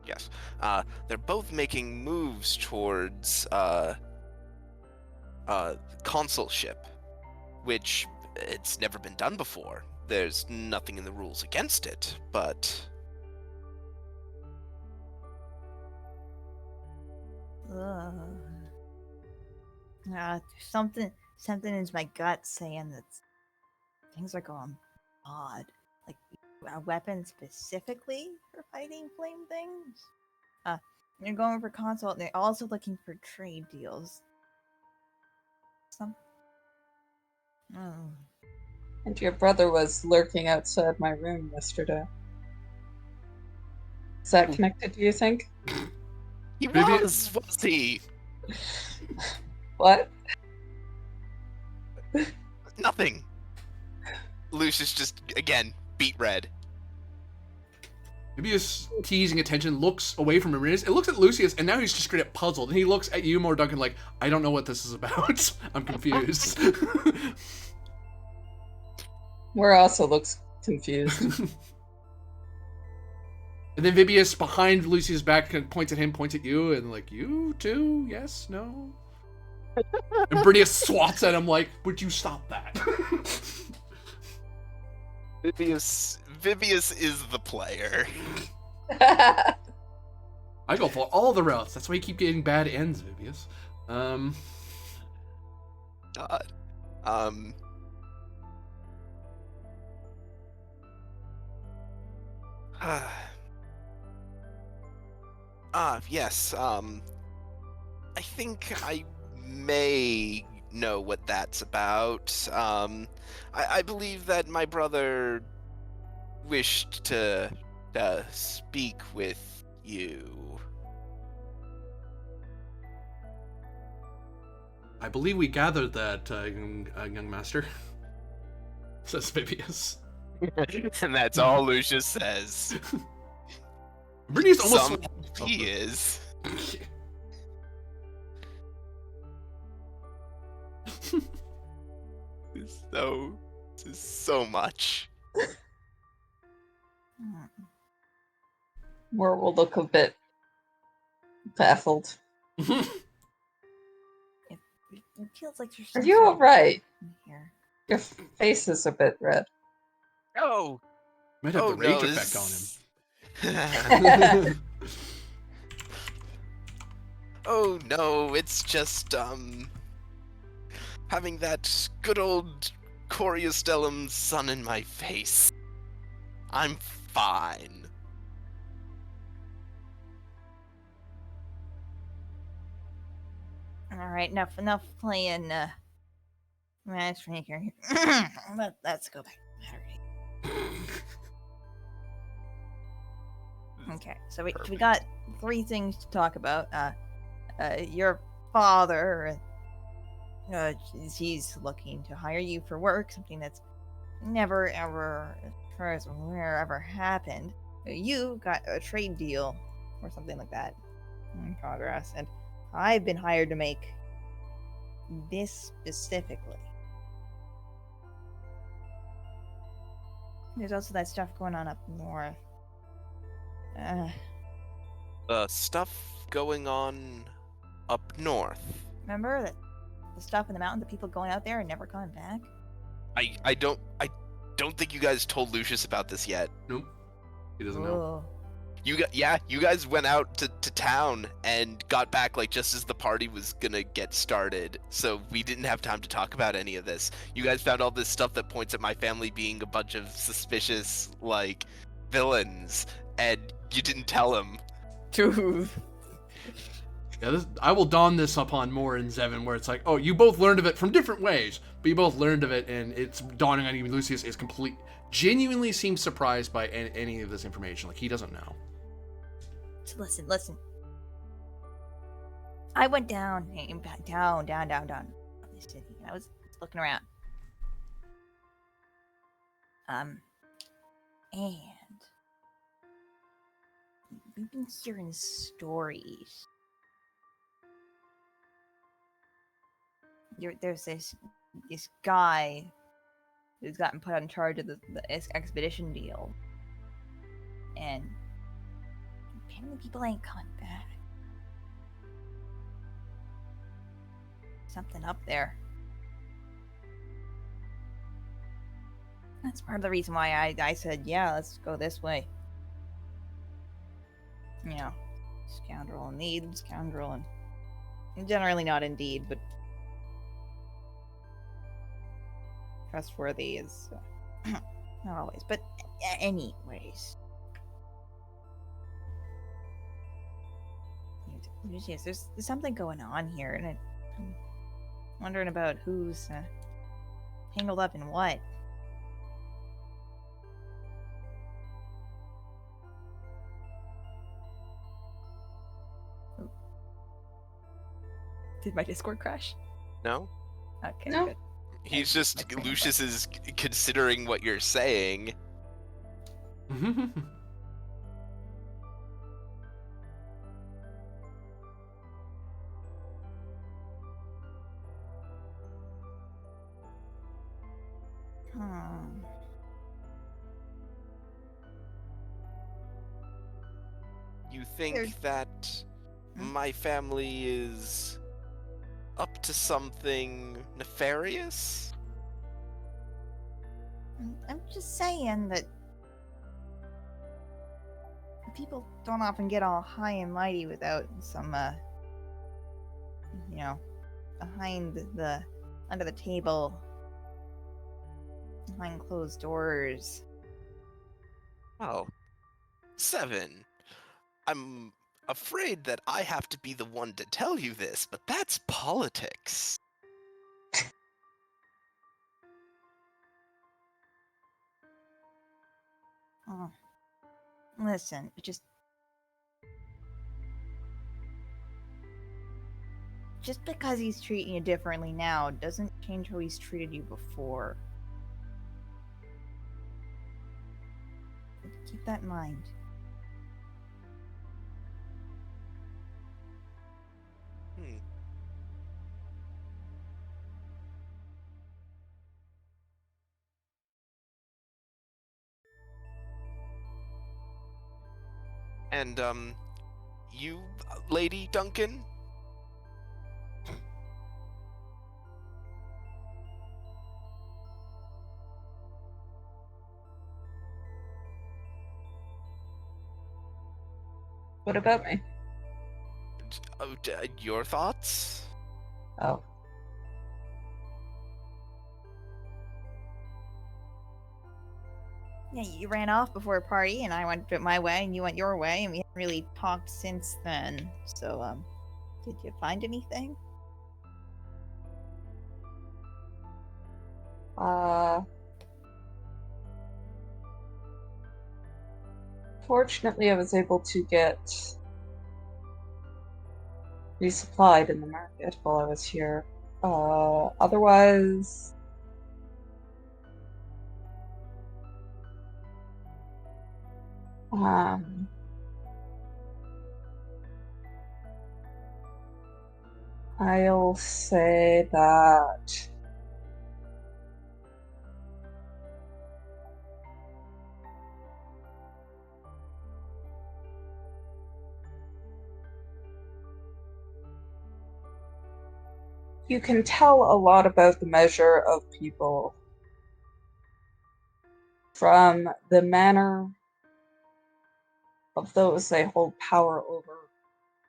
Yes. They're both making moves towards consulship, which it's never been done before. There's nothing in the rules against it, but Something in my gut saying that things are going odd. Like a weapon specifically for fighting flame things. They're going for consult, and they're also looking for trade deals. And your brother was lurking outside my room yesterday. Is that connected, do you think? he was he? What? Nothing. Lucius just, again, beat red. Vibius, teasing attention, looks away from Marinus. It looks at Lucius, and now he's just straight up puzzled. And he looks at you more, Duncan, like, I don't know what this is about. I'm confused. Mora also looks confused. And then Vibius, behind Lucius' back, kind of points at him, points at you, and like, you too? Yes? No? And Brinius swats at him like, would you stop that? Vivius is the player. I go for all the routes. That's why you keep getting bad ends, Vivius. God. Yes. I think I may know what that's about. I believe that my brother wished to speak with you. I believe we gathered that, young master. Says Vivius. And that's all Lucius says. Brittany's almost. Some he is. This is so much. Moore will look a bit baffled. It feels like there's Are some you sort of alright? in here. Your face is a bit red. Oh, Might have the rage no, effect on him. Oh no, it's just having that good old Coriostellum sun in my face. I'm fine. All right, enough playing matchmaker. Let's go back to Saturday. Okay, so we got 3 things to talk about. Your father, he's looking to hire you for work, something that's never ever, as far as I'm aware, ever happened. You got a trade deal or something like that in progress, and I've been hired to make this specifically. There's also that stuff going on up north. Stuff going on up north. Remember that the stuff in the mountain, the people going out there and never coming back? I don't think you guys told Lucius about this yet. Nope. He doesn't know. Oh. You guys went out to town and got back like just as the party was gonna get started. So we didn't have time to talk about any of this. You guys found all this stuff that points at my family being a bunch of suspicious, like, villains, and you didn't tell him. Truth. Yeah, I will dawn this upon Moore and Zevin, where it's like, oh, you both learned of it from different ways, but you both learned of it, and it's dawning on you. Lucius is genuinely seems surprised by any of this information. Like, he doesn't know. So listen. I went down the city, and I was looking around. And we've been hearing stories. There's this guy who's gotten put in charge of the expedition deal, and apparently people ain't coming back. Something up there. That's part of the reason why I said, yeah, let's go this way. You know, scoundrel in need, scoundrel and generally not in deed, but trustworthy is not always. But anyways, there's something going on here, and I'm wondering about who's tangled up in what. Did my Discord crash? No? Okay, No. good. He's just Lucius is considering what you're saying. You think that my family is up to something nefarious? I'm just saying that people don't often get all high and mighty without some, behind under the table, behind closed doors. Oh, Seven. I'm afraid that I have to be the one to tell you this, but that's politics. Oh, listen, just because he's treating you differently now doesn't change how he's treated you before. Keep that in mind. Hmm. And, you, Lady Duncan? What about me? Your thoughts? Oh. Yeah, you ran off before a party, and I went my way, and you went your way, and we haven't really talked since then. So, did you find anything? Fortunately, I was able to get resupplied in the market while I was here. Otherwise, I'll say that you can tell a lot about the measure of people from the manner of those they hold power over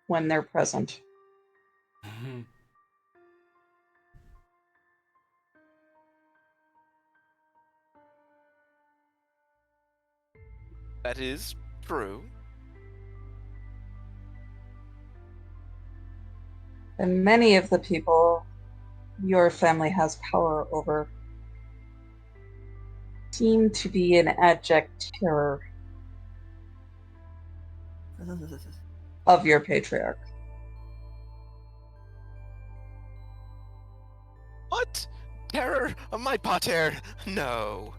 when they're present. That is true. And many of the people your family has power over seem to be in abject terror of your patriarch. What? Terror of my pater? No.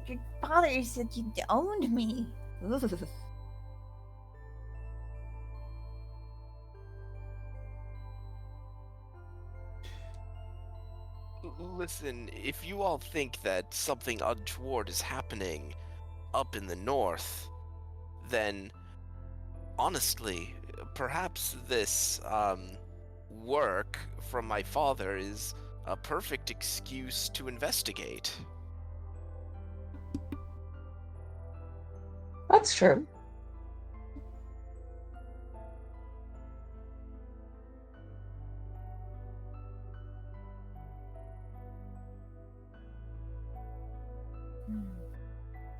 Your father said you owned me. Listen, if you all think that something untoward is happening up in the north, then honestly, perhaps this work from my father is a perfect excuse to investigate. That's true.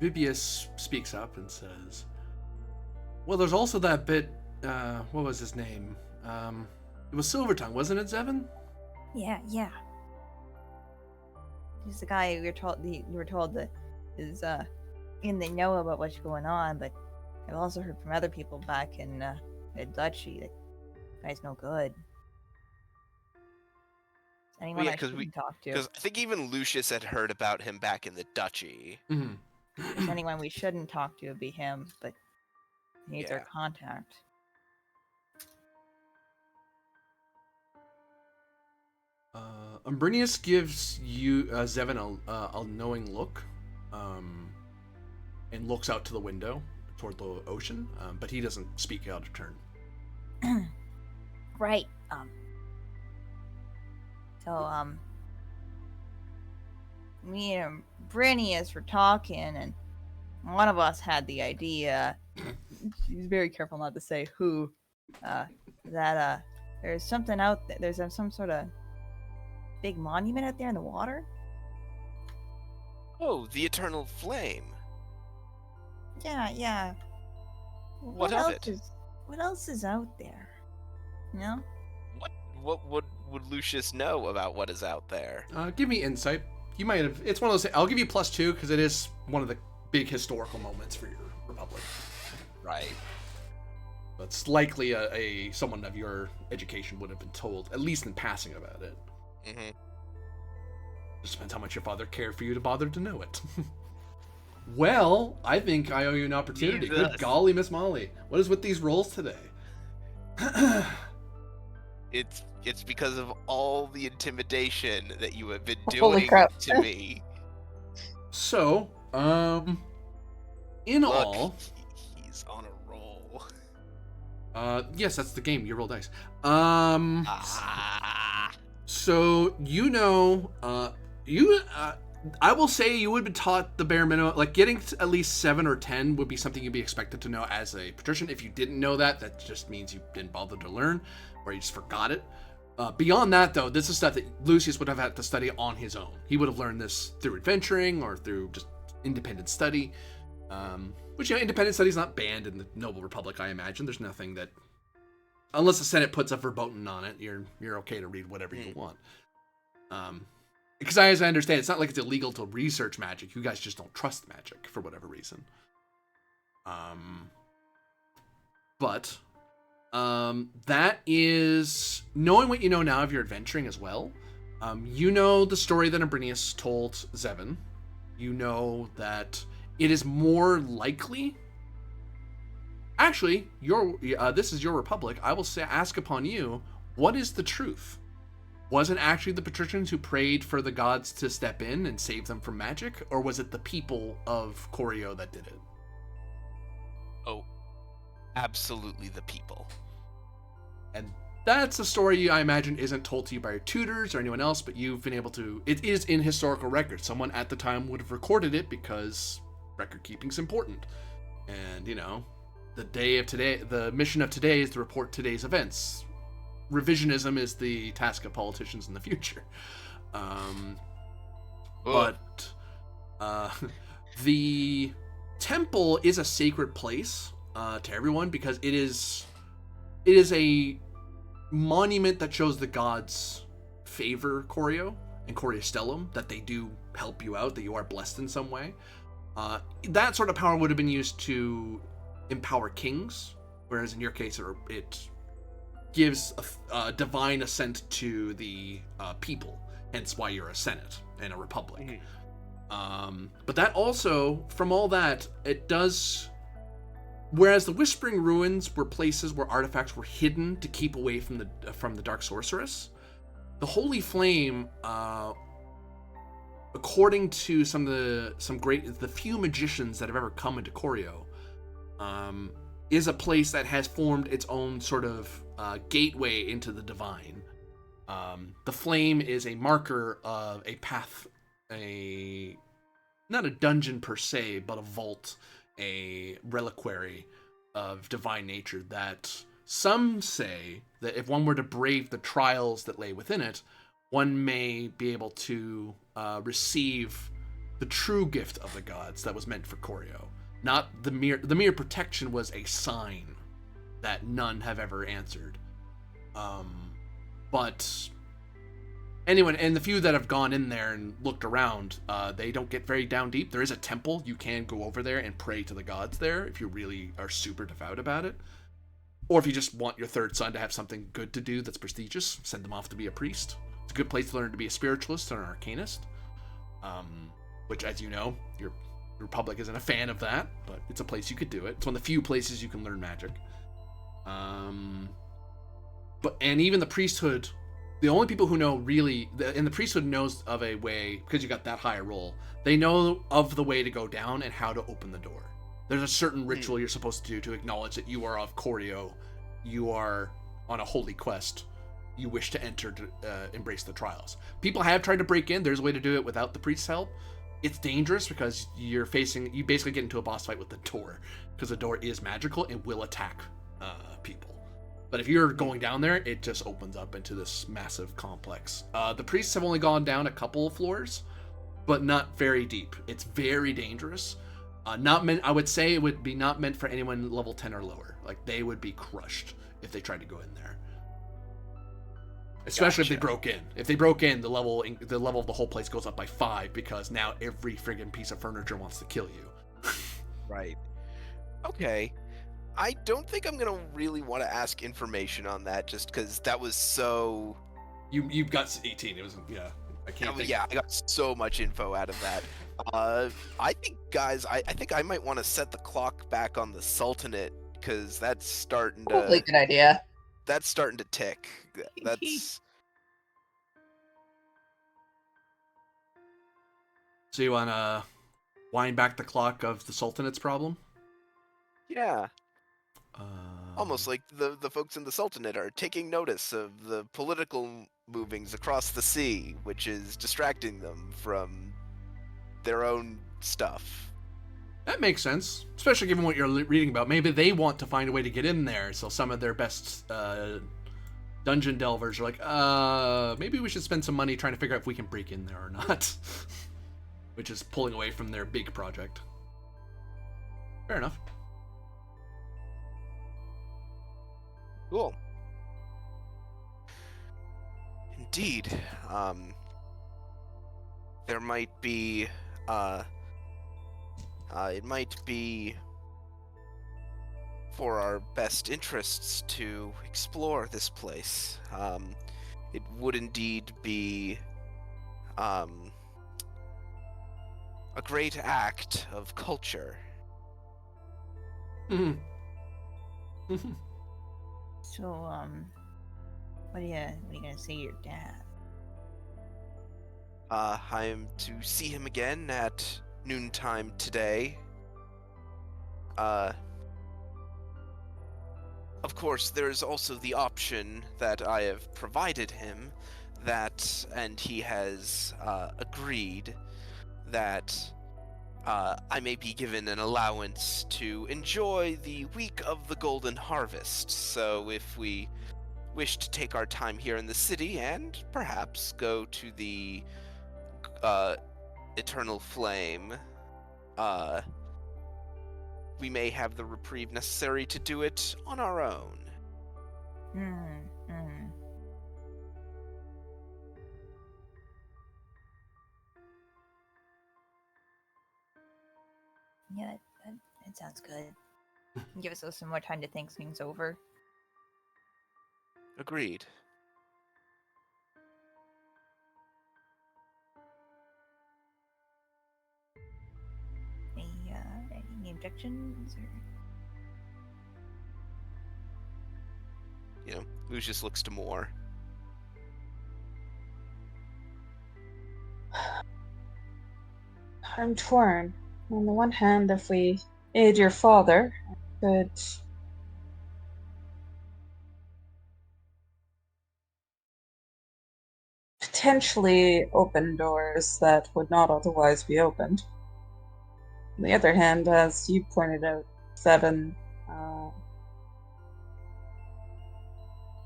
Vibius speaks up and says, well, there's also that bit, what was his name? It was Silvertongue, wasn't it, Zevin? Yeah. He's the guy you were told that is in the know about what's going on, but I've also heard from other people back in the duchy that the guy's no good. Anyone I shouldn't talk to. Because I think even Lucius had heard about him back in the duchy. Mm-hmm. If there's anyone we shouldn't talk to, it'd be him, but he needs our contact. Umbrinius gives you Zevin a knowing look, and looks out to the window toward the ocean, but he doesn't speak out of turn. Right. Me and Brinius were talking, and one of us had the idea. She's very careful not to say who. That there's something out there. There's some sort of big monument out there in the water. Oh, the eternal flame. Yeah. What of it? What else is out there? You know? What would Lucius know about what is out there? Give me insight. You might have. It's one of those. I'll give you +2 because it is one of the big historical moments for your republic. Right. It's likely a someone of your education would have been told, at least in passing, about it. Mm-hmm. Just depends how much your father cared for you to bother to know it. Well, I think I owe you an opportunity. Jesus. Good golly, Miss Molly. What is with these rolls today? It's because of all the intimidation that you have been Holy doing crap. to me. So, in Look, all, he's on a roll. yes, that's the game. You roll dice. Ah. So I will say you would have been taught the bare minimum. Like getting to at least 7 or 10 would be something you'd be expected to know as a patrician. If you didn't know that, that just means you didn't bother to learn, or you just forgot it. Beyond that, though, this is stuff that Lucius would have had to study on his own. He would have learned this through adventuring or through just independent study. Which, independent study is not banned in the Noble Republic, I imagine. There's nothing that, unless the Senate puts a verboten on it, you're okay to read whatever you want. Because as I understand, it's not like it's illegal to research magic. You guys just don't trust magic for whatever reason. But that is knowing what you know now of your adventuring as well. You know the story that Ambrinius told Zevin. You know that it is more likely. Actually, this is your republic. I will ask upon you, what is the truth? Was it actually the patricians who prayed for the gods to step in and save them from magic, or was it the people of Corio that did it? Oh, absolutely the people. And that's a story I imagine isn't told to you by your tutors or anyone else, but you've been able to. It is in historical record. Someone at the time would have recorded it because record keeping's important. And the mission of today is to report today's events. Revisionism is the task of politicians in the future. But the temple is a sacred place to everyone because it is a monument that shows the gods favor Corio and Coriostellum, that they do help you out, that you are blessed in some way. That sort of power would have been used to empower kings, whereas in your case it gives a divine assent to the people, hence why you're a senate and a republic. But that also, from all that, it does. Whereas the Whispering Ruins were places where artifacts were hidden to keep away from the Dark Sorceress, the Holy Flame, according to the few magicians that have ever come into Corio, is a place that has formed its own sort of gateway into the divine. The flame is a marker of a path, not a dungeon per se, but a vault, a reliquary of divine nature that some say that if one were to brave the trials that lay within it, one may be able to receive the true gift of the gods that was meant for Corio. Not the mere protection was a sign that none have ever answered. But anyone, and the few that have gone in there and looked around, they don't get very down deep. There is a temple. You can go over there and pray to the gods there if you really are super devout about it. Or if you just want your third son to have something good to do that's prestigious, send them off to be a priest. It's a good place to learn to be a spiritualist or an arcanist. Which, as you know, your Republic isn't a fan of that, but it's a place you could do it. It's one of the few places you can learn magic. And even the priesthood, the only people who know really, and the priesthood knows of a way, because you got that higher roll, they know of the way to go down and how to open the door. There's a certain ritual you're supposed to do to acknowledge that you are of Corio. You are on a holy quest. You wish to enter to embrace the trials. People have tried to break in. There's a way to do it without the priest's help. It's dangerous because you basically get into a boss fight with the door, because the door is magical and will attack people. But if you're going down there, it just opens up into this massive complex. The priests have only gone down a couple of floors, but not very deep. It's very dangerous. Not meant. I would say it would be not meant for anyone level 10 or lower. Like, they would be crushed if they tried to go in there. Especially if they broke in. If they broke in, the level of the whole place goes up by 5, because now every friggin' piece of furniture wants to kill you. Right. Okay. I don't think I'm gonna really want to ask information on that, just because that was so. You got 18. It was I can't think. Yeah, I got so much info out of that. I think, guys, I think I might want to set the clock back on the Sultanate, because that's starting Probably a to good idea. tick. That's So you want to wind back the clock of the Sultanate's problem? yeah. Almost like the folks in the Sultanate are taking notice of the political movings across the sea, which is distracting them from their own stuff. That makes sense, especially given what you're reading about. Maybe they want to find a way to get in there, so some of their best dungeon delvers are like, maybe we should spend some money trying to figure out if we can break in there or not. Which is pulling away from their big project. Fair enough. Cool. Indeed. There might be, it might be for our best interests to explore this place. It would indeed be, a great act of culture. Mm-hmm. So, what are you gonna say to your dad? I am to see him again at noontime today. Of course, there is also the option that I have provided him, and he has agreed that I may be given an allowance to enjoy the week of the Golden Harvest. So if we wish to take our time here in the city and perhaps go to the Eternal Flame, we may have the reprieve necessary to do it on our own. Yeah, that sounds good. Give us some more time to think things over. Agreed. Any objections? Or... Lucius looks to Moore. I'm torn. On the one hand, if we aid your father, could potentially open doors that would not otherwise be opened. On the other hand, as you pointed out, Seven,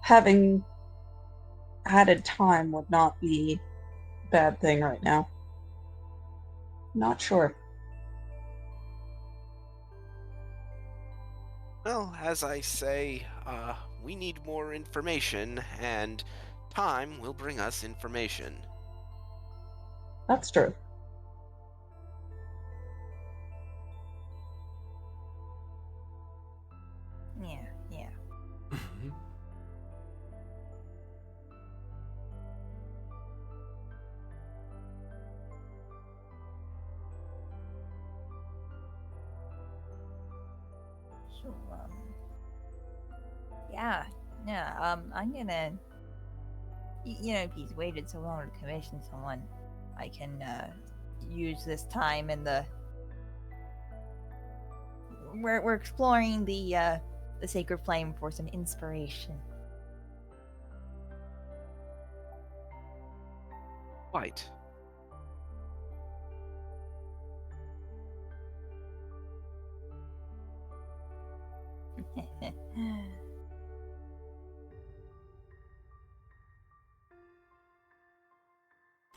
having added time would not be a bad thing right now. Not sure. Well, as I say, we need more information, and time will bring us information. That's true. Yeah. So, I'm gonna, if he's waited so long to commission someone, I can use this time in the we're exploring the sacred flame for some inspiration. Quite.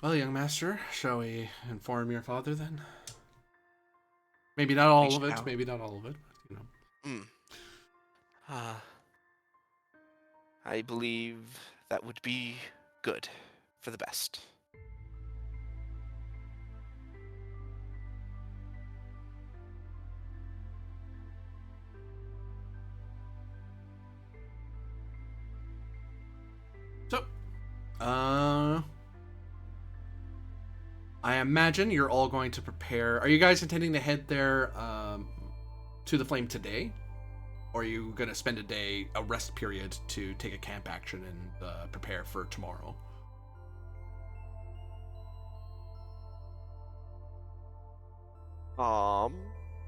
Well, young master, shall we inform your father then? Maybe not all of it, shall. maybe not all of it, but, you know. I believe that would be good for the best. So, I imagine you're all going to prepare. Are you guys intending to head there to the flame today? Or are you going to spend a rest period to take a camp action and prepare for tomorrow?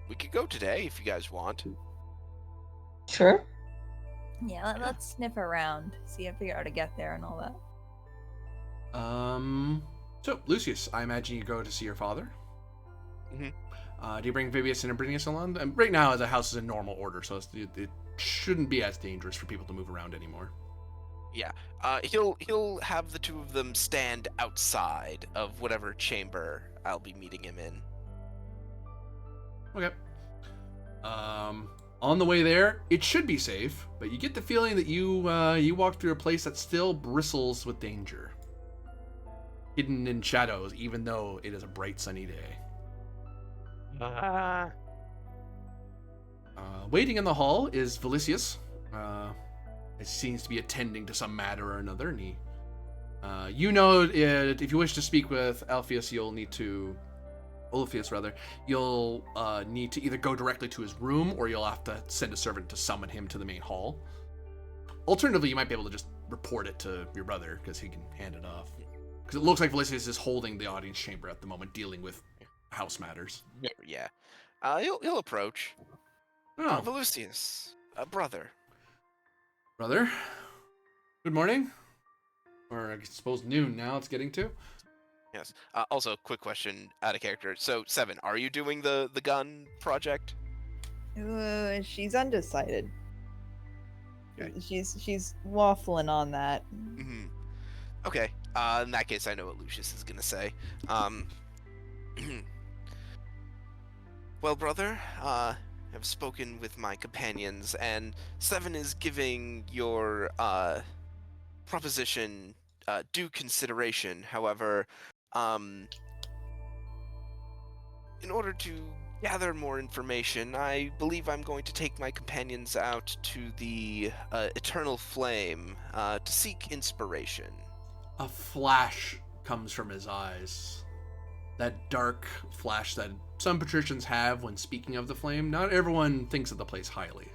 We could go today if you guys want. Sure. Yeah, let's sniff around, see if we figure out how to get there and all that. So, Lucius, I imagine you go to see your father? Mm-hmm. Do you bring Vibius and Brinius along? Right now, the house is in normal order, so it shouldn't be as dangerous for people to move around anymore. Yeah. He'll have the two of them stand outside of whatever chamber I'll be meeting him in. Okay. On the way there, it should be safe, but you get the feeling that you walk through a place that still bristles with danger. Hidden in shadows, even though it is a bright sunny day. Waiting in the hall is Vilicius. He seems to be attending to some matter or another, and he, if you wish to speak with Ulfius, you'll need to either go directly to his room, or you'll have to send a servant to summon him to the main hall. Alternatively, you might be able to just report it to your brother, because he can hand it off. Because it looks like Vilicius is holding the audience chamber at the moment, dealing with house matters. Yeah. He'll approach. Oh, Volusius, brother. brother. Good morning. Or I suppose noon now it's getting to. Yes. Also, quick question out of character. So, Seven, are you doing the gun project? She's undecided. Okay. She's waffling on that. Mm-hmm. Okay. In that case, I know what Lucius is gonna say. Well, brother, I've spoken with my companions, and Seven is giving your proposition due consideration. However, in order to gather more information, I believe I'm going to take my companions out to the Eternal Flame to seek inspiration. A flash comes from his eyes. That dark flash that some patricians have when speaking of the flame. Not everyone thinks of the place highly.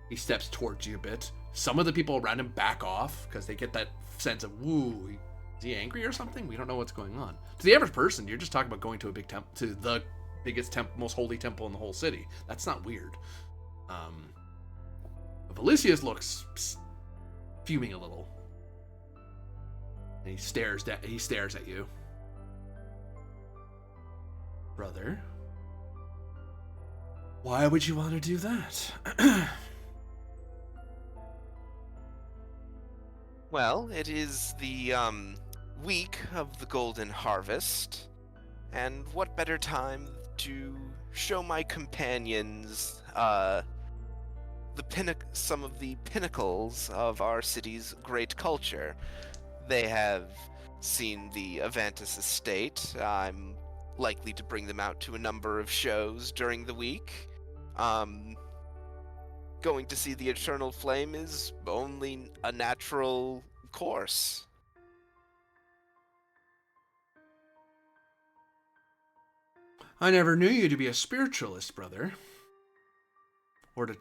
He steps towards you a bit. Some of the people around him back off because they get that sense of, woo, is he angry or something? We don't know what's going on. To the average person, you're just talking about going to a big temple, to the biggest temple, most holy temple in the whole city. That's not weird. Vilicius looks fuming a little. And he stares at you. Brother, why would you want to do that? Well, it is the week of the Golden Harvest, and what better time to show my companions some of the pinnacles of our city's great culture. They have seen the Avantis estate. I'm likely to bring them out to a number of shows during the week. Going to see the Eternal Flame is only a natural course. I never knew you to be a spiritualist, brother. Or to